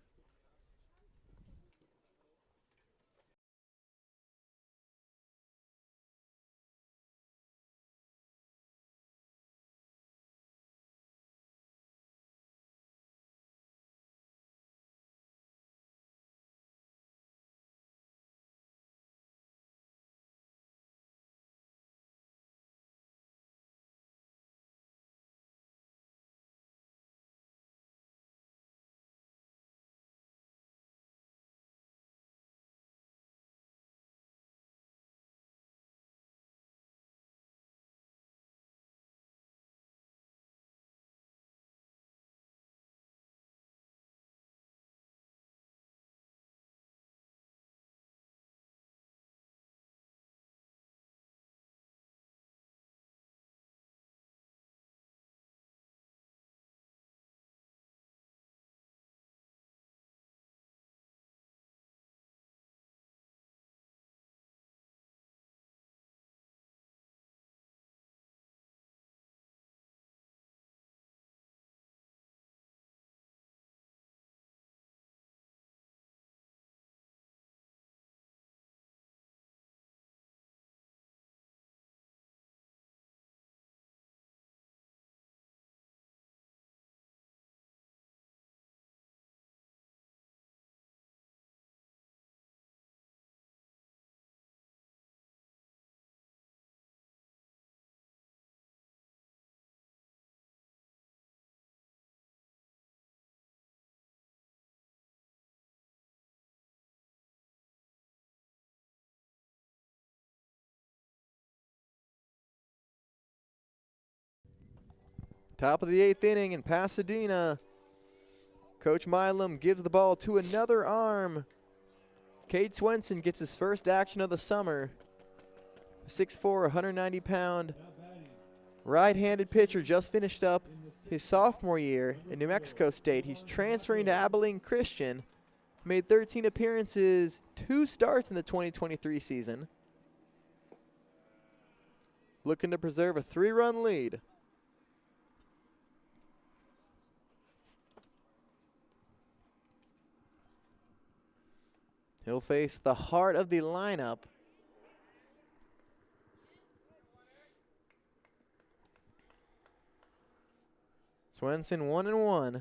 Top of the 8th inning in Pasadena. Coach Milam gives the ball to another arm. Cade Swenson gets his first action of the summer. 6'4", 190-pound right-handed pitcher just finished up his sophomore year in New Mexico State. He's transferring to Abilene Christian. Made 13 appearances, 2 starts in the 2023 season. Looking to preserve a 3-run lead. He'll face the heart of the lineup. Swenson 1-1.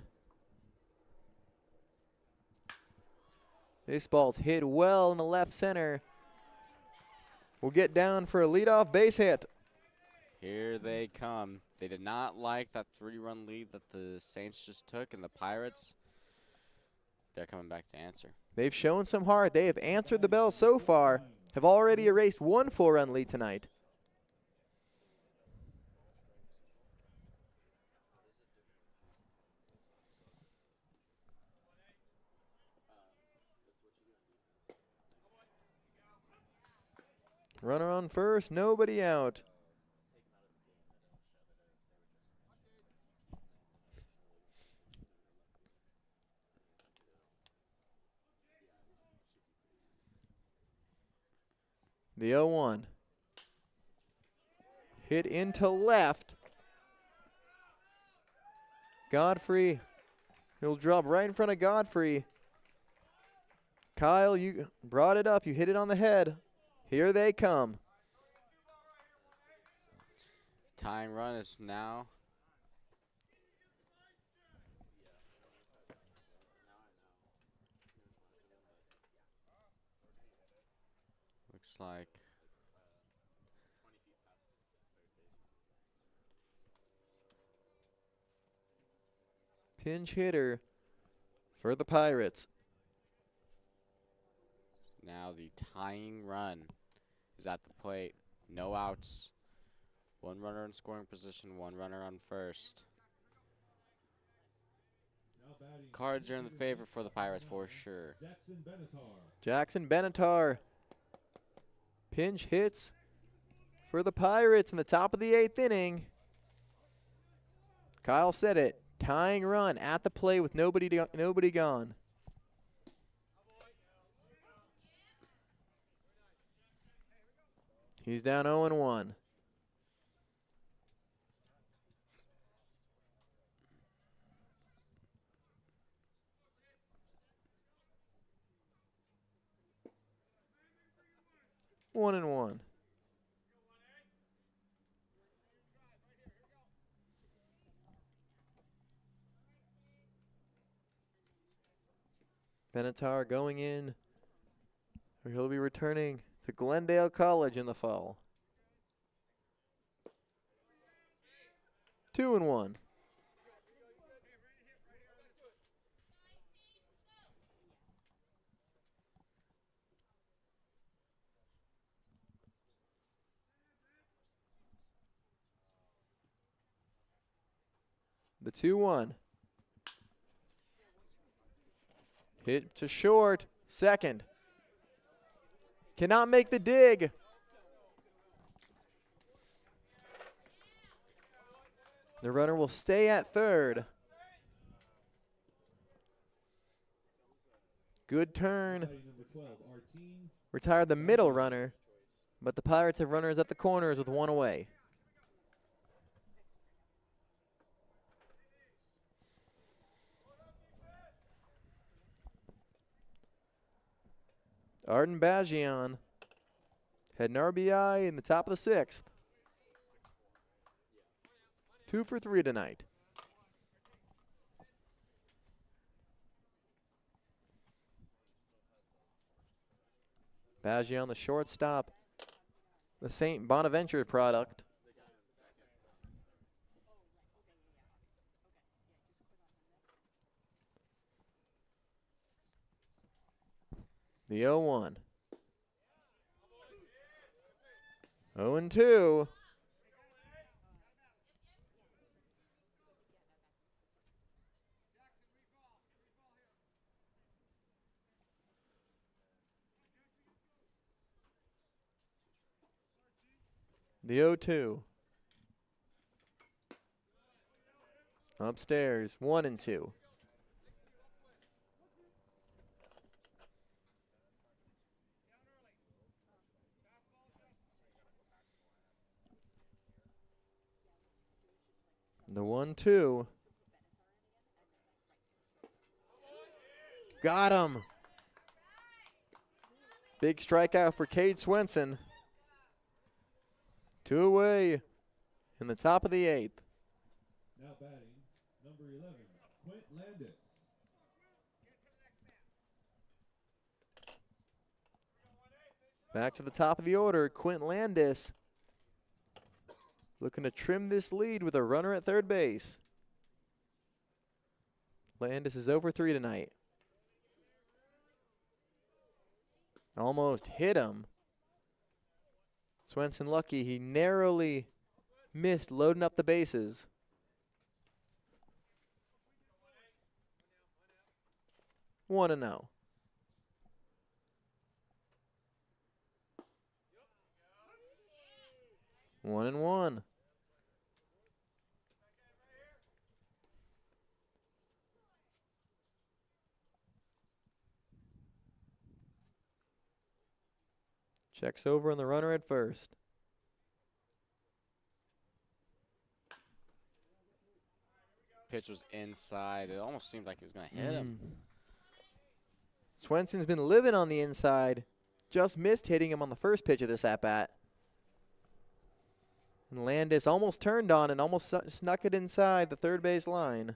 This ball's hit well in the left center. Will get down for a leadoff base hit. Here they come. They did not like that 3-run lead that the Saints just took, and the Pirates, they're coming back to answer. They've shown some heart. They have answered the bell so far. Have already erased 1 4-run lead tonight. Runner on first, nobody out. The 0-1. Hit into left. Godfrey. He'll drop right in front of Godfrey. Kyle, you brought it up. You hit it on the head. Here they come. Tying run is now. Looks like Pinch hitter for the Pirates. now the tying run is at the plate. No outs. One runner in scoring position, one runner on first. Cards are in the favor for the Pirates for sure. Jackson Benatar. Pinch hits for the Pirates in the top of the 8th inning. Kyle said it. Tying run at the plate with nobody gone. He's down 0-1. One and one. Benatar going in, or he'll be returning to Glendale College in the fall. 2-1. The 2-1. Hit to short. Second. Cannot make the dig. The runner will stay at third. Good turn. Retired the middle runner, but the Pirates have runners at the corners with one away. Arden Bajian had an RBI in the top of the 6th. 2 for 3 tonight. Bajian, the shortstop, the St. Bonaventure product. The 0-1. 0-2. The 0-2. Upstairs, 1-2. The 1-2. Got him. Big strikeout for Cade Swenson. 2 away in the top of the 8th. Now batting, number 11, Quint Landis. Back to the top of the order, Quint Landis looking to trim this lead with a runner at third base. Landis is over 3 tonight. Almost hit him. Swenson lucky he narrowly missed loading up the bases. One and 0. One and 1. Checks over on the runner at first. pitch was inside. It almost seemed like it was going to hit him. Swenson's been living on the inside. Just missed hitting him on the first pitch of this at-bat. And Landis almost turned on and almost snuck it inside the third base line.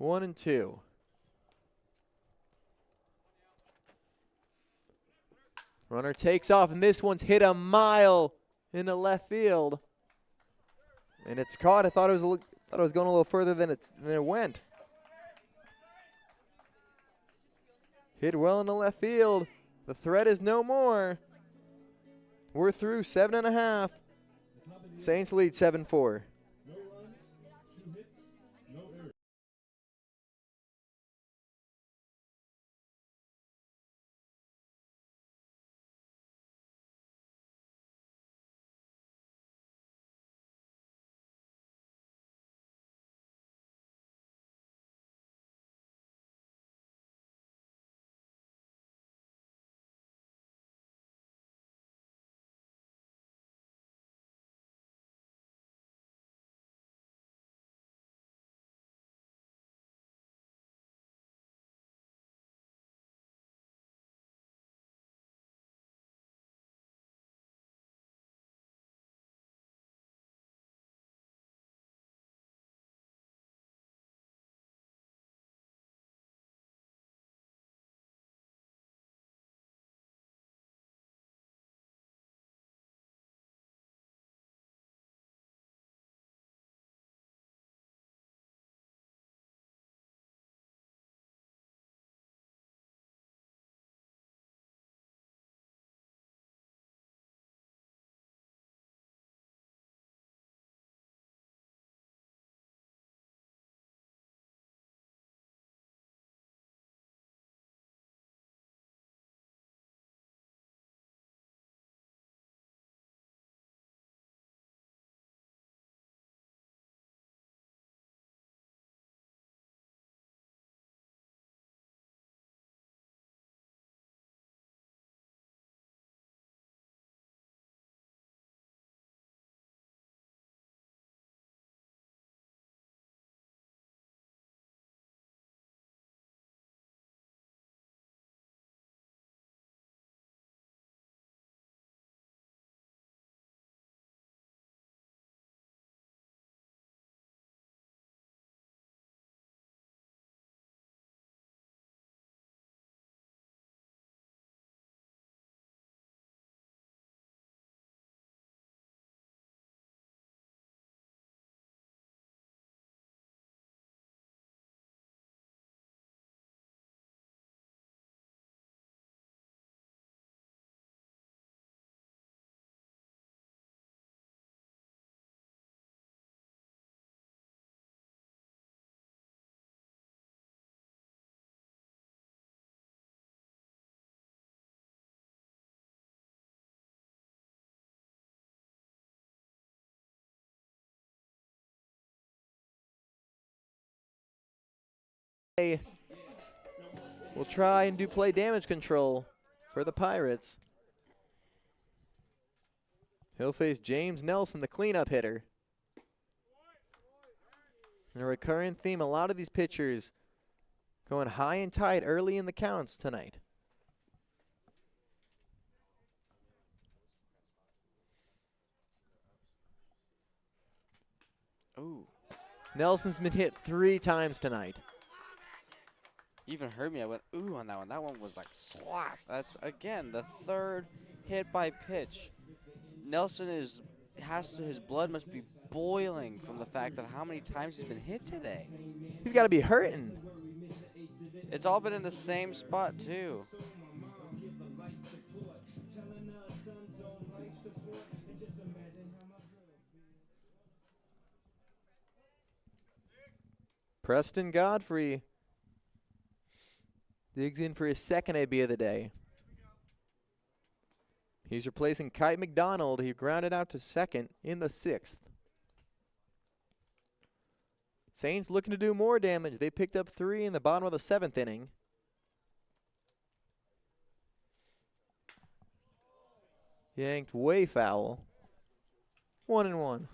1-2. Runner takes off, and this one's hit a mile into left field. And it's caught. I thought it was going a little further than it went. Hit well into left field. The threat is no more. We're through 7.5. Saints lead 7-4. No runs, 2 hits, no errors. We'll try and do play damage control for the Pirates. He'll face James Nelson, the cleanup hitter. And a recurring theme, a lot of these pitchers going high and tight early in the counts tonight. Ooh. Nelson's been hit 3 times tonight. You even heard me. I went, ooh, on that one. That one was like slap. That's, again, the third hit by pitch. Nelson his blood must be boiling from the fact of how many times he's been hit today. He's got to be hurting. It's all been in the same spot, too. Preston Godfrey digs in for his second AB of the day. He's replacing Kite McDonald. He grounded out to second in the 6th. Saints looking to do more damage. They picked up 3 in the bottom of the 7th inning. Yanked way foul. 1-1.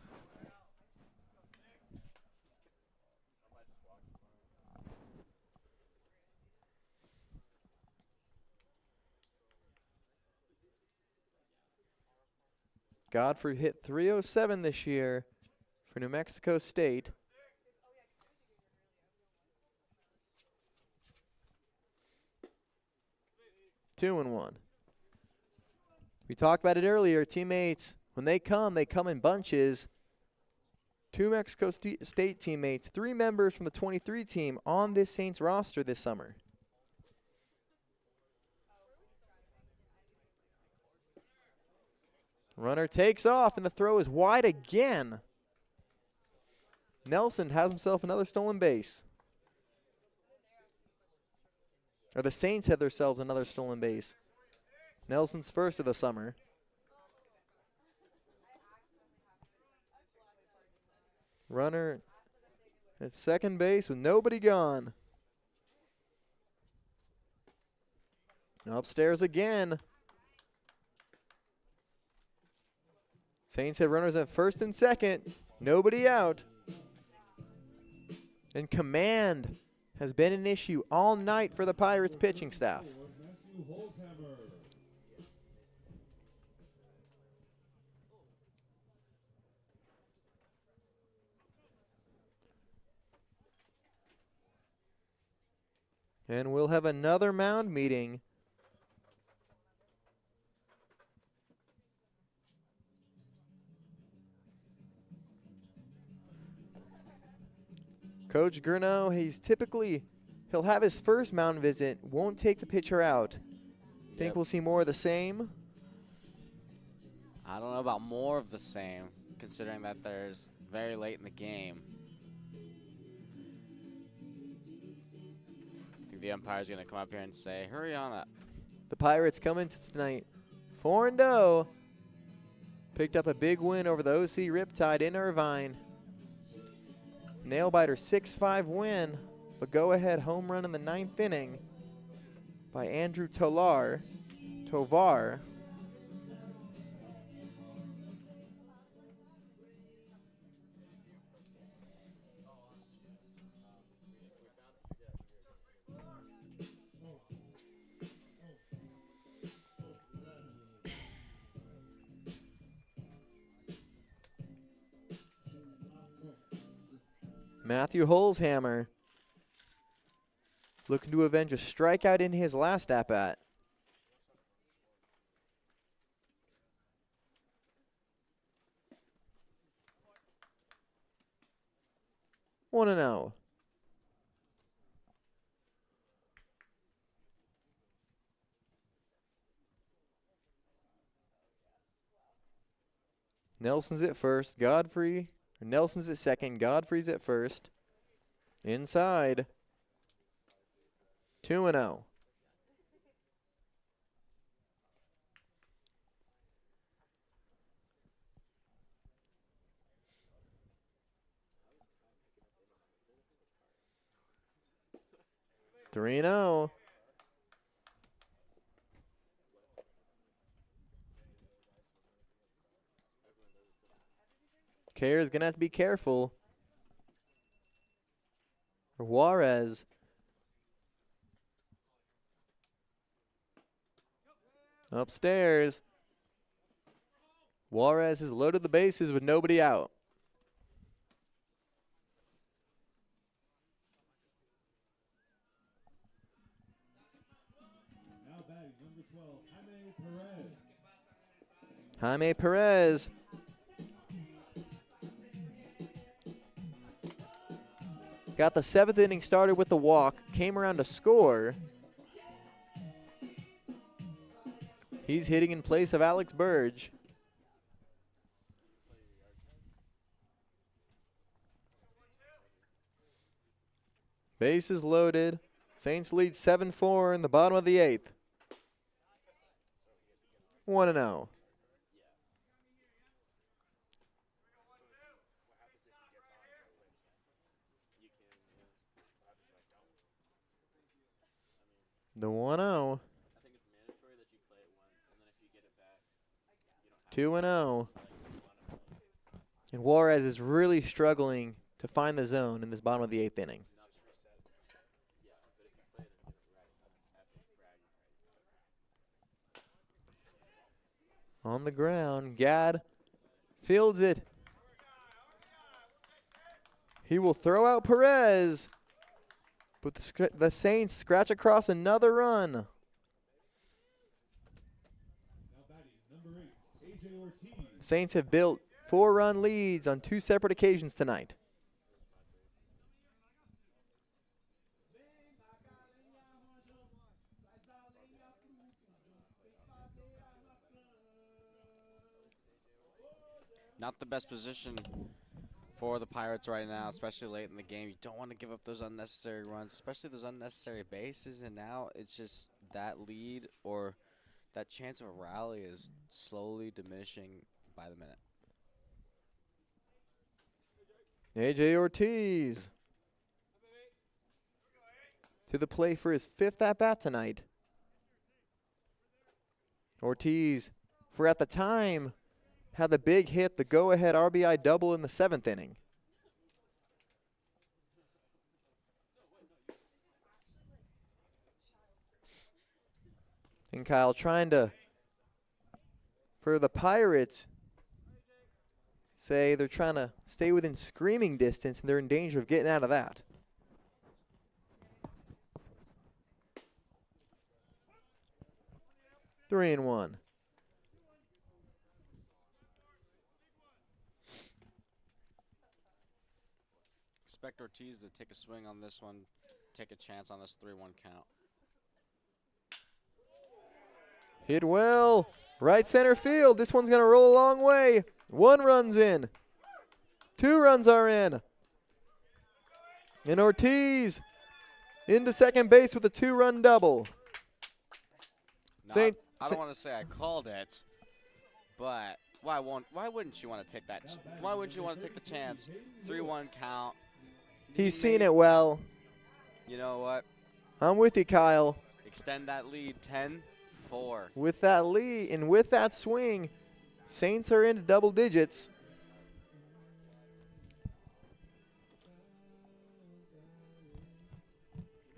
Godfrey hit .307 this year for New Mexico State. Two and one. We talked about it earlier. Teammates, when they come in bunches. 2 Mexico State teammates, 3 members from the 23 team on this Saints roster this summer. Runner takes off, and the throw is wide again. Nelson has himself another stolen base. Or the Saints have themselves another stolen base. Nelson's first of the summer. Runner at second base with nobody gone. Upstairs again. Saints have runners at first and second. Nobody out. And command has been an issue all night for the Pirates pitching staff. And we'll have another mound meeting. Coach Gurno, he'll have his first mound visit, won't take the pitcher out. Think we'll see more of the same? I don't know about more of the same, considering that there's very late in the game. I think the umpire's going to come up here and say, hurry on up. The Pirates come into tonight 4-0. Picked up a big win over the OC Riptide in Irvine. Nail-biter 6-5 win, but go-ahead home run in the 9th inning by Andrew Tovar. Matthew Holzhammer looking to avenge a strikeout in his last at-bat. One and 0. Nelson's at first. Nelson's at second. Godfrey's at first. Inside. 2-0. Three and 0. Kerr is going to have to be careful. Juarez. Upstairs. Juarez has loaded the bases with nobody out. Now batting number 12, Jaime Perez. Got the 7th inning started with the walk, came around to score. He's hitting in place of Alex Burge. Bases loaded. Saints lead 7-4 in the bottom of the 8th. 1-0. The 1-0. 2-0. And Juarez is really struggling to find the zone in this bottom of the 8th inning. On the ground, Gadd Fields it. He will throw out Perez. But the Saints scratch across another run. Now batting, number 8, A.J. Ortiz. Saints have built 4-run leads on 2 separate occasions tonight. Not the best position for the Pirates right now, especially late in the game. You don't want to give up those unnecessary runs, especially those unnecessary bases. And now it's just that lead or that chance of a rally is slowly diminishing by the minute. A.J. Ortiz to the plate for his 5th at-bat tonight. Ortiz, for at the time, had the big hit, the go-ahead RBI double in the 7th inning. And Kyle trying to, for the Pirates, say they're trying to stay within screaming distance and they're in danger of getting out of that. Three and one. Expect Ortiz to take a swing on this one, take a chance on this 3-1 count. Hit well. Right center field. This one's going to roll a long way. 1 run's in. 2 runs are in. And Ortiz into second base with a 2-run double. Now, I don't want to say I called it, but why wouldn't you want to take that? Why wouldn't you want to take the chance? 3-1 count. He's seen it well. You know what? I'm with you, Kyle. Extend that lead 10-4. With that lead and with that swing, Saints are into double digits.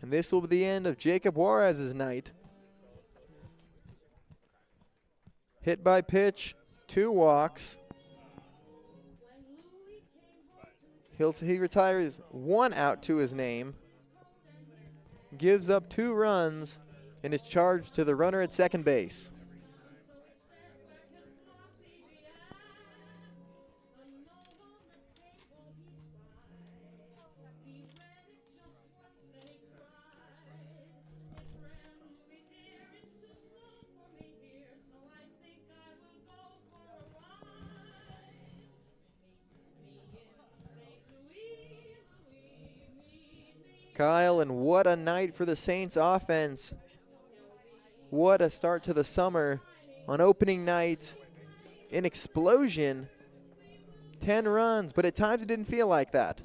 And this will be the end of Jacob Juarez's night. Hit by pitch, 2 walks. He retires 1 out to his name, gives up 2 runs, and is charged to the runner at second base. Kyle, and what a night for the Saints offense. What a start to the summer. On opening night, an explosion, 10 runs, but at times it didn't feel like that.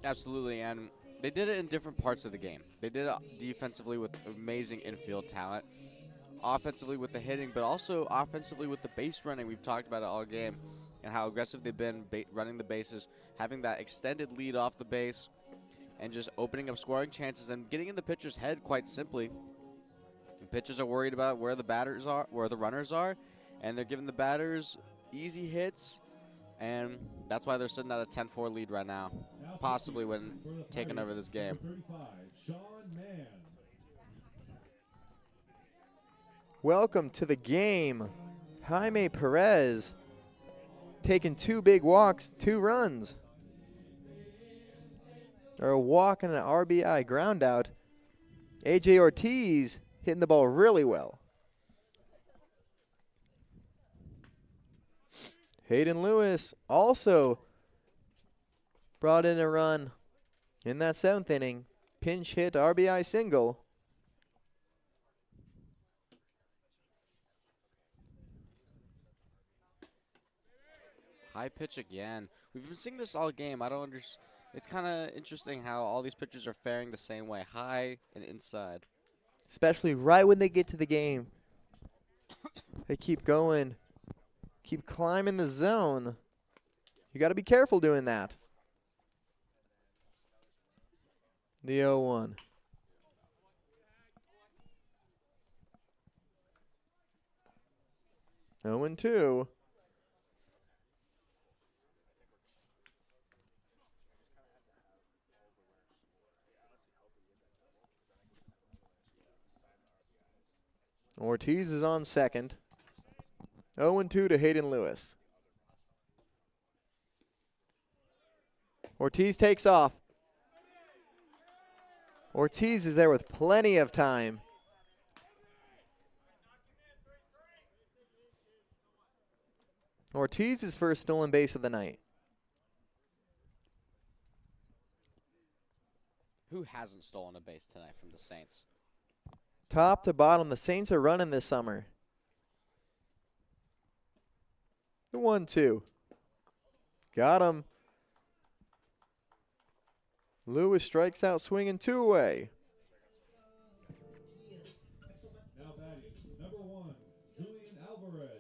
Absolutely, and they did it in different parts of the game. They did it defensively with amazing infield talent, offensively with the hitting, but also offensively with the base running. We've talked about it all game and how aggressive they've been running the bases, having that extended lead off the base, and just opening up scoring chances and getting in the pitcher's head quite simply. And pitchers are worried about where the batters are, where the runners are, and they're giving the batters easy hits, and that's why they're sitting at a 10-4 lead right now, possibly when taking over this game. Welcome to the game. Jaime Perez taking 2 big walks, 2 runs. Or a walk and an RBI ground out. A.J. Ortiz hitting the ball really well. Hayden Lewis also brought in a run in that 7th inning. Pinch hit RBI single. High pitch again. We've been seeing this all game. I don't understand. It's kind of interesting how all these pitchers are faring the same way, high and inside. Especially right when they get to the game. They keep going, keep climbing the zone. You got to be careful doing that. The 0-1. 0-2. Ortiz is on second. 0-2 to Hayden Lewis. Ortiz takes off. Ortiz is there with plenty of time. Ortiz's first stolen base of the night. Who hasn't stolen a base tonight from the Saints? Top to bottom, the Saints are running this summer. The 1-2. Got him. Lewis strikes out swinging 2 away. Now batting, number 1, Julian Alvarez.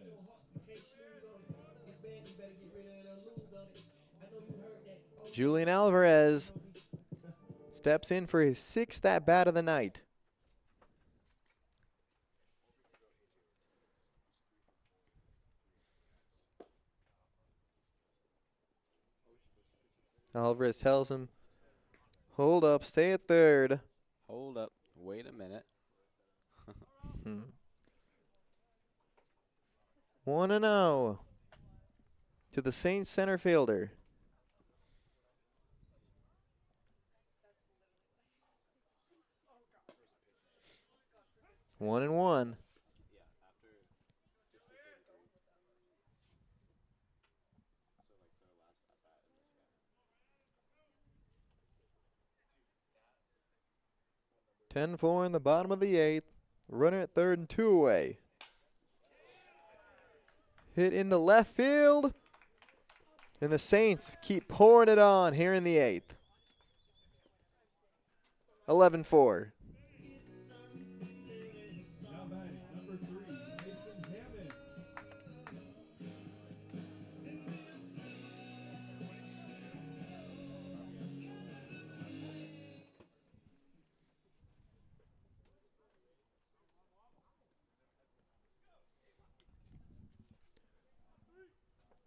Julian Alvarez steps in for his 6th at-bat of the night. Alvarez tells him, hold up, stay at third. Hold up. Wait a minute. 1-0 to the Saints center fielder. One and one. Ten-4 in the bottom of the 8th. Runner at third and 2 away. Hit into left field. And the Saints keep pouring it on here in the 8th. 11-4. Now batting, number 3, Mason Hammond.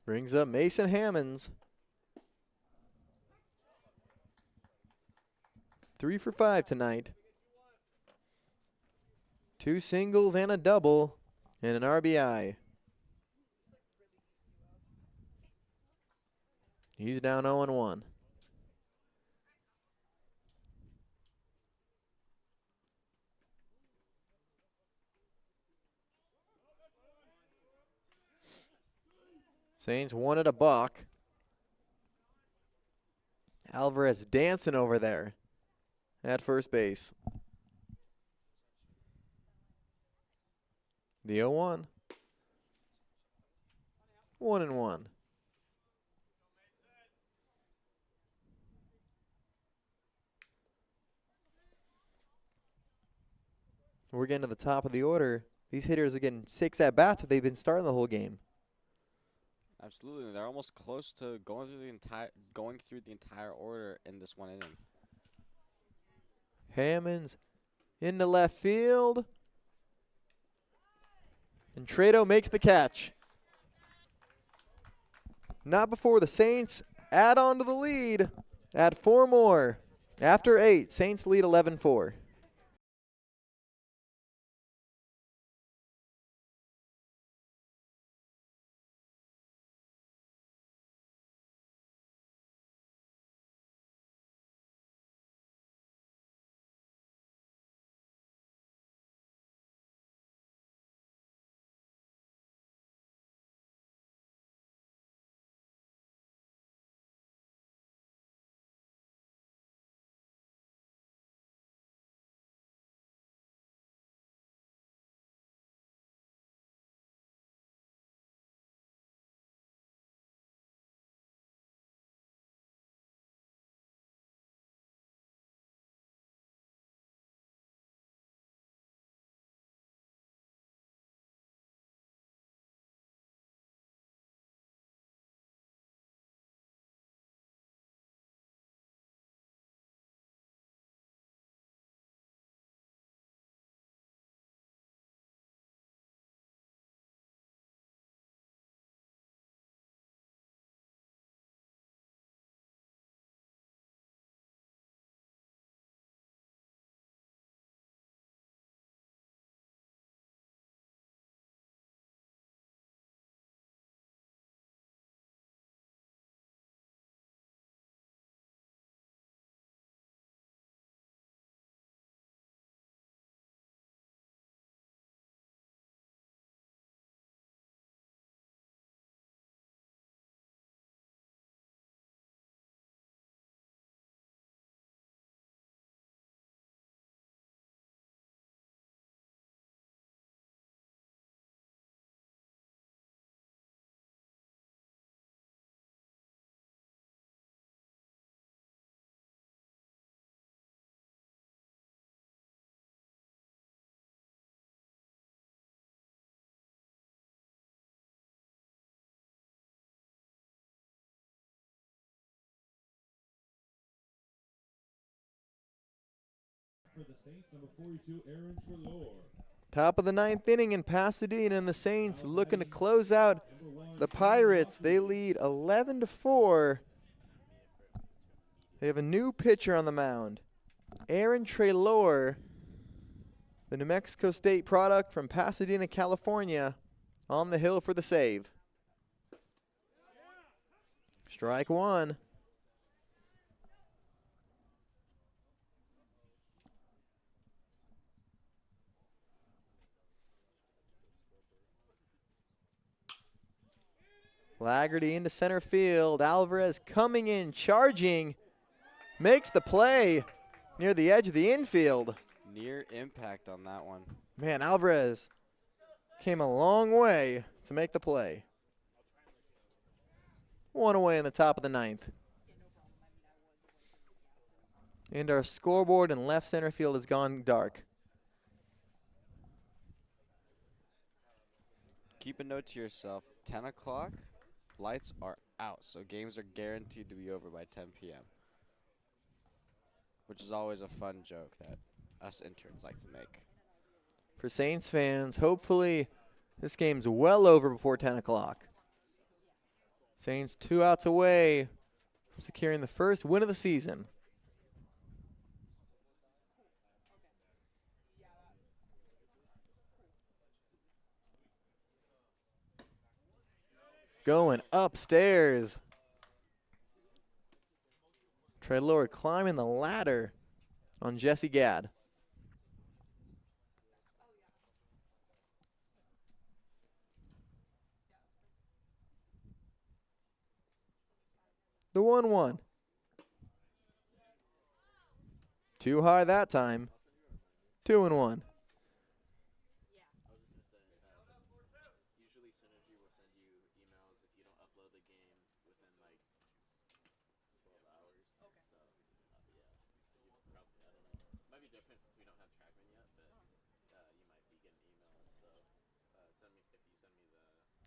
Brings up Mason Hammonds. 3 for 5 tonight. 2 singles and a double and an RBI. He's down 0-1. Saints wanted a buck. Alvarez dancing over there at first base. The 0-1. 1-1. We're getting to the top of the order. These hitters are getting 6 at-bats if they've been starting the whole game. Absolutely. They're almost close to going through the entire order in this one inning. Hammonds into left field. And Trado makes the catch. Not before the Saints add on to the lead. Add 4 more. After 8, Saints lead 11-4. for the Saints, number 42, Aaron Trelor. Top of the ninth inning in Pasadena, and the Saints looking to close out the Pirates. They lead 11-4. They have a new pitcher on the mound, Aaron Trelor, the New Mexico State product from Pasadena, California, on the hill for the save. Strike one. Laggerty into center field. Alvarez coming in, charging, makes the play near the edge of the infield. Near impact on that one. Man, Alvarez came a long way to make the play. One away in the top of the ninth. And our scoreboard in left center field has gone dark. Keep a note to yourself, 10 o'clock, lights are out, so games are guaranteed to be over by 10 p.m., which is always a fun joke that us interns like to make. For Saints fans, hopefully this game's well over before 10 o'clock. Saints 2 outs away from securing the first win of the season. Going upstairs. Trelor climbing the ladder on Jesse Gadd. The 1-1. Too high that time. 2-1.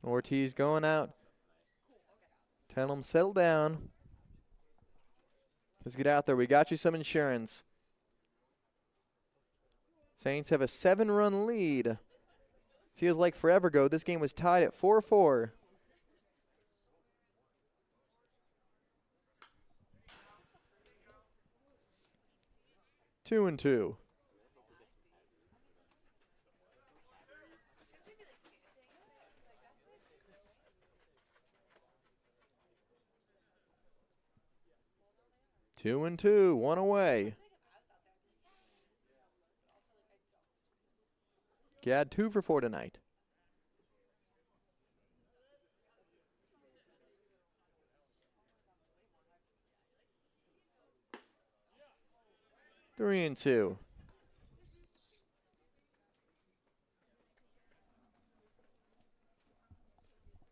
Ortiz going out. Tell him settle down. Let's get out there. We got you some insurance. Saints have a 7-run lead. Feels like forever ago. This game was tied at 4-4. Two and two. Two and two, one away. Gadd 2 for 4 tonight. Three and two.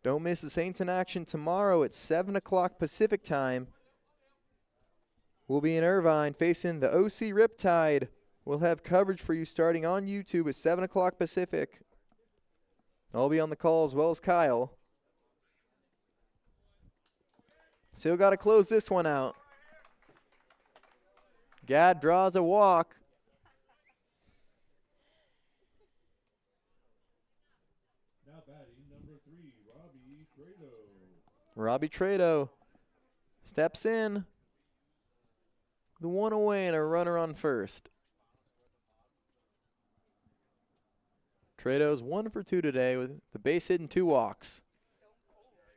Don't miss the Saints in action tomorrow at 7 o'clock Pacific time. We'll be in Irvine facing the OC Riptide. We'll have coverage for you starting on YouTube at 7 o'clock Pacific. I'll be on the call as well as Kyle. Still got to close this one out. Gadd draws a walk. Now batting, number 3, Robbie Trado. Robbie Trado steps in. The one away and a runner on first. Trado's 1 for 2 today with the base hit and 2 walks.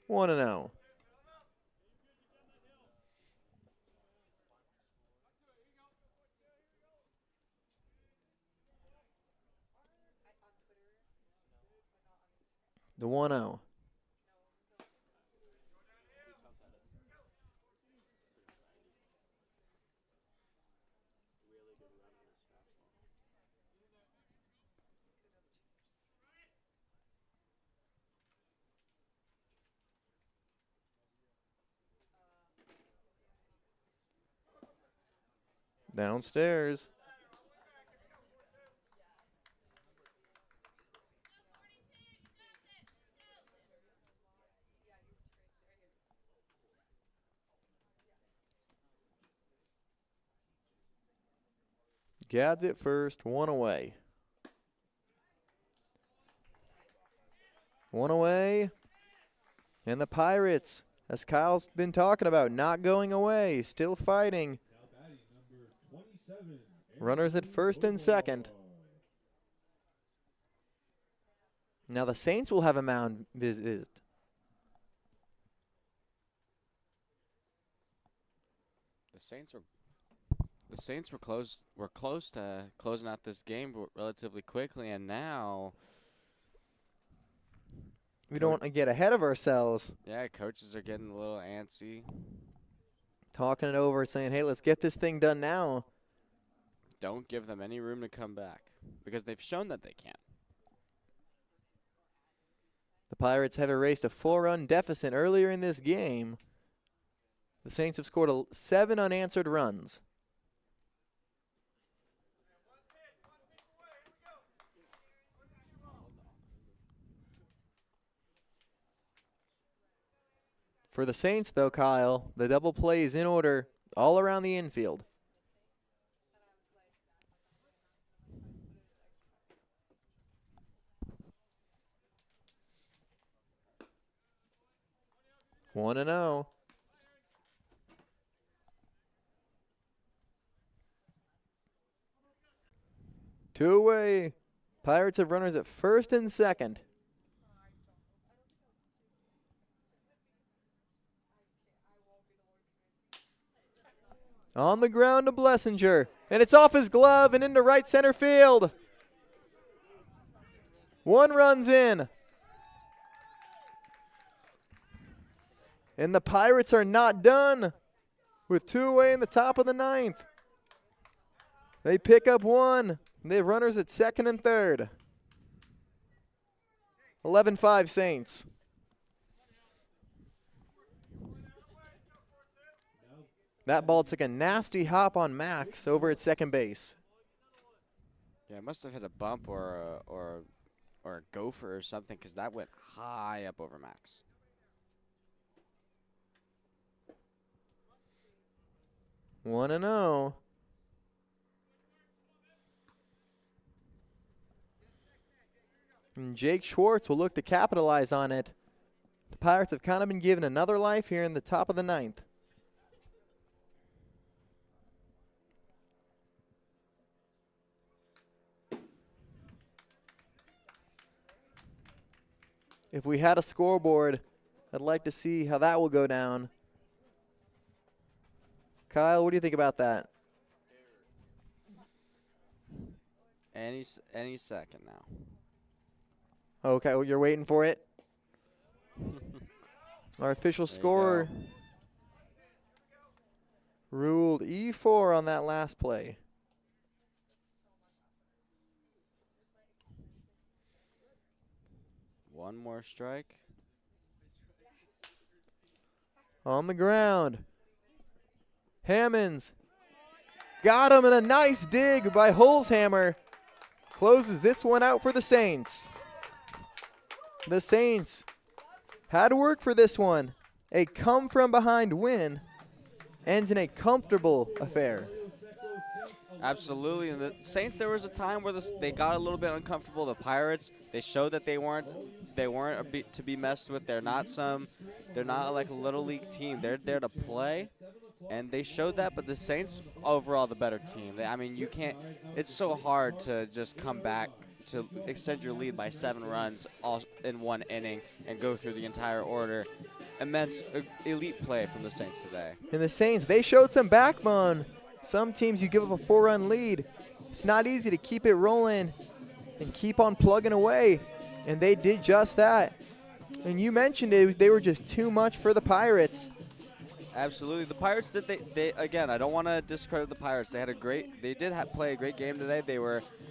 1-0. The 1-0. Downstairs. Gads at first, 1 away. 1 away. And the Pirates, as Kyle's been talking about, not going away, still fighting. Runners at first and second. Now the Saints will have a mound visit. The Saints were close to closing out this game relatively quickly, and now We don't want to get ahead of ourselves. yeah, coaches are getting a little antsy. Talking it over, saying, hey, let's get this thing done now. Don't give them any room to come back because they've shown that they can. The Pirates have erased a 4-run deficit earlier in this game. The Saints have scored 7 unanswered runs. For the Saints, though, Kyle, the double play is in order all around the infield. One and 0. Two away. Pirates have runners at first and second. On the ground to Blessinger. And it's off his glove and into right center field. 1 run's in. And the Pirates are not done with 2 away in the top of the 9th. They pick up 1. They have runners at second and third. 11-5 Saints. That ball took a nasty hop on Max over at second base. Yeah, it must have hit a bump or a gopher or something because that went high up over Max. One and 0. And Jake Schwartz will look to capitalize on it. The Pirates have kind of been given another life here in the top of the 9th. If we had a scoreboard, I'd like to see how that will go down. Kyle, what do you think about that? Any second now. Okay, well, you're waiting for it. Our official scorer ruled E4 on that last play. One more strike. On the ground. Hammonds got him, and a nice dig by Holzhammer closes this one out for the Saints. The Saints had to work for this one. A come-from-behind win ends in a comfortable affair. Absolutely, and the Saints, there was a time where they got a little bit uncomfortable. The Pirates, they showed that they weren't to be messed with. They're not like a little league team. They're there to play, and they showed that. But the Saints, overall, the better team. I mean, you can't. It's so hard to just come back to extend your lead by 7 runs all in 1 inning and go through the entire order. Immense, elite play from the Saints today. And the Saints, they showed some backbone. Some teams, you give up a 4-run lead. It's not easy to keep it rolling and keep on plugging away. And they did just that. And you mentioned it, they were just too much for the Pirates. Absolutely. The Pirates did, they again, I don't want to discredit the Pirates. They did play a great game today.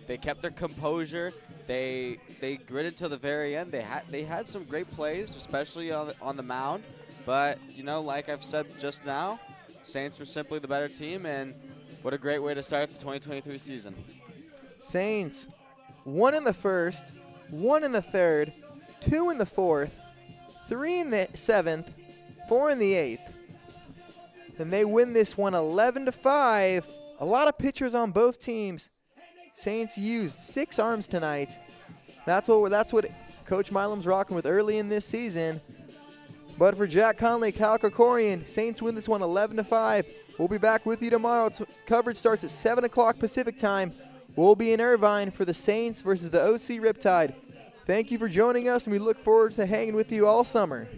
They kept their composure. They gritted to the very end. They had some great plays, especially on the mound. But, you know, like I've said just now, Saints were simply the better team, and what a great way to start the 2023 season. Saints, 1 in the first, 1 in the third, 2 in the fourth, 3 in the 7th, 4 in the 8th. And they win this one 11-5 A lot of pitchers on both teams. Saints used 6 arms tonight. That's what Coach Milam's rocking with early in this season. But for Jack Conley, Cal Krikorian, Saints win this one 11-5. We'll be back with you tomorrow. Coverage starts at 7 o'clock Pacific time. We'll be in Irvine for the Saints versus the OC Riptide. Thank you for joining us, and we look forward to hanging with you all summer.